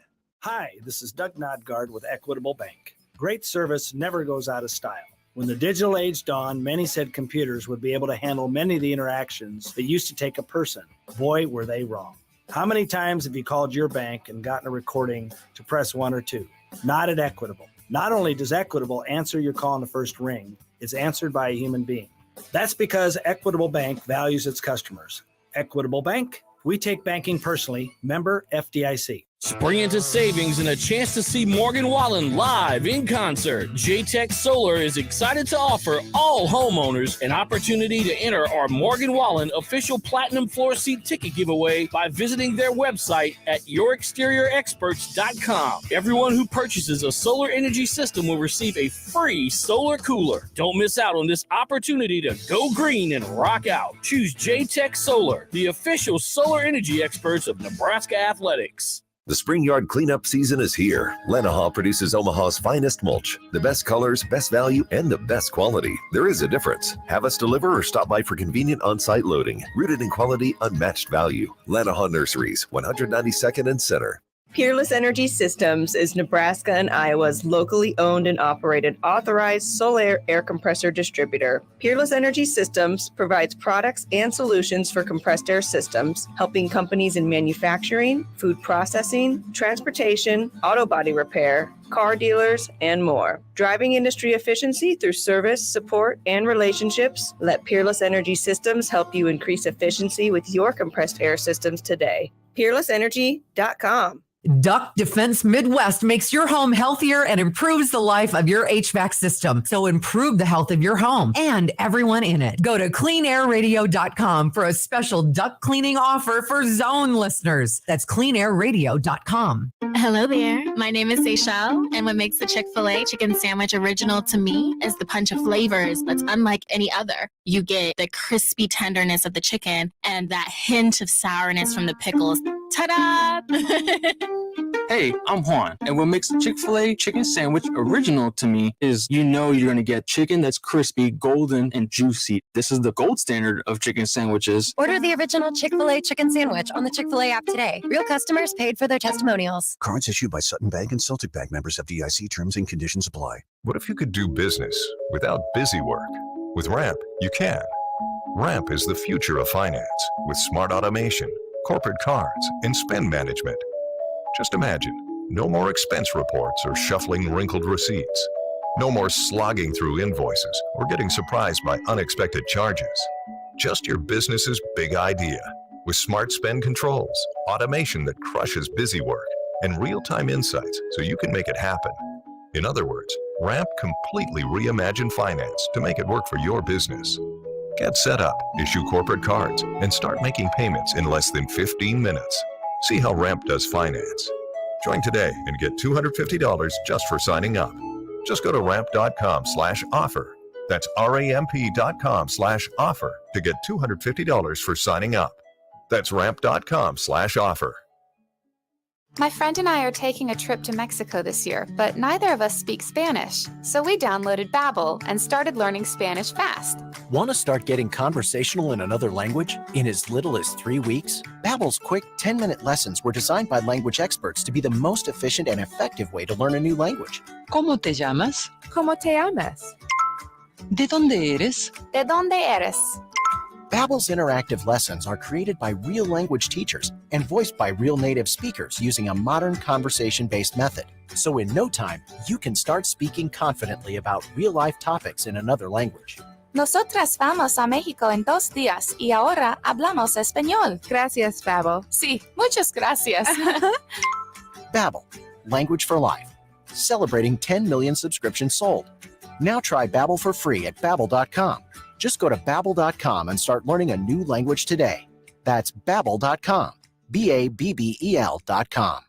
Hi, this is Doug Nodgard with Equitable Bank. Great service never goes out of style. When the digital age dawned, many said computers would be able to handle many of the interactions that used to take a person. Boy, were they wrong. How many times have you called your bank and gotten a recording to press 1 or 2? Not at Equitable. Not only does Equitable answer your call in the first ring, it's answered by a human being. That's because Equitable Bank values its customers. Equitable Bank, we take banking personally. Member FDIC. Spring into savings and a chance to see Morgan Wallen live in concert. JTech Solar is excited to offer all homeowners an opportunity to enter our Morgan Wallen official Platinum Floor Seat ticket giveaway by visiting their website at yourexteriorexperts.com. Everyone who purchases a solar energy system will receive a free solar cooler. Don't miss out on this opportunity to go green and rock out. Choose JTech Solar, the official solar energy experts of Nebraska Athletics. The spring yard cleanup season is here. Lenaha produces Omaha's finest mulch. The best colors, best value, and the best quality. There is a difference. Have us deliver or stop by for convenient on-site loading. Rooted in quality, unmatched value. Lenaha Nurseries, 192nd and Center. Peerless Energy Systems is Nebraska and Iowa's locally owned and operated authorized solar air compressor distributor. Peerless Energy Systems provides products and solutions for compressed air systems, helping companies in manufacturing, food processing, transportation, auto body repair, car dealers, and more. Driving industry efficiency through service, support, and relationships, let Peerless Energy Systems help you increase efficiency with your compressed air systems today. PeerlessEnergy.com. Duck Defense Midwest makes your home healthier and improves the life of your HVAC system. So improve the health of your home and everyone in it. Go to cleanairradio.com for a special duct cleaning offer for Zone listeners. That's cleanairradio.com. Hello there. My name is Seychelle, and what makes the Chick-fil-A chicken sandwich original to me is the punch of flavors that's unlike any other. You get the crispy tenderness of the chicken and that hint of sourness from the pickles. Ta-da! Hey, I'm Juan, and what makes the Chick-fil-A chicken sandwich original to me is you're going to get chicken that's crispy, golden, and juicy. This is the gold standard of chicken sandwiches. Order the original Chick-fil-A chicken sandwich on the Chick-fil-A app today. Real customers paid for their testimonials. Cards issued by Sutton Bank and Celtic Bank, members of FDIC. Terms and conditions apply. What if you could do business without busy work? With Ramp, you can. Ramp is the future of finance with smart automation, corporate cards, and spend management. Just imagine, no more expense reports or shuffling wrinkled receipts. No more slogging through invoices or getting surprised by unexpected charges. Just your business's big idea with smart spend controls, automation that crushes busy work, and real-time insights so you can make it happen. In other words, Ramp completely reimagined finance to make it work for your business. Get set up, issue corporate cards, and start making payments in less than 15 minutes. See how Ramp does finance. Join today and get $250 just for signing up. Just go to ramp.com/offer. That's ramp.com/offer to get $250 for signing up. That's ramp.com/offer. My friend and I are taking a trip to Mexico this year, but neither of us speak Spanish. So we downloaded Babbel and started learning Spanish fast. Want to start getting conversational in another language in as little as 3 weeks? Babbel's quick 10-minute lessons were designed by language experts to be the most efficient and effective way to learn a new language. ¿Cómo te llamas? ¿Cómo te llamas? ¿De dónde eres? ¿De dónde eres? Babbel's interactive lessons are created by real language teachers and voiced by real native speakers using a modern conversation-based method. So in no time, you can start speaking confidently about real-life topics in another language. Nosotras vamos a México en 2 días y ahora hablamos español. Gracias, Babbel. Sí, muchas gracias. Babbel, language for life. Celebrating 10 million subscriptions sold. Now try Babbel for free at Babbel.com. Just go to Babbel.com and start learning a new language today. That's Babbel.com. Babbel.com.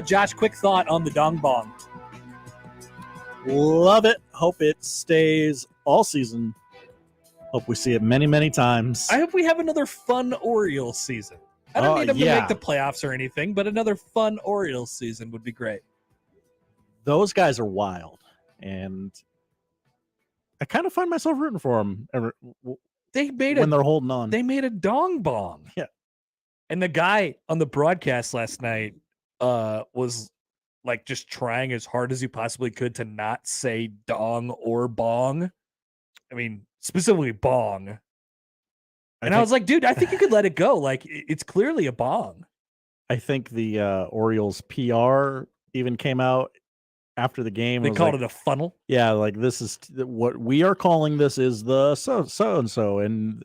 Josh, quick thought on the dong bong. Love it. Hope it stays all season. Hope we see it many, many times. I hope we have another fun Orioles season. I don't need them to yeah. make the playoffs or anything, but another fun Orioles season would be great. Those guys are wild, and I kind of find myself rooting for them when they're holding on. They made a dong bong. Yeah. And the guy on the broadcast last night was like just trying as hard as he possibly could to not say dong or bong. I mean, specifically bong. And I was like, dude, I think you could let it go. Like, it's clearly a bong. I think the Orioles PR even came out after the game. They called it a funnel. Yeah, like this is what we are calling this is the so and so, and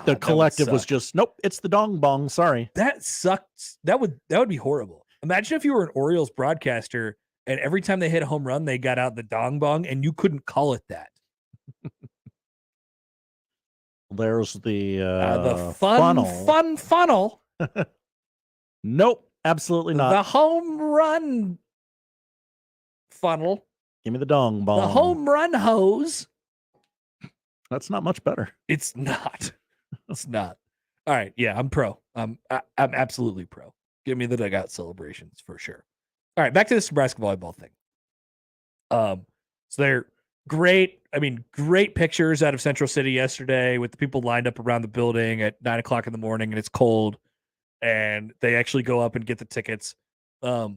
the collective was just nope. It's the dong bong. Sorry, that sucks. That would be horrible. Imagine if you were an Orioles broadcaster and every time they hit a home run, they got out the dong bong, and you couldn't call it that. There's the fun funnel. Nope, absolutely not. The home run funnel. Give me the dong bong. The home run hose. That's not much better. It's not. It's not. All right. Yeah, I'm pro. I'm absolutely pro. Give me the dugout celebrations for sure. All right, back to this Nebraska volleyball thing. So they're great. I mean, great pictures out of Central City yesterday with the people lined up around the building at 9:00 in the morning, and it's cold, and they actually go up and get the tickets. I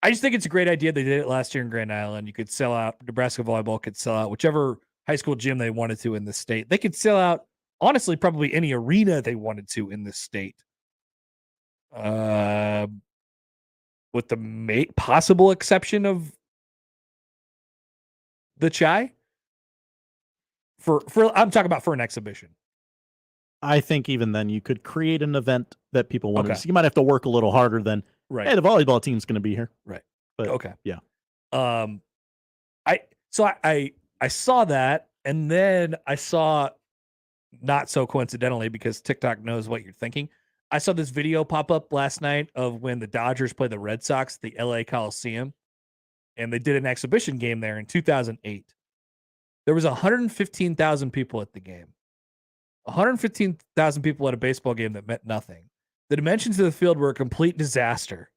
just think it's a great idea. They did it last year in Grand Island. You could sell out. Nebraska volleyball could sell out whichever high school gym they wanted to in the state. They could sell out, honestly, probably any arena they wanted to in this state. With the possible exception of the Chai. For I'm talking about for an exhibition. I think even then you could create an event that people want to Okay. see. You might have to work a little harder than, Right. hey, the volleyball team's going to be here. Right. But Okay. yeah. I saw that, and then I saw, not so coincidentally, because TikTok knows what you're thinking, I saw this video pop up last night of when the Dodgers played the Red Sox at the LA Coliseum, and they did an exhibition game there in 2008. There was 115,000 people at the game. 115,000 people at a baseball game that meant nothing. The dimensions of the field were a complete disaster.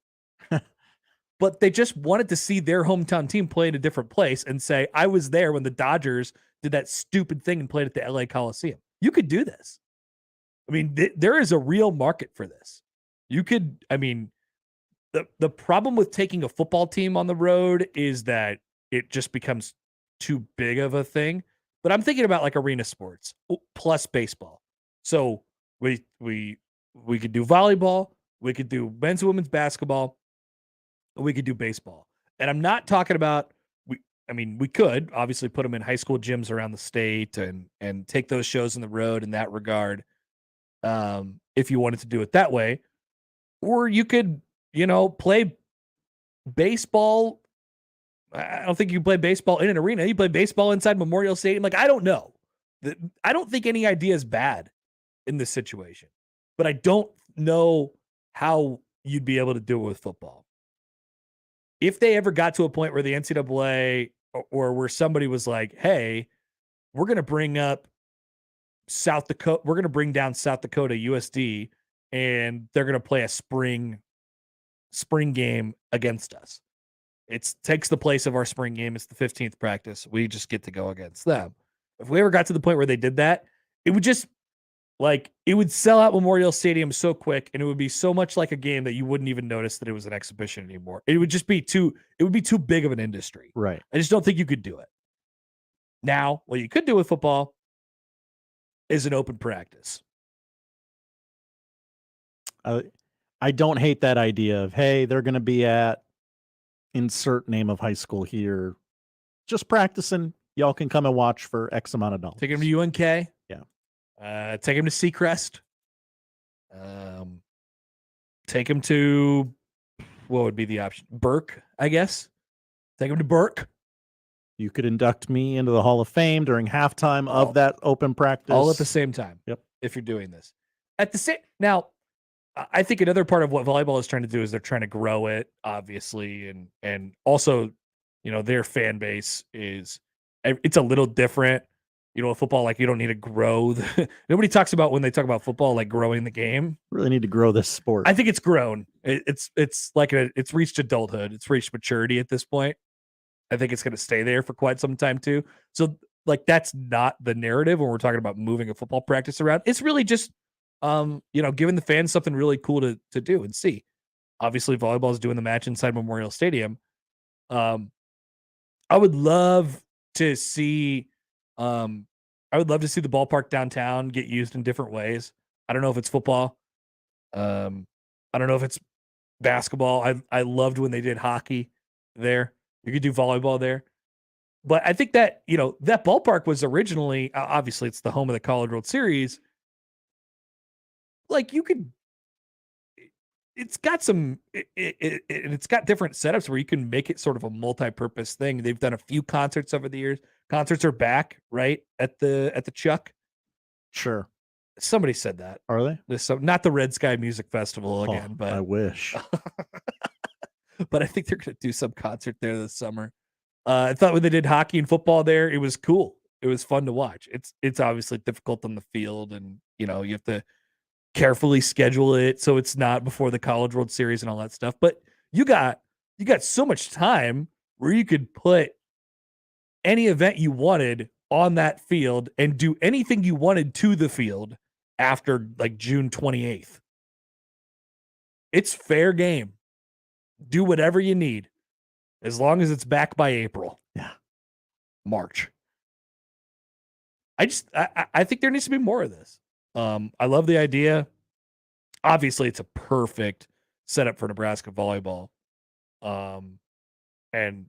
But they just wanted to see their hometown team play in a different place and say, I was there when the Dodgers did that stupid thing and played at the LA Coliseum. You could do this. I mean, there is a real market for this. You could, I mean, the problem with taking a football team on the road is that it just becomes too big of a thing. But I'm thinking about like arena sports plus baseball. So we could do volleyball, we could do men's and women's basketball, we could do baseball. And I'm not talking about we could obviously put them in high school gyms around the state and take those shows on the road in that regard. If you wanted to do it that way, or you could, play baseball. I don't think you play baseball in an arena. You play baseball inside Memorial Stadium. Like, I don't know. I don't think any idea is bad in this situation, but I don't know how you'd be able to do it with football. If they ever got to a point where the NCAA or where somebody was like, hey, we're going to bring up South Dakota, we're going to bring down South Dakota USD, and they're going to play a spring game against us. It takes the place of our spring game. It's the 15th practice. We just get to go against them. If we ever got to the point where they did that, it would just it would sell out Memorial Stadium so quick, and it would be so much like a game that you wouldn't even notice that it was an exhibition anymore. It would just be too big of an industry. Right. I just don't think you could do it. Now, what you could do with football is an open practice. I don't hate that idea of, hey, they're going to be at insert name of high school here, just practicing. Y'all can come and watch for X amount of dollars. Take him to UNK. Yeah. Take him to Seacrest. Take him to, what would be the option? Burke, I guess. Take him to Burke. You could induct me into the Hall of Fame during halftime of that open practice. All at the same time. Yep. If you're doing this. Now, I think another part of what volleyball is trying to do is they're trying to grow it, obviously, and also, their fan base it's a little different. football, like you don't need to grow. Nobody talks about when they talk about football, like growing the game. Really need to grow this sport. I think it's grown. It's like it's reached adulthood. It's reached maturity at this point. I think it's going to stay there for quite some time too. So like that's not the narrative when we're talking about moving a football practice around. It's really just giving the fans something really cool to do and see. Obviously, volleyball is doing the match inside Memorial Stadium. I would love to see the ballpark downtown get used in different ways. I don't know if it's football. I don't know if it's basketball. I loved when they did hockey there. You could do volleyball there. But I think that, that ballpark was originally, obviously it's the home of the College World Series. Like it's got it's got different setups where you can make it sort of a multi-purpose thing. They've done a few concerts over the years. Concerts are back, right? At the Chuck. Sure. Somebody said that. Are they? Not the Red Sky Music Festival again, but I wish. But I think they're going to do some concert there this summer. I thought when they did hockey and football there, it was cool. It was fun to watch. It's obviously difficult on the field, and you have to carefully schedule it so it's not before the College World Series and all that stuff. But you got so much time where you could put any event you wanted on that field and do anything you wanted to the field after like June 28th. It's fair game. Do whatever you need as long as it's back by April. Yeah. March. I think there needs to be more of this. I love the idea. Obviously, it's a perfect setup for Nebraska volleyball. And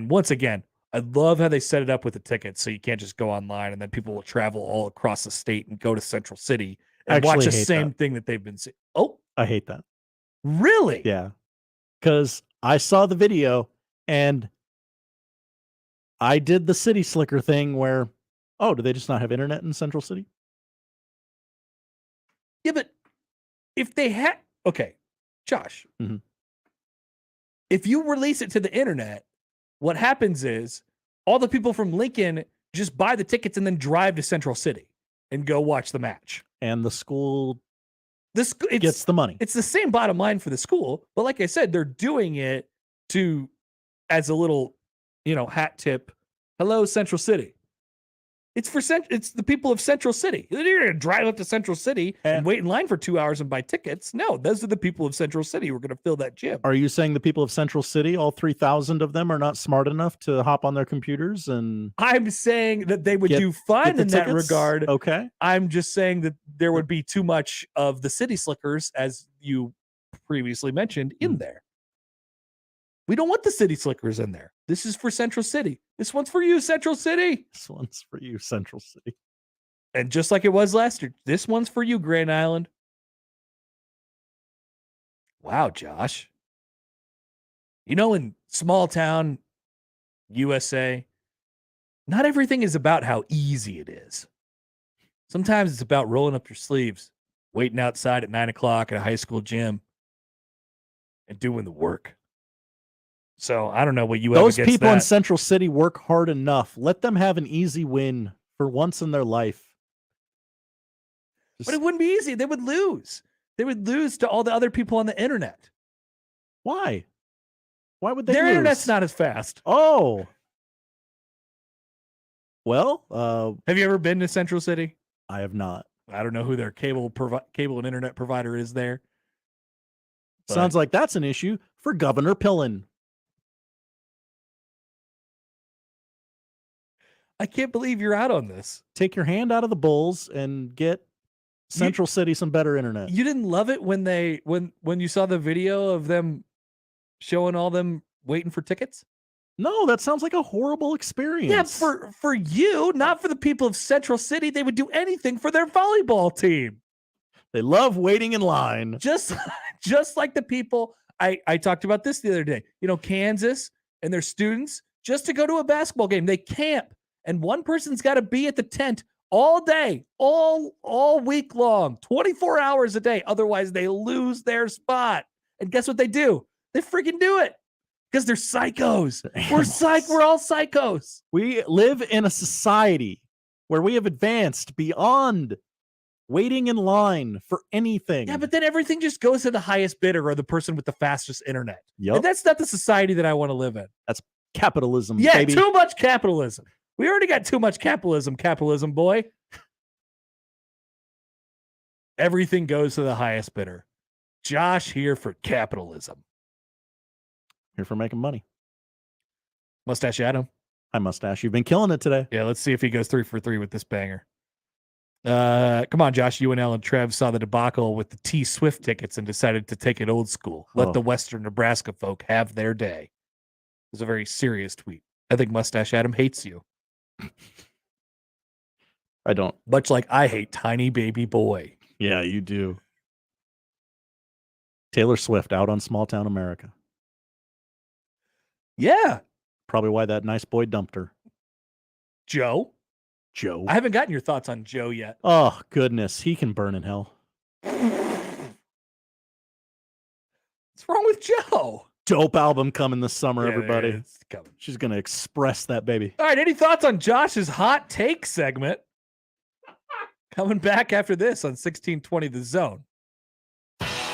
once again, I love how they set it up with the tickets, so you can't just go online and then people will travel all across the state and go to Central City and watch the same thing that they've been seeing. Oh, I hate that. Really? Yeah. Because I saw the video and I did the City Slicker thing where, do they just not have internet in Central City? Yeah, but if they had, okay, Josh, mm-hmm. If you release it to the internet, what happens is all the people from Lincoln just buy the tickets and then drive to Central City and go watch the match. And the school gets the money. It's the same bottom line for the school, but like I said, they're doing it as a little, hat tip. Hello, Central City. It's the people of Central City. You're going to drive up to Central City and wait in line for 2 hours and buy tickets. No, those are the people of Central City who are going to fill that gym. Are you saying the people of Central City, all 3,000 of them, are not smart enough to hop on their computers and? I'm saying that they would do fine in that regard. Okay. I'm just saying that there would be too much of the City Slickers, as you previously mentioned, in there. We don't want the City Slickers in there. This is for Central City. This one's for you, Central City. This one's for you, Central City. And just like it was last year, this one's for you, Grand Island. Wow, Josh. In small town USA, not everything is about how easy it is. Sometimes it's about rolling up your sleeves, waiting outside at 9:00 at a high school gym, and doing the work. So I don't know what you have against that. Those people in Central City work hard enough. Let them have an easy win for once in their life. But it wouldn't be easy. They would lose. They would lose to all the other people on the internet. Why? Why would they Their lose? internet's not as fast. Oh. Well, have you ever been to Central City? I have not. I don't know who their cable and internet provider is there. Sounds like that's an issue for Governor Pillen. I can't believe you're out on this. Take your hand out of the bowls and get Central City some better internet. You didn't love it when you saw the video of them showing all them waiting for tickets? No, that sounds like a horrible experience. Yeah, for you, not for the people of Central City. They would do anything for their volleyball team. They love waiting in line. Just like the people, I talked about this the other day. Kansas and their students, just to go to a basketball game, they camp. And one person's got to be at the tent all day, all week long, 24 hours a day. Otherwise, they lose their spot. And guess what they do? They freaking do it because they're psychos. We're all psychos. We live in a society where we have advanced beyond waiting in line for anything. Yeah, but then everything just goes to the highest bidder or the person with the fastest internet. Yep. And that's not the society that I want to live in. That's capitalism, Yeah, baby. too much capitalism. We already got too much capitalism, boy. Everything goes to the highest bidder. Josh here for capitalism. Here for making money. Mustache Adam. Hi, Mustache. You've been killing it today. Yeah, let's see if he goes 3 for 3 with this banger. Come on, Josh. UNL and Trev saw the debacle with the T Swift tickets and decided to take it old school. Let the Western Nebraska folk have their day. It was a very serious tweet. I think Mustache Adam hates you. I don't. Much like I hate Tiny Baby Boy. Yeah, you do. Taylor Swift out on Small Town America. Yeah. Probably why that nice boy dumped her. Joe? I haven't gotten your thoughts on Joe yet. Oh, goodness. He can burn in hell. What's wrong with Joe? Dope album coming this summer, Yeah, everybody. it's coming. She's going to express that baby. All right, any thoughts on Josh's hot take segment? Coming back after this on 1620 The Zone.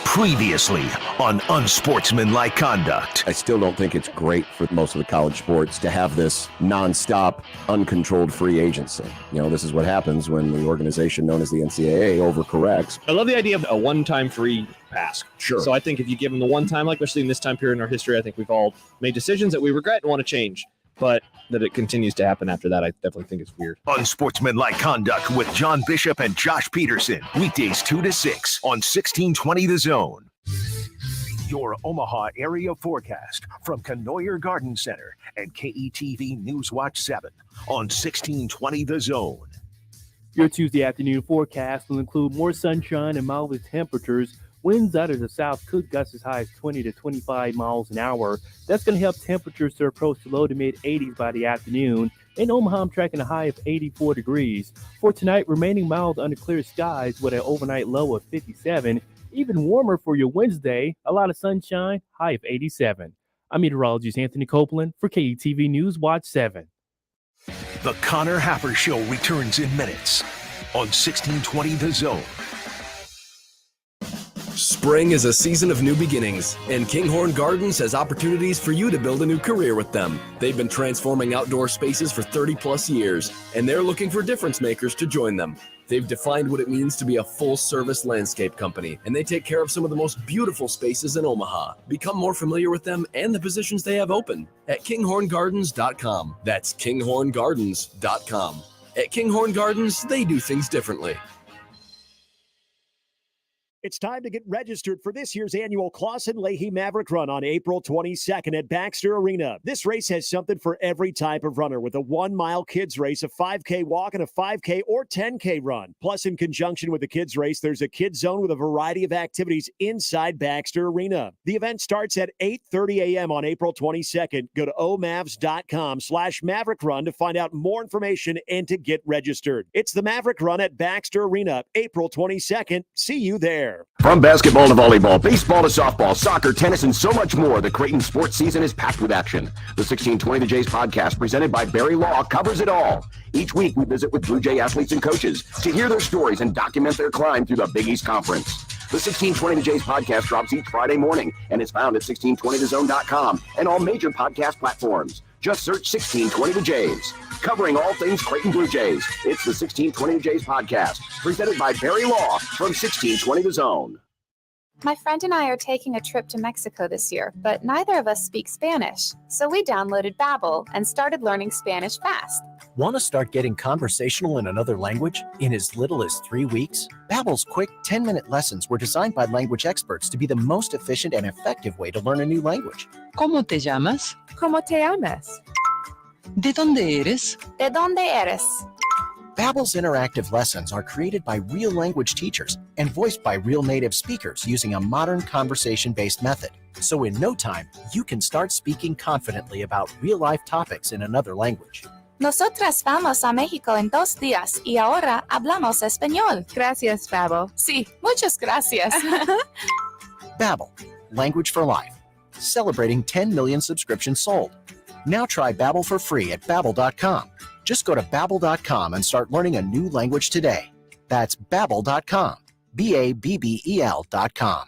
Previously on Unsportsmanlike Conduct. I still don't think it's great for most of the college sports to have this nonstop, uncontrolled free agency. You know, this is what happens when the organization known as the NCAA overcorrects. I love the idea of a one-time free pass. Sure. So I think if you give them the one time, like especially in this time period in our history, I think we've all made decisions that we regret and want to change. But that it continues to happen after that, I definitely think it's weird. Unsportsmanlike Conduct with John Bishop and Josh Peterson. Weekdays 2 to 6 on 1620 The Zone. Your Omaha area forecast from Canoyer Garden Center and KETV Newswatch 7 on 1620 The Zone. Your Tuesday afternoon forecast will include more sunshine and milder temperatures. Winds out of the south could gust as high as 20 to 25 miles an hour. That's going to help temperatures to approach the low to mid 80s by the afternoon. In Omaha, I'm tracking a high of 84 degrees. For tonight, remaining mild under clear skies with an overnight low of 57. Even warmer for your Wednesday, a lot of sunshine, high of 87. I'm meteorologist Anthony Copeland for KETV News Watch 7. The Connor Happer Show returns in minutes on 1620 The Zone. Spring is a season of new beginnings, and Kinghorn Gardens has opportunities for you to build a new career with them. They've been transforming outdoor spaces for 30 plus years, and they're looking for difference makers to join them. They've defined what it means to be a full-service landscape company, and they take care of some of the most beautiful spaces in Omaha. Become more familiar with them and the positions they have open at kinghorngardens.com. That's kinghorngardens.com. At Kinghorn Gardens, they do things differently. It's time to get registered for this year's annual Clausen Leahy Maverick Run on April 22nd at Baxter Arena. This race has something for every type of runner with a 1 mile kids race, a 5K walk, and a 5K or 10K run. Plus, in conjunction with the kids race, there's a kids zone with a variety of activities inside Baxter Arena. The event starts at 8:30 a.m. on April 22nd. Go to omavs.com/Maverick Run to find out more information and to get registered. It's the Maverick Run at Baxter Arena, April 22nd. See you there. From basketball to volleyball, baseball to softball, soccer, tennis, and so much more, the Creighton sports season is packed with action. The 1620 The Jays podcast, presented by Barry Law, covers it all. Each week, we visit with Blue Jay athletes and coaches to hear their stories and document their climb through the Big East Conference. The 1620 The Jays podcast drops each Friday morning and is found at 1620thezone.com and all major podcast platforms. Just search 1620 The Jays. Covering all things Creighton Blue Jays, it's the 1620 The Jays podcast, presented by Barry Law from 1620 The Zone. My friend and I are taking a trip to Mexico this year, but neither of us speak Spanish. So we downloaded Babbel and started learning Spanish fast. Want to start getting conversational in another language in as little as 3 weeks? Babbel's quick 10-minute lessons were designed by language experts to be the most efficient and effective way to learn a new language. ¿Cómo te llamas? ¿Cómo te llamas? ¿De dónde eres? ¿De dónde eres? Babbel's interactive lessons are created by real language teachers and voiced by real native speakers using a modern conversation-based method. So in no time, you can start speaking confidently about real-life topics in another language. Nosotras vamos a México en 2 días y ahora hablamos español. Gracias, Babbel. Sí, muchas gracias. Babbel, language for life. Celebrating 10 million subscriptions sold. Now try Babbel for free at Babbel.com. Just go to Babbel.com and start learning a new language today. That's Babbel.com. Babbel.com.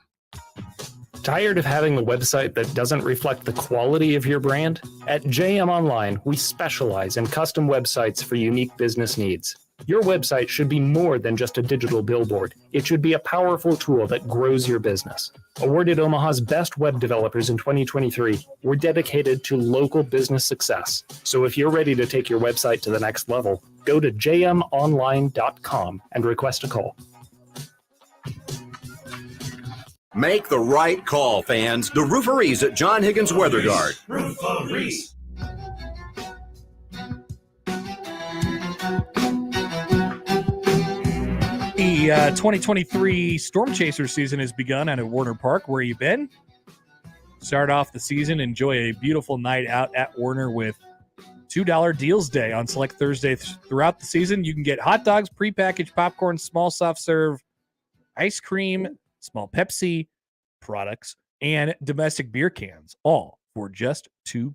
Tired of having a website that doesn't reflect the quality of your brand? At JM Online, we specialize in custom websites for unique business needs. Your website should be more than just a digital billboard. It should be a powerful tool that grows your business. Awarded Omaha's best web developers in 2023, we're dedicated to local business success. So if you're ready to take your website to the next level, go to jmonline.com and request a call. Make the right call, fans. The Rooferees at John Higgins Weather Guard. Rooferees. The 2023 Storm Chaser season has begun out at Warner Park. Where you been? Start off the season, enjoy a beautiful night out at Warner with $2 Deals Day on select Thursdays throughout the season. You can get hot dogs, prepackaged popcorn, small soft serve, ice cream, small Pepsi products, and domestic beer cans, all for just $2.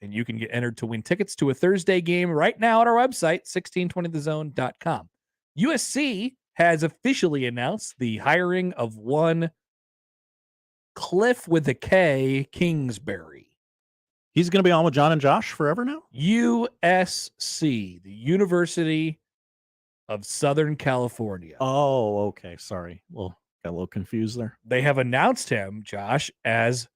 And you can get entered to win tickets to a Thursday game right now on our website, 1620thezone.com. USC has officially announced the hiring of one Cliff with a K Kingsbury. He's going to be on with John and Josh forever now? USC, the University of Southern California. Oh, okay. Sorry. Well, got a little confused there. They have announced him, Josh, as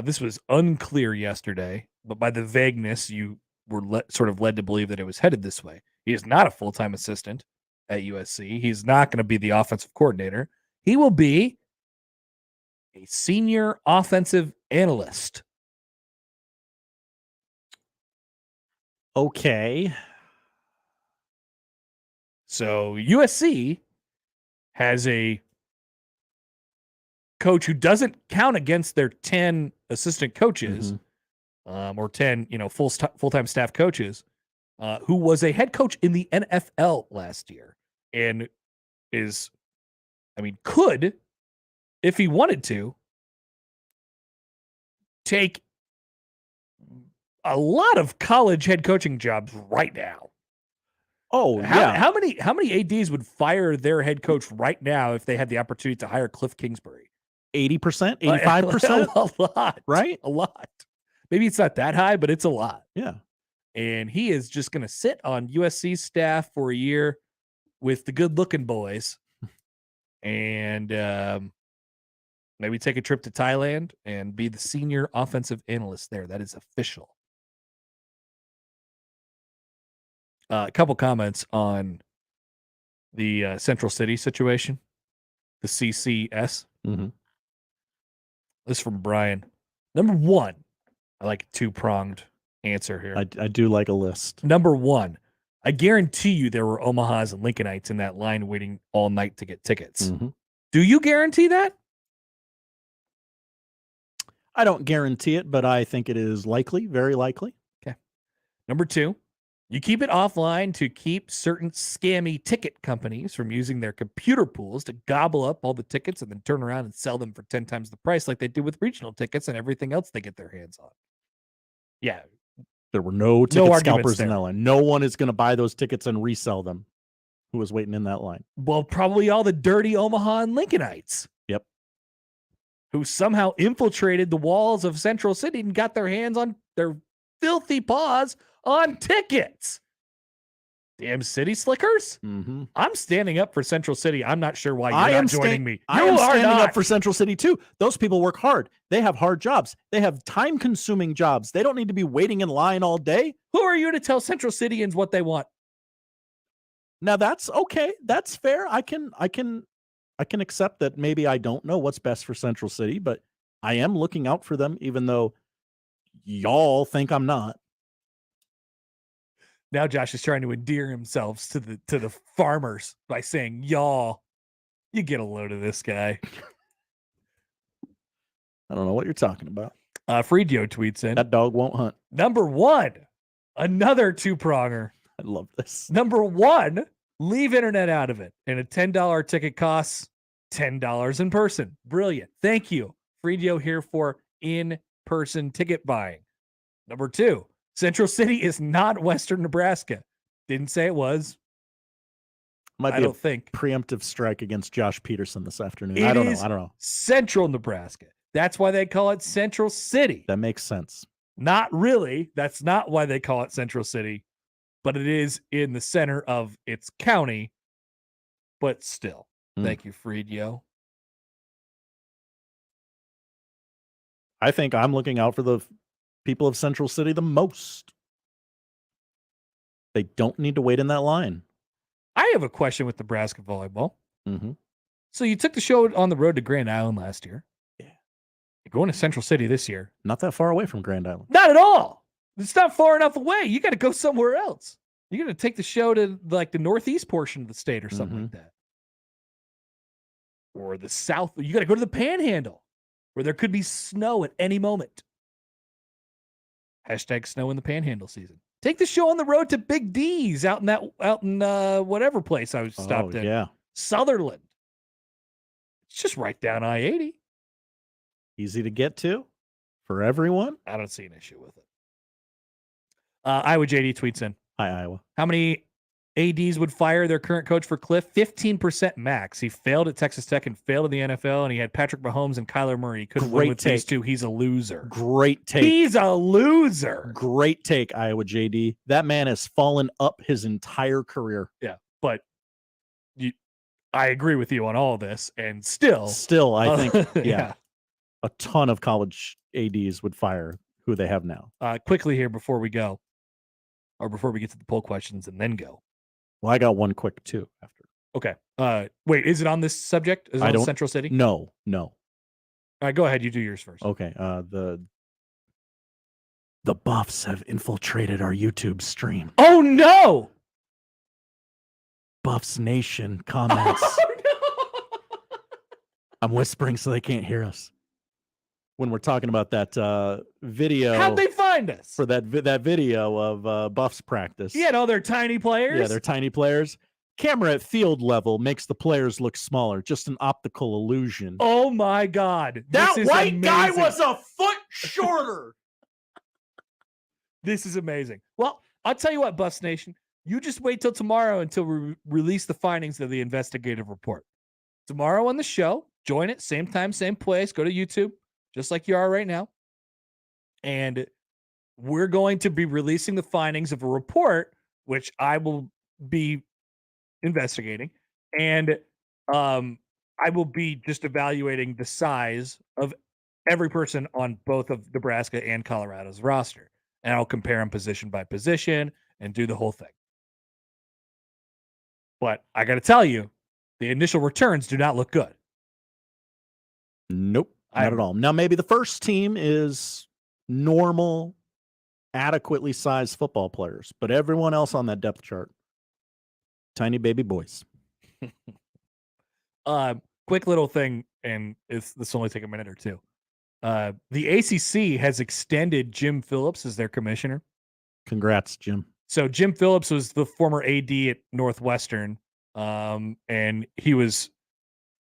this was unclear yesterday, but by the vagueness, you were sort of led to believe that it was headed this way. He is not a full-time assistant at USC. He's not going to be the offensive coordinator. He will be a senior offensive analyst. Okay. So USC has a coach who doesn't count against their 10 assistant coaches, or 10, full-time staff coaches, who was a head coach in the NFL last year and could, if he wanted to, take a lot of college head coaching jobs right now. Oh, yeah. How many ADs would fire their head coach right now if they had the opportunity to hire Cliff Kingsbury? 80%, 85%? A lot. Right? A lot. Maybe it's not that high, but it's a lot. Yeah. And he is just going to sit on USC's staff for a year with the good-looking boys and maybe take a trip to Thailand and be the senior offensive analyst there. That is official. A couple comments on the Central City situation, the CCS. Mm-hmm. This is from Brian. Number one, I like a two-pronged answer here. I do like a list. Number one, I guarantee you there were Omahas and Lincolnites in that line waiting all night to get tickets. Mm-hmm. Do you guarantee that? I don't guarantee it, but I think it is likely, very likely. Okay. Number two, you keep it offline to keep certain scammy ticket companies from using their computer pools to gobble up all the tickets and then turn around and sell them for 10 times the price like they do with regional tickets and everything else they get their hands on. Yeah. There were no ticket scalpers there. in that line. No one is going to buy those tickets and resell them who was waiting in that line. Well, probably all the dirty Omaha and Lincolnites. Yep. Who somehow infiltrated the walls of Central City and got their hands on their filthy paws on tickets. Damn city slickers. Mm-hmm. I'm standing up for Central City. I'm not sure why you're not joining me. I am standing up for Central City too. Those people work hard. They have hard jobs. They have time-consuming jobs. They don't need to be waiting in line all day. Who are you to tell Central Cityans what they want? Now that's okay. That's fair. I can accept that maybe I don't know what's best for Central City, but I am looking out for them, even though y'all think I'm not. Now Josh is trying to endear himself to the farmers by saying, y'all, you get a load of this guy. I don't know what you're talking about. Fredio tweets in. That dog won't hunt. Number one, another two-pronger. I love this. Number one, leave internet out of it. And a $10 ticket costs $10 in person. Brilliant. Thank you. Fredio here for in-person ticket buying. Number two, Central City is not Western Nebraska. Didn't say it was. Might I be don't think. preemptive strike against Josh Peterson this afternoon. It I don't is know. Central Nebraska. That's why they call it Central City. That makes sense. Not really. That's not why they call it Central City, but it is in the center of its county. But still, thank you, Freedio. I think I'm looking out for the people of Central City the most. They don't need to wait in that line. I have a question with Nebraska volleyball. Mm-hmm. So you took the show on the road to Grand Island last year. Yeah. You're going to Central City this year. Not that far away from Grand Island. Not at all. It's not far enough away. You got to go somewhere else. You're going to take the show to like the northeast portion of the state or something like that. Or the south. You got to go to the Panhandle where there could be snow at any moment. Hashtag snow in the Panhandle season. Take the show on the road to Big D's out in whatever place I was stopped in. Yeah. Sutherland. It's just right down I-80. Easy to get to for everyone. I don't see an issue with it. Iowa JD tweets in. Hi, Iowa. How many ADs would fire their current coach for Cliff? 15% max. He failed at Texas Tech and failed in the NFL, and he had Patrick Mahomes and Kyler Murray. He couldn't win with these two. He's a loser. Great take. He's a loser. Great take, Iowa JD. That man has fallen up his entire career. Yeah, but I agree with you on all this, and still, I think, yeah, a ton of college ADs would fire who they have now. Quickly here before we go, or before we get to the poll questions and then go. Well, I got one quick too after. Okay. Wait, is it on this subject? Is it on Central City? No. All right, go ahead. You do yours first. Okay. The Buffs have infiltrated our YouTube stream. Oh no! Buffs Nation comments. Oh, no! I'm whispering so they can't hear us. When we're talking about that video. How'd they find us? For that video of Buffs practice. Yeah, no, they're tiny players. Yeah, they're tiny players. Camera at field level makes the players look smaller. Just an optical illusion. Oh my God. That This is white guy amazing. was a foot shorter. This is amazing. Well, I'll tell you what, Buffs Nation. You just wait till tomorrow until we release the findings of the investigative report. Tomorrow on the show, join it, same time, same place. Go to YouTube, just like you are right now. And we're going to be releasing the findings of a report, which I will be investigating. And I will be just evaluating the size of every person on both of Nebraska and Colorado's roster. And I'll compare them position by position and do the whole thing. But I got to tell you, the initial returns do not look good. Nope, not at all. Now, maybe the first team is normal, adequately sized football players, but everyone else on that depth chart, tiny baby boys. Quick little thing, and this will only take a minute or two. The ACC has extended Jim Phillips as their commissioner. Congrats, Jim. So Jim Phillips was the former AD at Northwestern, and he was,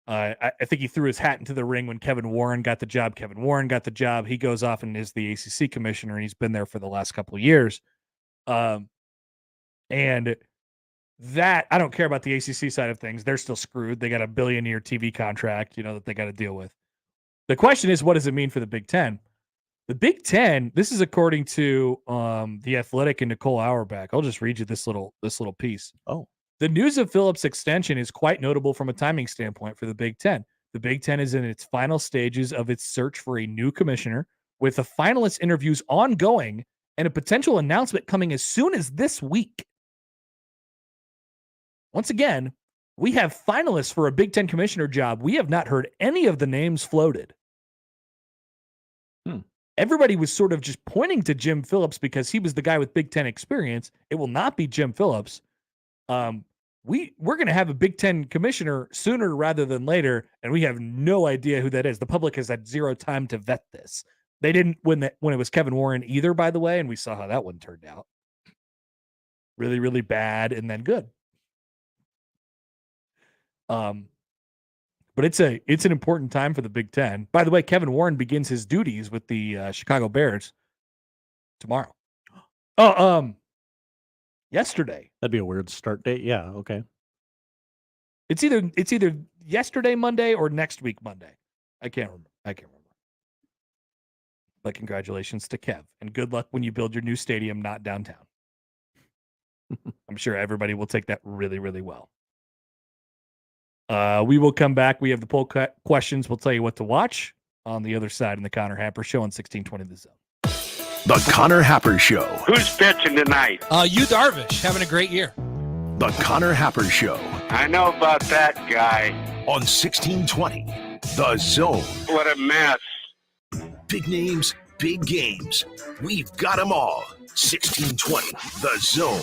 I think he threw his hat into the ring when Kevin Warren got the job. Kevin Warren got the job. He goes off and is the ACC commissioner, and he's been there for the last couple of years. And that, I don't care about the ACC side of things. They're still screwed. They got a billion-year TV contract, that they got to deal with. The question is, what does it mean for the Big Ten? The Big Ten, this is according to The Athletic and Nicole Auerbach. I'll just read you this little piece. Oh. The news of Phillips' extension is quite notable from a timing standpoint for the Big Ten. The Big Ten is in its final stages of its search for a new commissioner, with the finalist interviews ongoing and a potential announcement coming as soon as this week. Once again, we have finalists for a Big Ten commissioner job. We have not heard any of the names floated. Everybody was sort of just pointing to Jim Phillips because he was the guy with Big Ten experience. It will not be Jim Phillips. We're going to have a Big Ten commissioner sooner rather than later, and we have no idea who that is. The public has had zero time to vet this. They didn't when it was Kevin Warren either, by the way, and we saw how that one turned out. Really, really bad and then good. But it's an important time for the Big Ten. By the way, Kevin Warren begins his duties with the Chicago Bears tomorrow. Yesterday. That'd be a weird start date. Yeah, okay. It's either yesterday Monday or next week Monday. I can't remember. But congratulations to Kev, and good luck when you build your new stadium not downtown. I'm sure everybody will take that really, really well. We will come back. We have the poll questions. We'll tell you what to watch on the other side in the Connor Happer Show on 1620 The Zone. The Connor Happer Show. Who's pitching tonight? You Darvish, having a great year. The Connor Happer Show. I know about that guy. On 1620 The Zone. What a mess. Big names, big games. We've got them all. 1620 The Zone.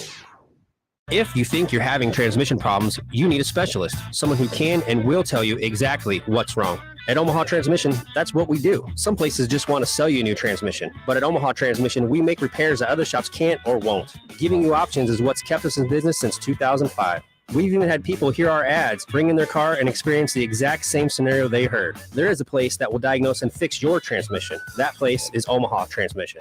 If you think you're having transmission problems, you need a specialist, someone who can and will tell you exactly what's wrong. At Omaha Transmission, that's what we do. Some places just want to sell you a new transmission, but at Omaha Transmission, we make repairs that other shops can't or won't. Giving you options is what's kept us in business since 2005. We've even had people hear our ads, bring in their car, and experience the exact same scenario they heard. There is a place that will diagnose and fix your transmission. That place is Omaha Transmission.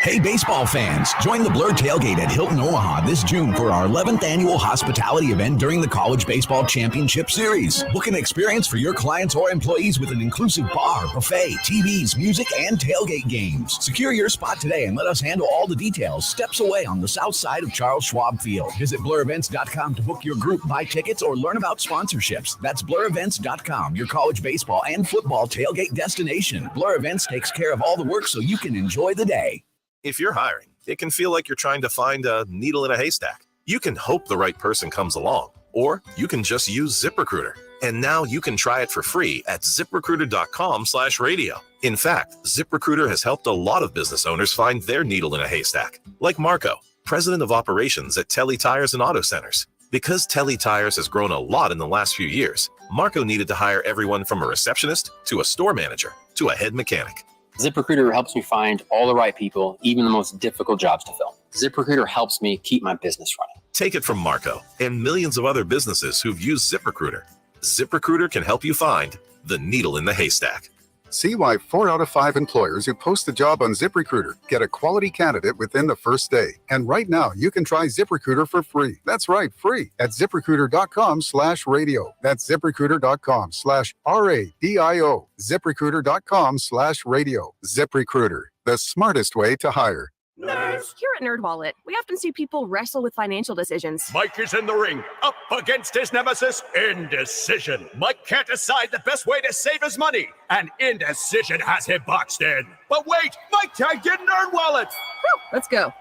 Hey, baseball fans, join the Blur Tailgate at Hilton Omaha this June for our 11th annual hospitality event during the College Baseball Championship Series. Book an experience for your clients or employees with an inclusive bar, buffet, TVs, music, and tailgate games. Secure your spot today and let us handle all the details steps away on the south side of Charles Schwab Field. Visit blurevents.com to book your group, buy tickets, or learn about sponsorships. That's blurevents.com, your college baseball and football tailgate destination. Blur Events takes care of all the work so you can enjoy the day. If you're hiring, it can feel like you're trying to find a needle in a haystack. You can hope the right person comes along, or you can just use ZipRecruiter. And now you can try it for free at ZipRecruiter.com/radio. In fact, ZipRecruiter has helped a lot of business owners find their needle in a haystack, like Marco, president of operations at Telly Tires and Auto Centers. Because Telly Tires has grown a lot in the last few years, Marco needed to hire everyone from a receptionist to a store manager to a head mechanic. ZipRecruiter helps me find all the right people, even the most difficult jobs to fill. ZipRecruiter helps me keep my business running. Take it from Marco and millions of other businesses who've used ZipRecruiter. ZipRecruiter can help you find the needle in the haystack. See why 4 out of 5 employers who post a job on ZipRecruiter get a quality candidate within the first day. And right now, you can try ZipRecruiter for free. That's right, free at ZipRecruiter.com/radio. That's ZipRecruiter.com/RADIO. ZipRecruiter.com/radio. ZipRecruiter, the smartest way to hire. Nerds, here at NerdWallet, we often see people wrestle with financial decisions. Mike is in the ring, up against his nemesis, Indecision. Mike can't decide the best way to save his money, and Indecision has him boxed in. But wait, Mike tagged in NerdWallet. Whew, let's go.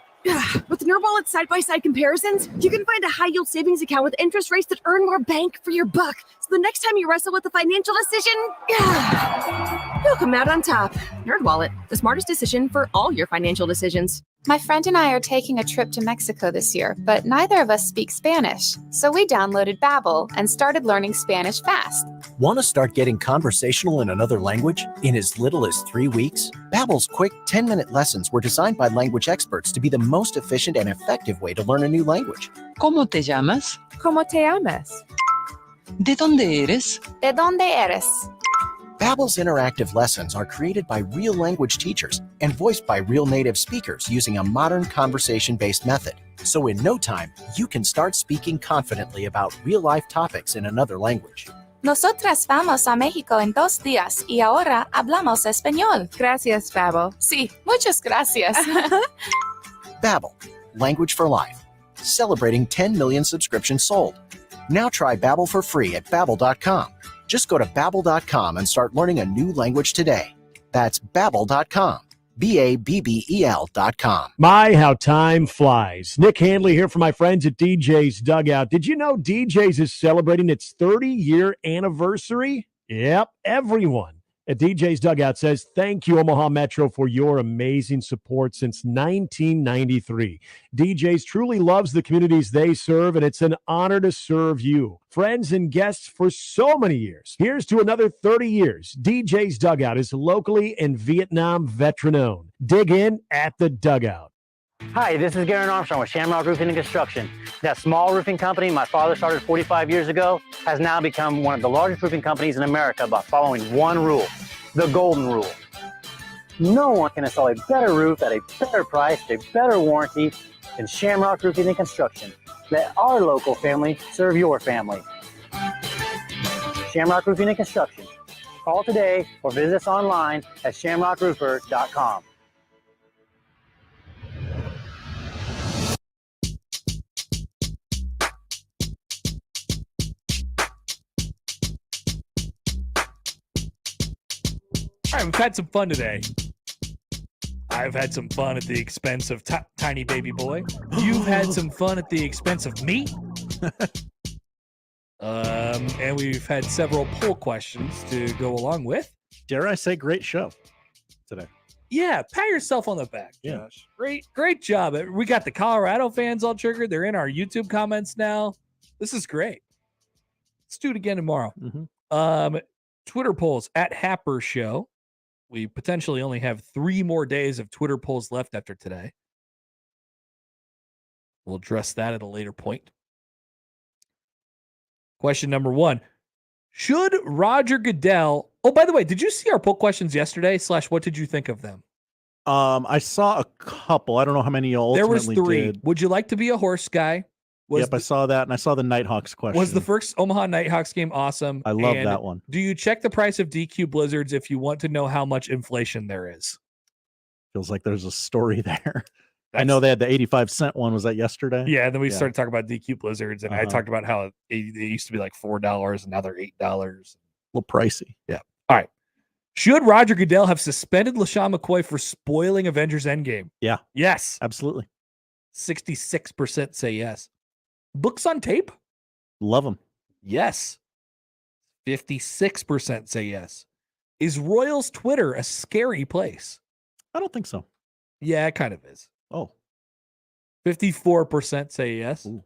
With NerdWallet's side-by-side comparisons, you can find a high-yield savings account with interest rates that earn more bang for your buck. So the next time you wrestle with a financial decision, you'll come out on top. NerdWallet, the smartest decision for all your financial decisions. My friend and I are taking a trip to Mexico this year, but neither of us speak Spanish. So we downloaded Babbel and started learning Spanish fast. Want to start getting conversational in another language in as little as 3 weeks? Babbel's quick 10-minute lessons were designed by language experts to be the most efficient and effective way to learn a new language. ¿Cómo te llamas? ¿Cómo te llamas? ¿De dónde eres? ¿De dónde eres? Babbel's interactive lessons are created by real language teachers and voiced by real native speakers using a modern conversation-based method. So in no time, you can start speaking confidently about real-life topics in another language. Nosotras vamos a México en 2 días y ahora hablamos español. Gracias, Babbel. Sí, muchas gracias. Babbel, language for life. Celebrating 10 million subscriptions sold. Now try Babbel for free at Babbel.com. Just go to Babbel.com and start learning a new language today. That's Babbel.com. Babbel.com. My, how time flies. Nick Handley here for my friends at DJ's Dugout. Did you know DJ's is celebrating its 30-year anniversary? Yep, everyone at DJ's Dugout says thank you, Omaha Metro, for your amazing support since 1993. DJ's truly loves the communities they serve, and it's an honor to serve you, friends and guests, for so many years. Here's to another 30 years. DJ's Dugout is locally and Vietnam veteran-owned. Dig in at the Dugout. Hi, this is Garen Armstrong with Shamrock Roofing and Construction. That small roofing company my father started 45 years ago has now become one of the largest roofing companies in America by following one rule: the golden rule. No one can install a better roof at a better price, a better warranty than Shamrock Roofing and Construction. Let our local family serve your family. Shamrock Roofing and Construction. Call today or visit us online at shamrockroofer.com. All right, we've had some fun today. I've had some fun at the expense of Tiny Baby Boy. You've had some fun at the expense of me. And we've had several poll questions to go along with. Dare I say, great show today. Yeah, pat yourself on the back, Josh. Great job. We got the Colorado fans all triggered. They're in our YouTube comments now. This is great. Let's do it again tomorrow. Twitter polls at Happer Show. We potentially only have 3 more days of Twitter polls left after today. We'll address that at a later point. Question number 1. Should Roger Goodell... Oh, by the way, did you see our poll questions yesterday? / what did you think of them? I saw a couple. I don't know how many you ultimately There was 3. did. Would you like to be a horse guy? I saw that, and I saw the Nighthawks question. Was the first Omaha Nighthawks game awesome? I love that one. Do you check the price of DQ Blizzards if you want to know how much inflation there is? Feels like there's a story there. I know they had the 85-cent one. Was that yesterday? Yeah, and then we started talking about DQ Blizzards, and I talked about how they used to be like $4, and now they're $8. A little pricey. Yeah. All right. Should Roger Goodell have suspended LaShawn McCoy for spoiling Avengers Endgame? Yeah. Yes. Absolutely. 66% say yes. Books on tape? Love them. Yes. 56% say yes. Is Royals Twitter a scary place? I don't think so. Yeah, it kind of is. Oh. 54% say yes. Ooh.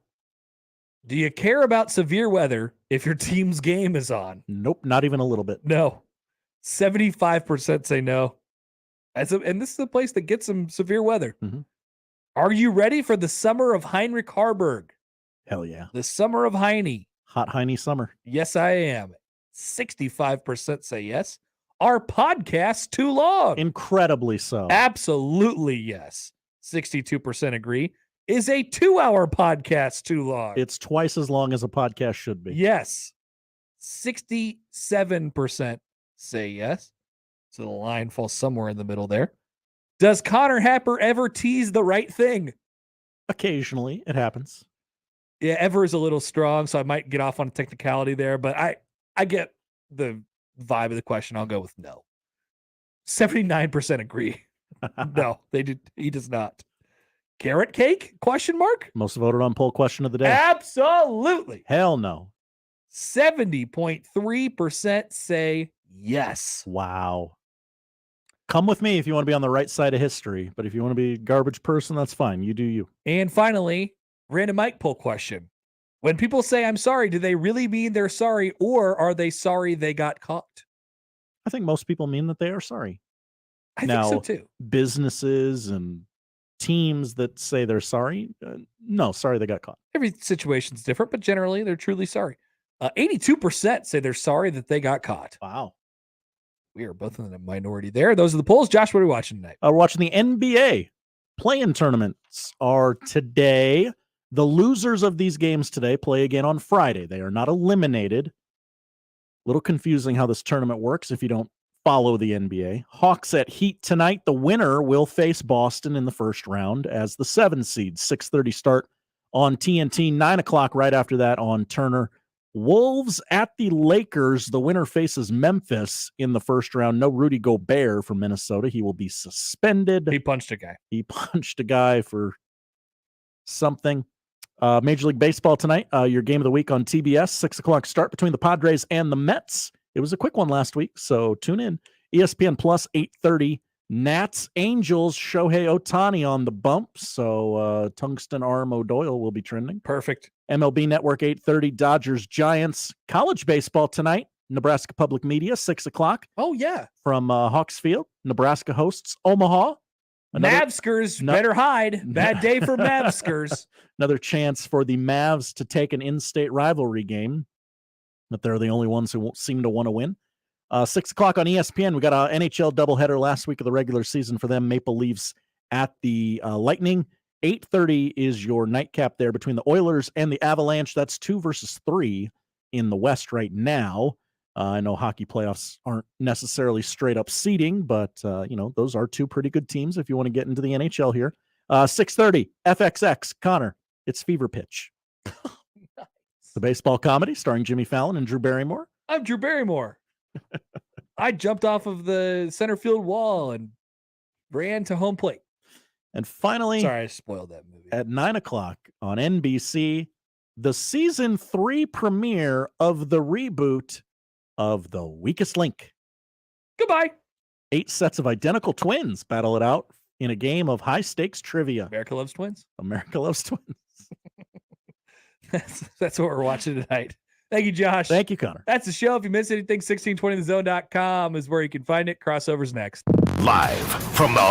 Do you care about severe weather if your team's game is on? Nope, not even a little bit. No. 75% say no. And this is a place that gets some severe weather. Are you ready for the summer of Heinrich Harburg? Hell yeah. The summer of Heine. Hot Heine summer. Yes, I am. 65% say yes. Are podcasts too long? Incredibly so. Absolutely yes. 62% agree. Is a 2-hour podcast too long? It's twice as long as a podcast should be. Yes. 67% say yes. So the line falls somewhere in the middle there. Does Connor Happer ever tease the right thing? Occasionally, it happens. Yeah, ever is a little strong, so I might get off on a technicality there, but I get the vibe of the question. I'll go with no. 79% agree. No, he does not. Carrot cake? Question mark? Most voted on poll question of the day. Absolutely. Hell no. 70.3% say yes. Wow. Come with me if you want to be on the right side of history, but if you want to be a garbage person, that's fine. You do you. And finally, random Mike poll question. When people say I'm sorry, do they really mean they're sorry, or are they sorry they got caught? I think most people mean that they are sorry. I think so too. Businesses and teams that say they're sorry, no, sorry they got caught. Every situation's different, but generally they're truly sorry. 82% say they're sorry that they got caught. Wow. We are both in the minority there. Those are the polls. Josh, what are we watching tonight? We're watching the NBA. Play-in tournaments are today. The losers of these games today play again on Friday. They are not eliminated. A little confusing how this tournament works if you don't follow the NBA. Hawks at Heat tonight. The winner will face Boston in the first round as the 7 seed. 6:30 start on TNT. 9 o'clock right after that on Turner. Wolves at the Lakers. The winner faces Memphis in the first round. No Rudy Gobert from Minnesota. He will be suspended. He punched a guy. He punched a guy for something. Major League Baseball tonight. Your game of the week on TBS. 6 o'clock start between the Padres and the Mets. It was a quick one last week, so tune in. ESPN Plus, 8:30. Nats, Angels, Shohei Ohtani on the bump, so Tungsten Arm O'Doyle will be trending. Perfect. MLB Network, 8:30. Dodgers, Giants. College baseball tonight. Nebraska Public Media, 6 o'clock. Oh, yeah. From Hawks Field. Nebraska hosts Omaha. Mavskers better hide. Bad day for Mavskers. Another chance for the Mavs to take an in-state rivalry game, but they're the only ones who seem to want to win. 6 o'clock on ESPN. We got an NHL doubleheader last week of the regular season for them. Maple Leafs at the Lightning. 8:30 is your nightcap there between the Oilers and the Avalanche. That's 2 versus 3 in the West right now. I know hockey playoffs aren't necessarily straight up seeding, but those are 2 pretty good teams if you want to get into the NHL here. 6:30 FXX. Connor, it's Fever Pitch. Nice. The baseball comedy starring Jimmy Fallon and Drew Barrymore. I'm Drew Barrymore. I jumped off of the center field wall and ran to home plate. And finally, sorry, I spoiled that movie. At 9 o'clock on NBC, the season 3 premiere of the reboot of The Weakest Link. Goodbye. 8 sets of identical twins battle it out in a game of high-stakes trivia. America Loves Twins. America Loves Twins. That's what we're watching tonight. Thank you, Josh. Thank you, Connor. That's the show. If you missed anything, 1620thezone.com is where you can find it. Crossovers next. Live from the